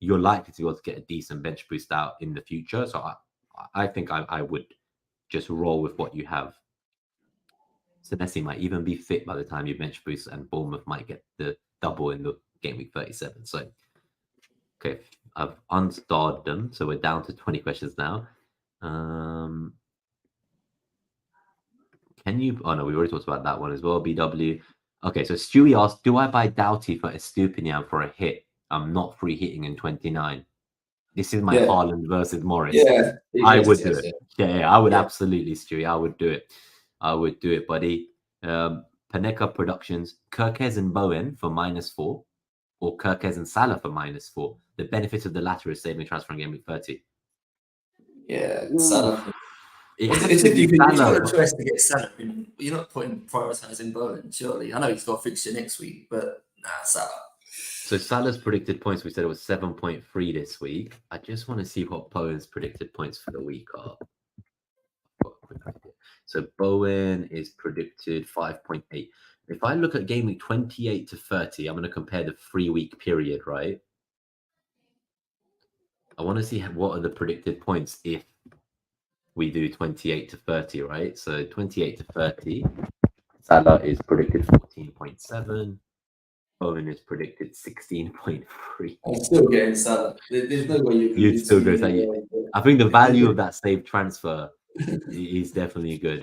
you're likely to be able to get a decent bench boost out in the future. So I think I would just roll with what you have. Senesi might even be fit by the time you bench boost, and Bournemouth might get the double in the game week 37. So, okay, I've unstarred them. So we're down to 20 questions now. Can you? Oh no, we already talked about that one as well. BW. Okay, so Stewie asked, "Do I buy Doughty for Estupinian for a hit? I'm not free hitting in 29." This is my Haaland versus Morris. Yeah, I would do it. Yeah, I would absolutely, Stewie. I would do it. I would do it, buddy. Paneka Productions, Kirkez and Bowen for -4, or Kirkez and Salah for -4. The benefit of the latter is saving transfer in game week 30. Yeah, Salah. If you've got a choice to get Salah, you're not prioritizing Bowen, surely. I know he's got a fixture next week, but Salah. So Salah's predicted points, we said it was 7.3 this week. I just want to see what Bowen's predicted points for the week are. So Bowen is predicted 5.8. If I look at game week 28 to 30, I'm going to compare the 3-week period, right? I want to see what are the predicted points if we do 28 to 30, right? So 28 to 30, Salah is predicted 14.7. Bowen is predicted 16.3. I'm still getting Salah. There's no way you'd still go that. I think the value of that saved transfer is definitely good.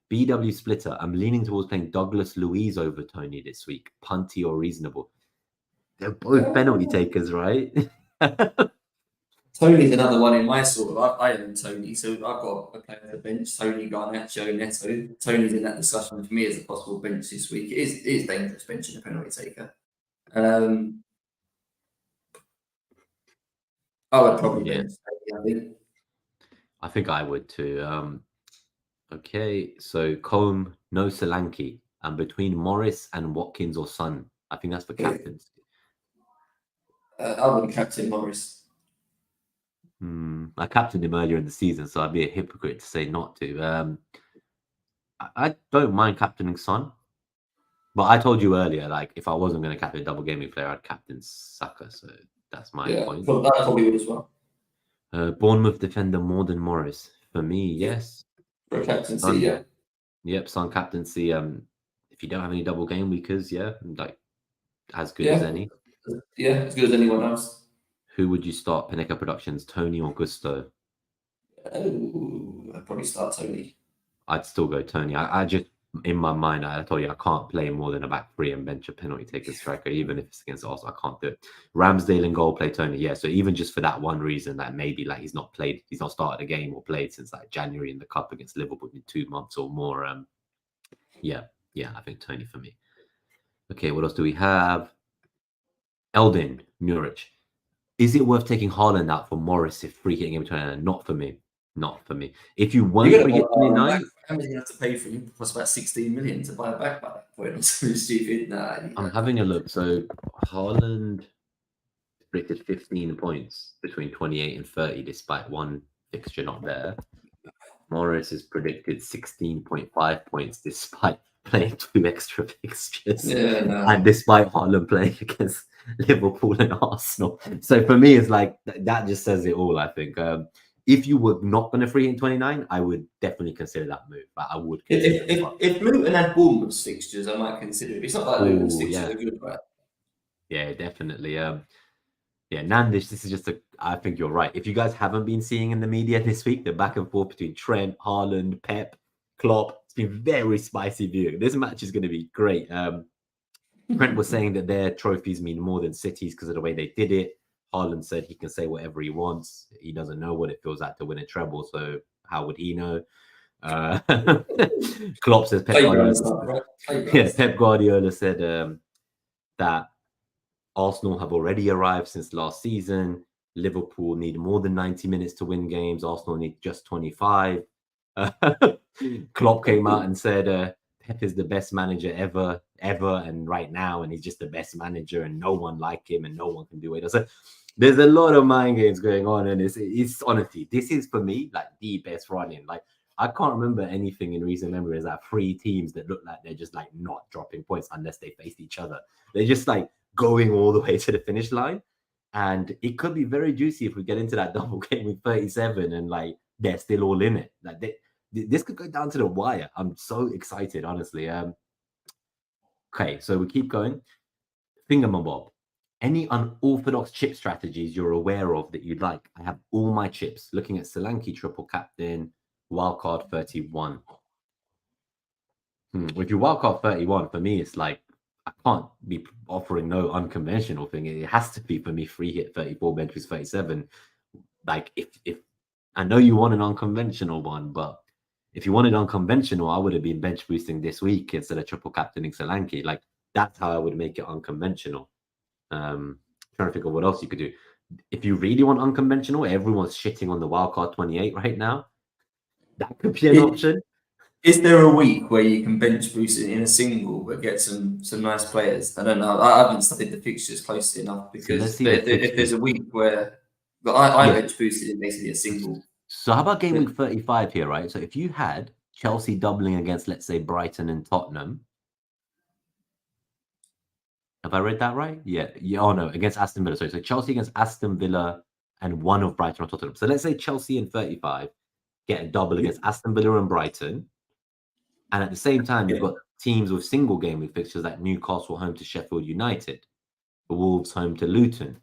BW Splitter, I'm leaning towards playing Douglas Luiz over Tony this week. Punty or reasonable? They're both penalty takers, right? Tony's another one in my sort of. I own Tony, so I've got a player to bench. Tony, Garnacho, Neto. Tony's in that discussion for me as a possible bench this week. It is dangerous benching a penalty taker. I would probably bench Tony, I think I would too. Okay, so Combe, no Solanke. And between Morris and Watkins or Son. I think that's for captains. I wouldn't captain Morris. I captained him earlier in the season, so I'd be a hypocrite to say not to. I don't mind captaining Son. But I told you earlier, like, if I wasn't going to captain a double gaming player, I'd captain Saka. So that's my point. Yeah, that probably would as well. Bournemouth defender more than Morris. For me, yes. For captaincy, Yep, Son captaincy. If you don't have any double game weekers, like as good as any. Yeah, as good as anyone else. Who would you start? Paneka Productions, Tony or Gusto? I'd probably start Tony. I'd still go Tony. I just, in my mind, I told you I can't play more than a back three and bench a penalty taker striker, even if it's against Arsenal. I can't do it. Ramsdale and goal, play Tony. Yeah, so even just for that one reason, that maybe like he's not started a game or played since like January in the cup against Liverpool in 2 months or more. Yeah, I think Tony for me. Okay, what else do we have? Eldin Muric. Is it worth taking Haaland out for Morris if free hitting him 29? Not for me. Not for me. If you want free hit 29, how much are you have to pay for him? Plus about 16 million to buy it back by that point. It's so stupid. I'm having a look. So Haaland predicted 15 points between 28 and 30, despite one fixture not there. Morris is predicted 16.5 points despite playing 2 extra fixtures. And despite Haaland playing against Liverpool and Arsenal. So for me, it's like that just says it all, I think. If you were not going to free in 29, I would definitely consider that move. But I would consider if Luton had Bournemouth fixtures, I might consider it. It's not like Luton's fixtures are good, right? Yeah, definitely. Nandish, this is just I think you're right. If you guys haven't been seeing in the media this week, the back and forth between Trent, Haaland, Pep, Klopp, it's been very spicy viewing. This match is going to be great. Trent was saying that their trophies mean more than City's because of the way they did it. Haaland said he can say whatever he wants. He doesn't know what it feels like to win a treble, so how would he know? Klopp says Pep Guardiola said that Arsenal have already arrived since last season. Liverpool need more than 90 minutes to win games. Arsenal need just 25. Klopp came out and said Pep is the best manager ever, and right now, and he's just the best manager, and no one like him, and no one can do it. So there's a lot of mind games going on, and it's honestly, this is for me like the best running. Like I can't remember anything in recent memory as like 3 teams that look like they're just like not dropping points unless they face each other. They're just like going all the way to the finish line. And it could be very juicy if we get into that double game with 37 and like they're still all in it. Like this could go down to the wire. I'm so excited, honestly. Okay, so we keep going. Thingamabob. Any unorthodox chip strategies you're aware of that you'd like? I have all my chips. Looking at Solanke triple captain, wildcard 31. If you wildcard 31, for me, it's like I can't be offering no unconventional thing. It has to be for me free hit 34, bench boost 37. Like if I know you want an unconventional one, but if you wanted unconventional, I would have been bench boosting this week instead of triple captaining Solanke. Like that's how I would make it unconventional. Trying to think of what else you could do. If you really want unconventional, everyone's shitting on the wildcard 28 right now. That could be an option. Is there a week where you can bench boost it in a single but get some nice players? I don't know. I haven't studied the fixtures closely enough because if there's a week where I bench boosted in basically a single. So how about game week 35 here, right? So if you had Chelsea doubling against, let's say, Brighton and Tottenham. Have I read that right? Yeah. Oh, no, against Aston Villa. Sorry. So Chelsea against Aston Villa and one of Brighton or Tottenham. So let's say Chelsea in 35 get a double against Aston Villa and Brighton. And at the same time, you've got teams with single game week fixtures like Newcastle home to Sheffield United, Wolves home to Luton.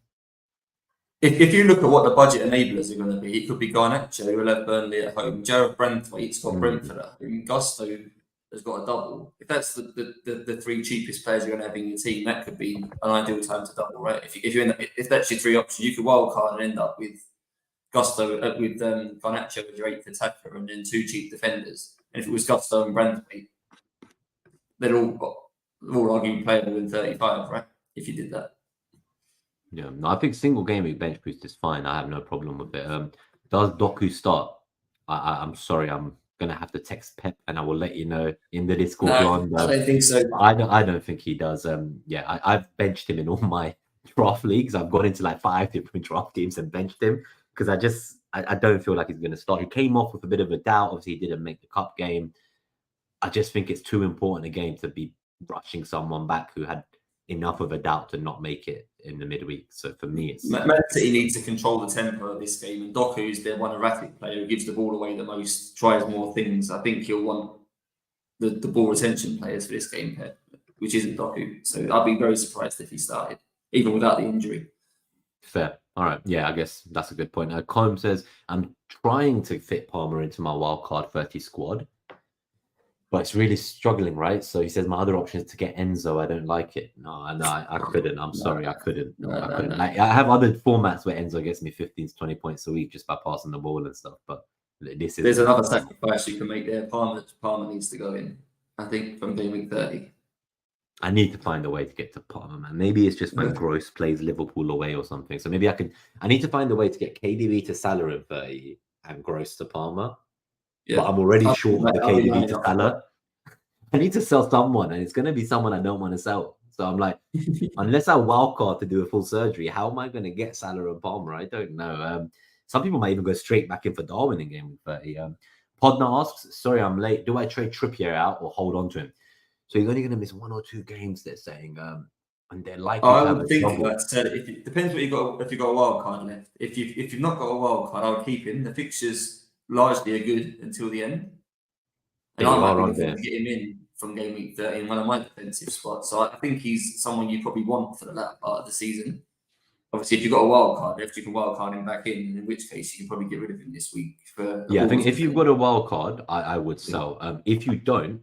If you look at what the budget enablers are going to be, it could be Garnacho, who will have Burnley at home. Jared Brandtwaite's got Brentford at home. Gusto has got a double. If that's the 3 cheapest players you're going to have in your team, that could be an ideal time to double, right? If that's your 3 options, you could wildcard and end up with Gusto with Garnacho as your 8th attacker and then 2 cheap defenders. And if it was Gusto and Brandtwaite, they'd all arguably playable in 35, right? If you did that. Yeah, no, I think single game week bench boost is fine. I have no problem with it. Does Doku start? I'm sorry, I'm gonna have to text Pep and I will let you know in the Discord. No, I don't think so. I don't think he does. Yeah, I've benched him in all my draft leagues. I've gone into like 5 different draft games and benched him because I don't feel like he's gonna start. He came off with a bit of a doubt. Obviously, he didn't make the cup game. I just think it's too important a game to be rushing someone back who had enough of a doubt to not make it in the midweek. So for me, it's Man City needs to control the tempo of this game, and Doku's their one erratic player who gives the ball away the most, tries more things. I think he'll want the ball retention players for this game, which isn't Doku. So I'd be very surprised if he started, even without the injury. Fair. All right. Yeah, I guess that's a good point. Colm says, I'm trying to fit Palmer into my wildcard 30 squad, but it's really struggling, right? So he says my other option is to get Enzo. I don't like it. No, I couldn't. I'm sorry, I couldn't. I couldn't. Like, I have other formats where Enzo gets me 15 to 20 points a week just by passing the ball and stuff. But this is there's another sacrifice you can make there. Palmer needs to go in. I think from game week 30. I need to find a way to get to Palmer, man. Maybe it's just when Gross plays Liverpool away or something. So maybe I need to find a way to get KDB to Salah in 30 and Gross to Palmer. Yeah. But I'm already short of the KDB to Salah. I need to sell someone, and it's going to be someone I don't want to sell. So I'm like, unless I wildcard to do a full surgery, how am I going to get Salah and Palmer? I don't know. Some people might even go straight back in for Darwin in game week 30. Podna asks, sorry, I'm late. Do I trade Trippier out or hold on to him? So he's only going to miss 1 or 2 games, they're saying. And they're likely I would think about it. It depends what you got. If you've got a wild card left, if you've not got a wild card, I would keep him. The fixtures largely are good until the end. And I might be looking to get him in from game week 30 in one of my defensive spots. So I think he's someone you probably want for the latter part of the season. Obviously, if you've got a wild card left, you can wild card him back in which case you can probably get rid of him this week. Yeah, I think if you've got a wild card, I would sell. If you don't,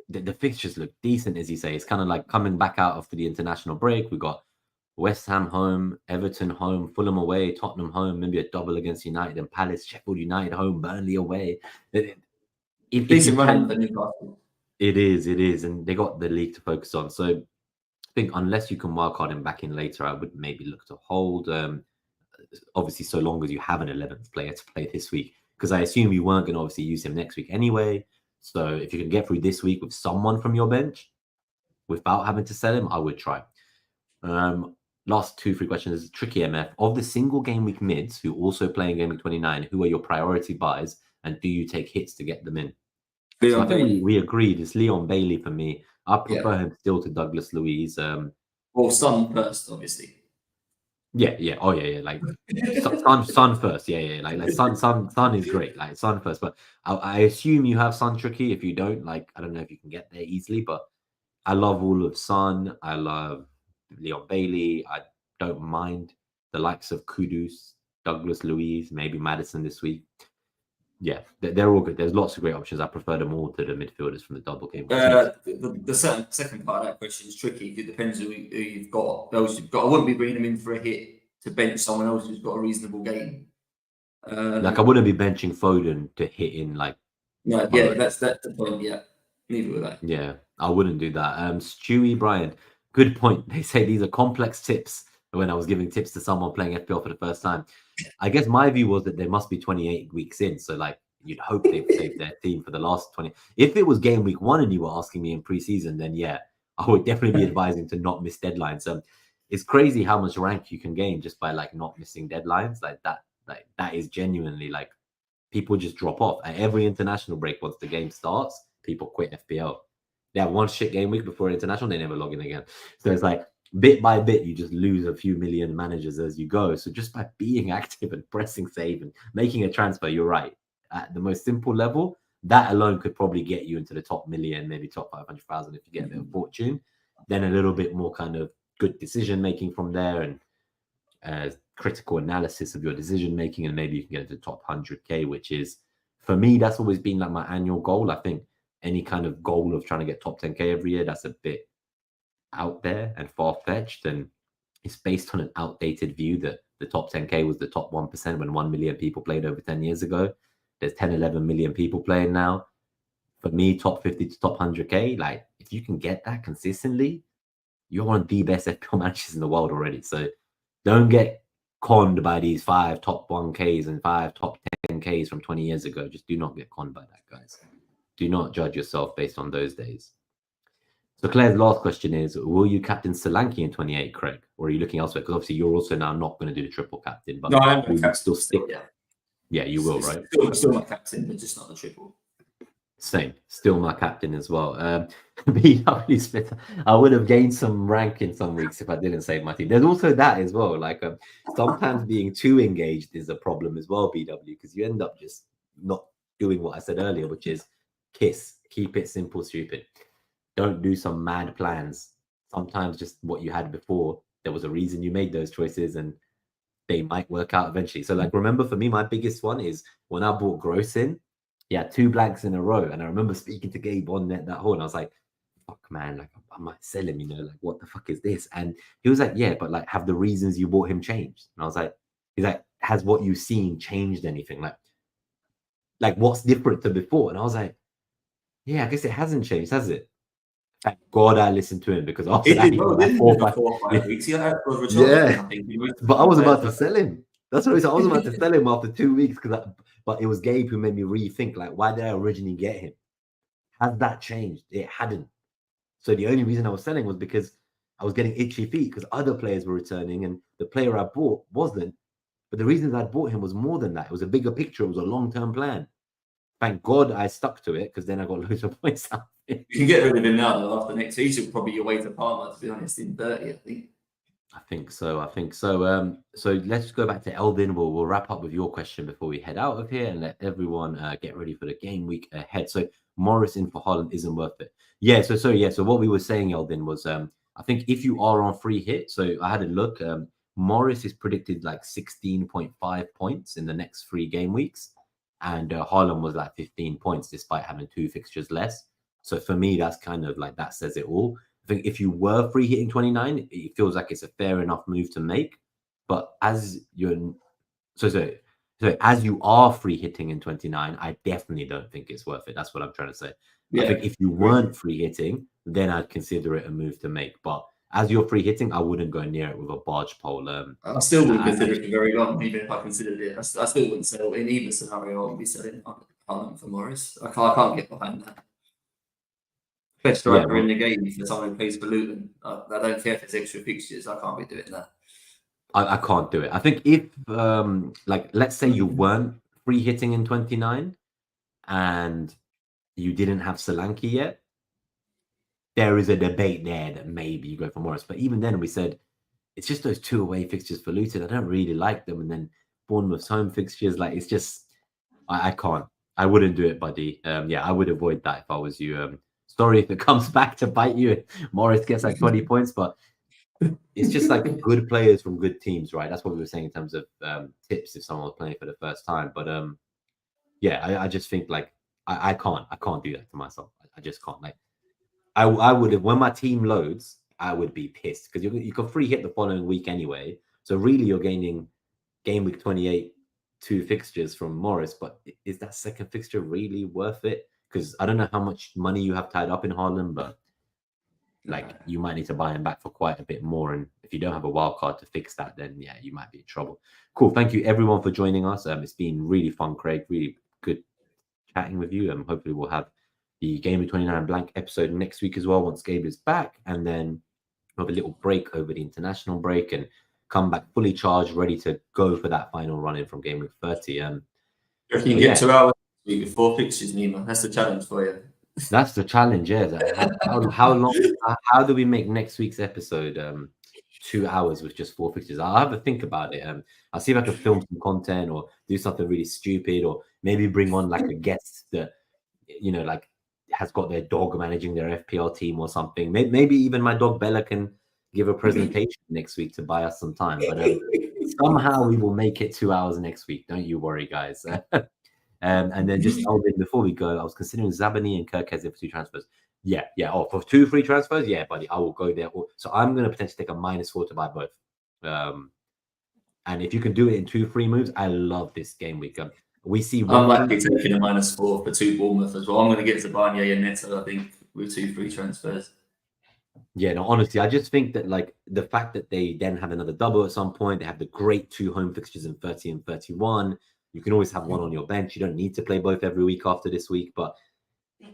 the fixtures look decent, as you say. It's kind of like coming back out after the international break. We got West Ham home, Everton home, Fulham away, Tottenham home, maybe a double against United and Palace, Sheffield United home, Burnley away. Decent running for Newcastle. It is, and they got the league to focus on. So I think unless you can wildcard him back in later, I would maybe look to hold. Obviously, so long as you have an 11th player to play this week, because I assume you weren't going to obviously use him next week anyway. So if you can get through this week with someone from your bench without having to sell him, I would try. Last 2-3 questions. Tricky MF. Of the single game week mids who also play in Game Week 29, who are your priority buys and do you take hits to get them in? So I think we agreed. It's Leon Bailey for me. I prefer him still to Douglas Luiz. Well, Son first, obviously. Yeah. Oh yeah. Like Son first. Yeah. Like Son is great. Like Son first. But I assume you have Son Tricky. If you don't, like, I don't know if you can get there easily. But I love all of Son. I love Leon Bailey. I don't mind the likes of Kudus, Douglas Luiz, maybe Madison this week. Yeah, they're all good. There's lots of great options. I prefer them all to the midfielders from the double game. The second part of that question is tricky. It depends who you've got. Those you've got. I wouldn't be bringing them in for a hit to bench someone else who's got a reasonable game. Like I wouldn't be benching Foden to hit in like. No, yeah, that's the point. Yeah, neither would I. Yeah, I wouldn't do that. Stewie Brian, good point. They say these are complex tips. When I was giving tips to someone playing FPL for the first time, I guess my view was that they must be 28 weeks in. So like you'd hope they've saved their team for the last 20. If it was game week 1 and you were asking me in preseason, then yeah, I would definitely be advising to not miss deadlines. It's crazy how much rank you can gain just by like not missing deadlines. Like that is genuinely like people just drop off at every international break. Once the game starts, people quit FPL. They have one shit game week before international, they never log in again. So it's like bit by bit, you just lose a few million managers as you go. So just by being active and pressing save and making a transfer, you're right. At the most simple level, that alone could probably get you into the top million, maybe top 500,000 if you get a bit of fortune. Then a little bit more kind of good decision making from there and critical analysis of your decision making, and maybe you can get into the top 100K, which is, for me, that's always been like my annual goal. I think any kind of goal of trying to get top 10K every year, that's a bit out there and far-fetched, and it's based on an outdated view that the top 10K was the top 1% when 1 million people played over 10 years ago. There's 10-11 million people playing now. For me, top 50 to top 100K, like if you can get that consistently, you're one of the best FPL managers in the world already. So don't get conned by these 5 top 1Ks and 5 top 10Ks from 20 years ago. Just do not get conned by that, guys. Do not judge yourself based on those days. So Claire's last question is, will you captain Solanke in 28, Craig? Or are you looking elsewhere? Because obviously you're also now not going to do the triple captain. But no, I'm will you still stick? Yeah, you will, right? Still my captain, but just not the triple. Same. Still my captain as well. BW Smith, I would have gained some rank in some weeks if I didn't save my team. There's also that as well. Like sometimes being too engaged is a problem as well, BW, because you end up just not doing what I said earlier, which is KISS. Keep it simple, stupid. Don't do some mad plans. Sometimes just what you had before, there was a reason you made those choices and they might work out eventually. So like, remember for me, my biggest one is when I bought Gross in, he had 2 blanks in a row. And I remember speaking to Gabe on Net That Haul, and I was like, fuck man, like I might sell him, you know, like what the fuck is this? And he was like, yeah, but like have the reasons you bought him changed? And I was like, he's like, has what you've seen changed anything? Like what's different to before? And I was like, yeah, I guess it hasn't changed, has it? Thank God I listened to him, because after that, he got like 4 or 5 weeks. Yeah, but I was about to sell him. That's what I was about to sell him after 2 weeks, but it was Gabe who made me rethink, like, why did I originally get him? Has that changed? It hadn't. So the only reason I was selling was because I was getting itchy feet because other players were returning and the player I bought wasn't. But the reasons I bought him was more than that. It was a bigger picture. It was a long-term plan. Thank God I stuck to it, because then I got loads of points out. You can get rid of him now though, after next season. Probably your way to Parma, to be honest, in 30, I think. I think so. So let's go back to Elvin. We'll wrap up with your question before we head out of here and let everyone get ready for the game week ahead. So Morris in for Holland isn't worth it. Yeah. So what we were saying, Elvin, was I think if you are on free hit, so I had a look. Morris is predicted like 16.5 points in the next 3 game weeks, and Haaland was like 15 points despite having 2 fixtures less. So for me, that's kind of like, that says it all. I think if you were free hitting 29, it feels like it's a fair enough move to make. But as you're so as you are free hitting in 29, I definitely don't think it's worth it. That's what I'm trying to say. Yeah. I think if you weren't free hitting, then I'd consider it a move to make. But as you're free hitting, I wouldn't go near it with a barge pole. I still wouldn't consider it very long, even if I considered it. I still wouldn't sell in either scenario. I wouldn't be selling for Morris. I can't get behind that. Best striker in the game for someone who plays for Luton. I don't care if it's extra fixtures. I can't be doing that. I can't do it. I think if like let's say you weren't free hitting in 29 and you didn't have Solanke yet, there is a debate there that maybe you go for Morris. But even then, we said it's just those 2 away fixtures for Luton. I don't really like them, and then Bournemouth's home fixtures. Like it's just I can't. I wouldn't do it, buddy. Yeah, I would avoid that if I was you. Sorry if it comes back to bite you. Morris gets like 20 points, but it's just like good players from good teams, right? That's what we were saying in terms of tips if someone was playing for the first time. But yeah, I just think like I can't do that to myself. I just can't. Like I would have, when my team loads, I would be pissed because you can free hit the following week anyway. So really, you're gaining game week 28 2 fixtures from Morris, but is that second fixture really worth it? Because I don't know how much money you have tied up in Haaland, but like you might need to buy him back for quite a bit more. And if you don't have a wild card to fix that, then yeah, you might be in trouble. Cool. Thank you everyone for joining us. It's been really fun, Craig. Really good chatting with you. Hopefully we'll have the Game of 29 blank episode next week as well once Gabe is back, and then we'll have a little break over the international break and come back fully charged, ready to go for that final run in from Game Week 30. If you can get 2 hours with 4 fixtures, Nima, that's the challenge for you. That's the challenge, yeah. How long? How do we make next week's episode 2 hours with just 4 fixtures? I'll have a think about it. I'll see if I can film some content or do something really stupid, or maybe bring on like a guest that like has got their dog managing their FPL team or something. Maybe even my dog Bella can give a presentation next week to buy us some time. But somehow we will make it 2 hours next week. Don't you worry, guys. And then just before we go, I was considering Zabani and Kirkez for 2 transfers. Yeah. Oh, for 2 free transfers, yeah, buddy, I will go there. So I'm going to potentially take a -4 to buy both. And if you can do it in 2 free moves, I love this game week. We see. I'm likely taking a -4 for 2 Bournemouth as well. I'm going to get Zabani and Neto, I think, with 2 free transfers. Yeah, no, honestly, I just think that like the fact that they then have another double at some point, they have the great 2 home fixtures in 30 and 31. You can always have one on your bench. You don't need to play both every week after this week, but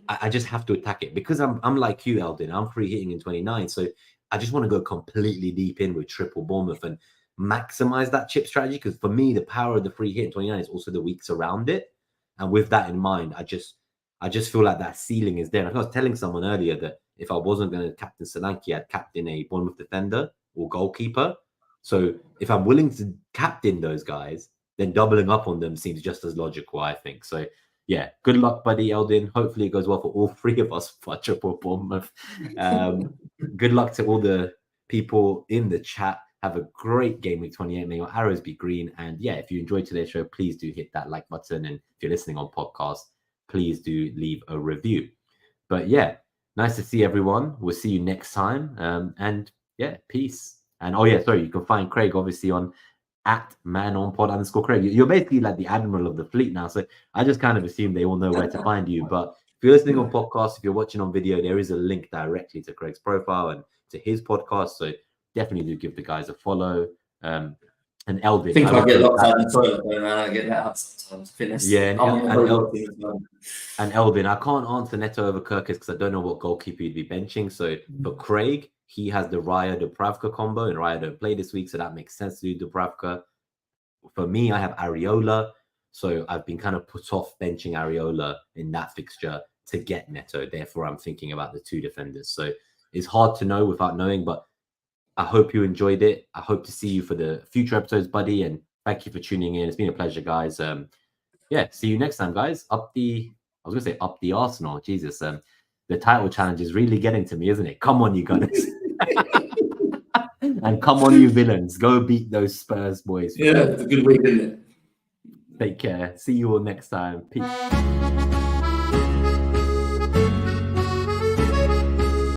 I just have to attack it because I'm like you, Eldin. I'm free hitting in 29, so I just want to go completely deep in with triple Bournemouth and maximize that chip strategy. Because for me, the power of the free hit in 29 is also the weeks around it, and with that in mind, I just feel like that ceiling is there. And I was telling someone earlier that if I wasn't going to captain Solanke, I'd captain a Bournemouth defender or goalkeeper. So if I'm willing to captain those guys, then doubling up on them seems just as logical, I think. So yeah, good luck, buddy, Eldin. Hopefully it goes well for all 3 of us for triple Bournemouth. Good luck to all the people in the chat. Have a great game week 28. May your arrows be green. And yeah, if you enjoyed today's show, please do hit that like button. And if you're listening on podcast, please do leave a review. But yeah, nice to see everyone. We'll see you next time. And yeah, peace. And oh yeah, sorry, you can find Craig obviously on @manonpod_Craig. You're basically like the admiral of the fleet now. So I just kind of assume they all know where to find you. But if you're listening on podcast, if you're watching on video, there is a link directly to Craig's profile and to his podcast. So definitely do give the guys a follow. And Eldin, I think I get locked out in the toilet, man. I get that out sometimes. Yeah, and Eldin, I can't answer Neto over Kirkis because I don't know what goalkeeper you'd be benching. So for Craig, he has the Raya Dubravka combo, and Raya don't play this week, so that makes sense to do Dubravka. For me, I have Areola, so I've been kind of put off benching Areola in that fixture to get Neto. Therefore, I'm thinking about the 2 defenders. So it's hard to know without knowing, but I hope you enjoyed it. I hope to see you for the future episodes, buddy, and thank you for tuning in. It's been a pleasure, guys. Yeah, see you next time, guys. Up the Arsenal. Jesus, the title challenge is really getting to me, isn't it? Come on, you guys. And come on, you villains. Go beat those Spurs boys. Yeah, it's a good week, isn't it? Take care. See you all next time. Peace.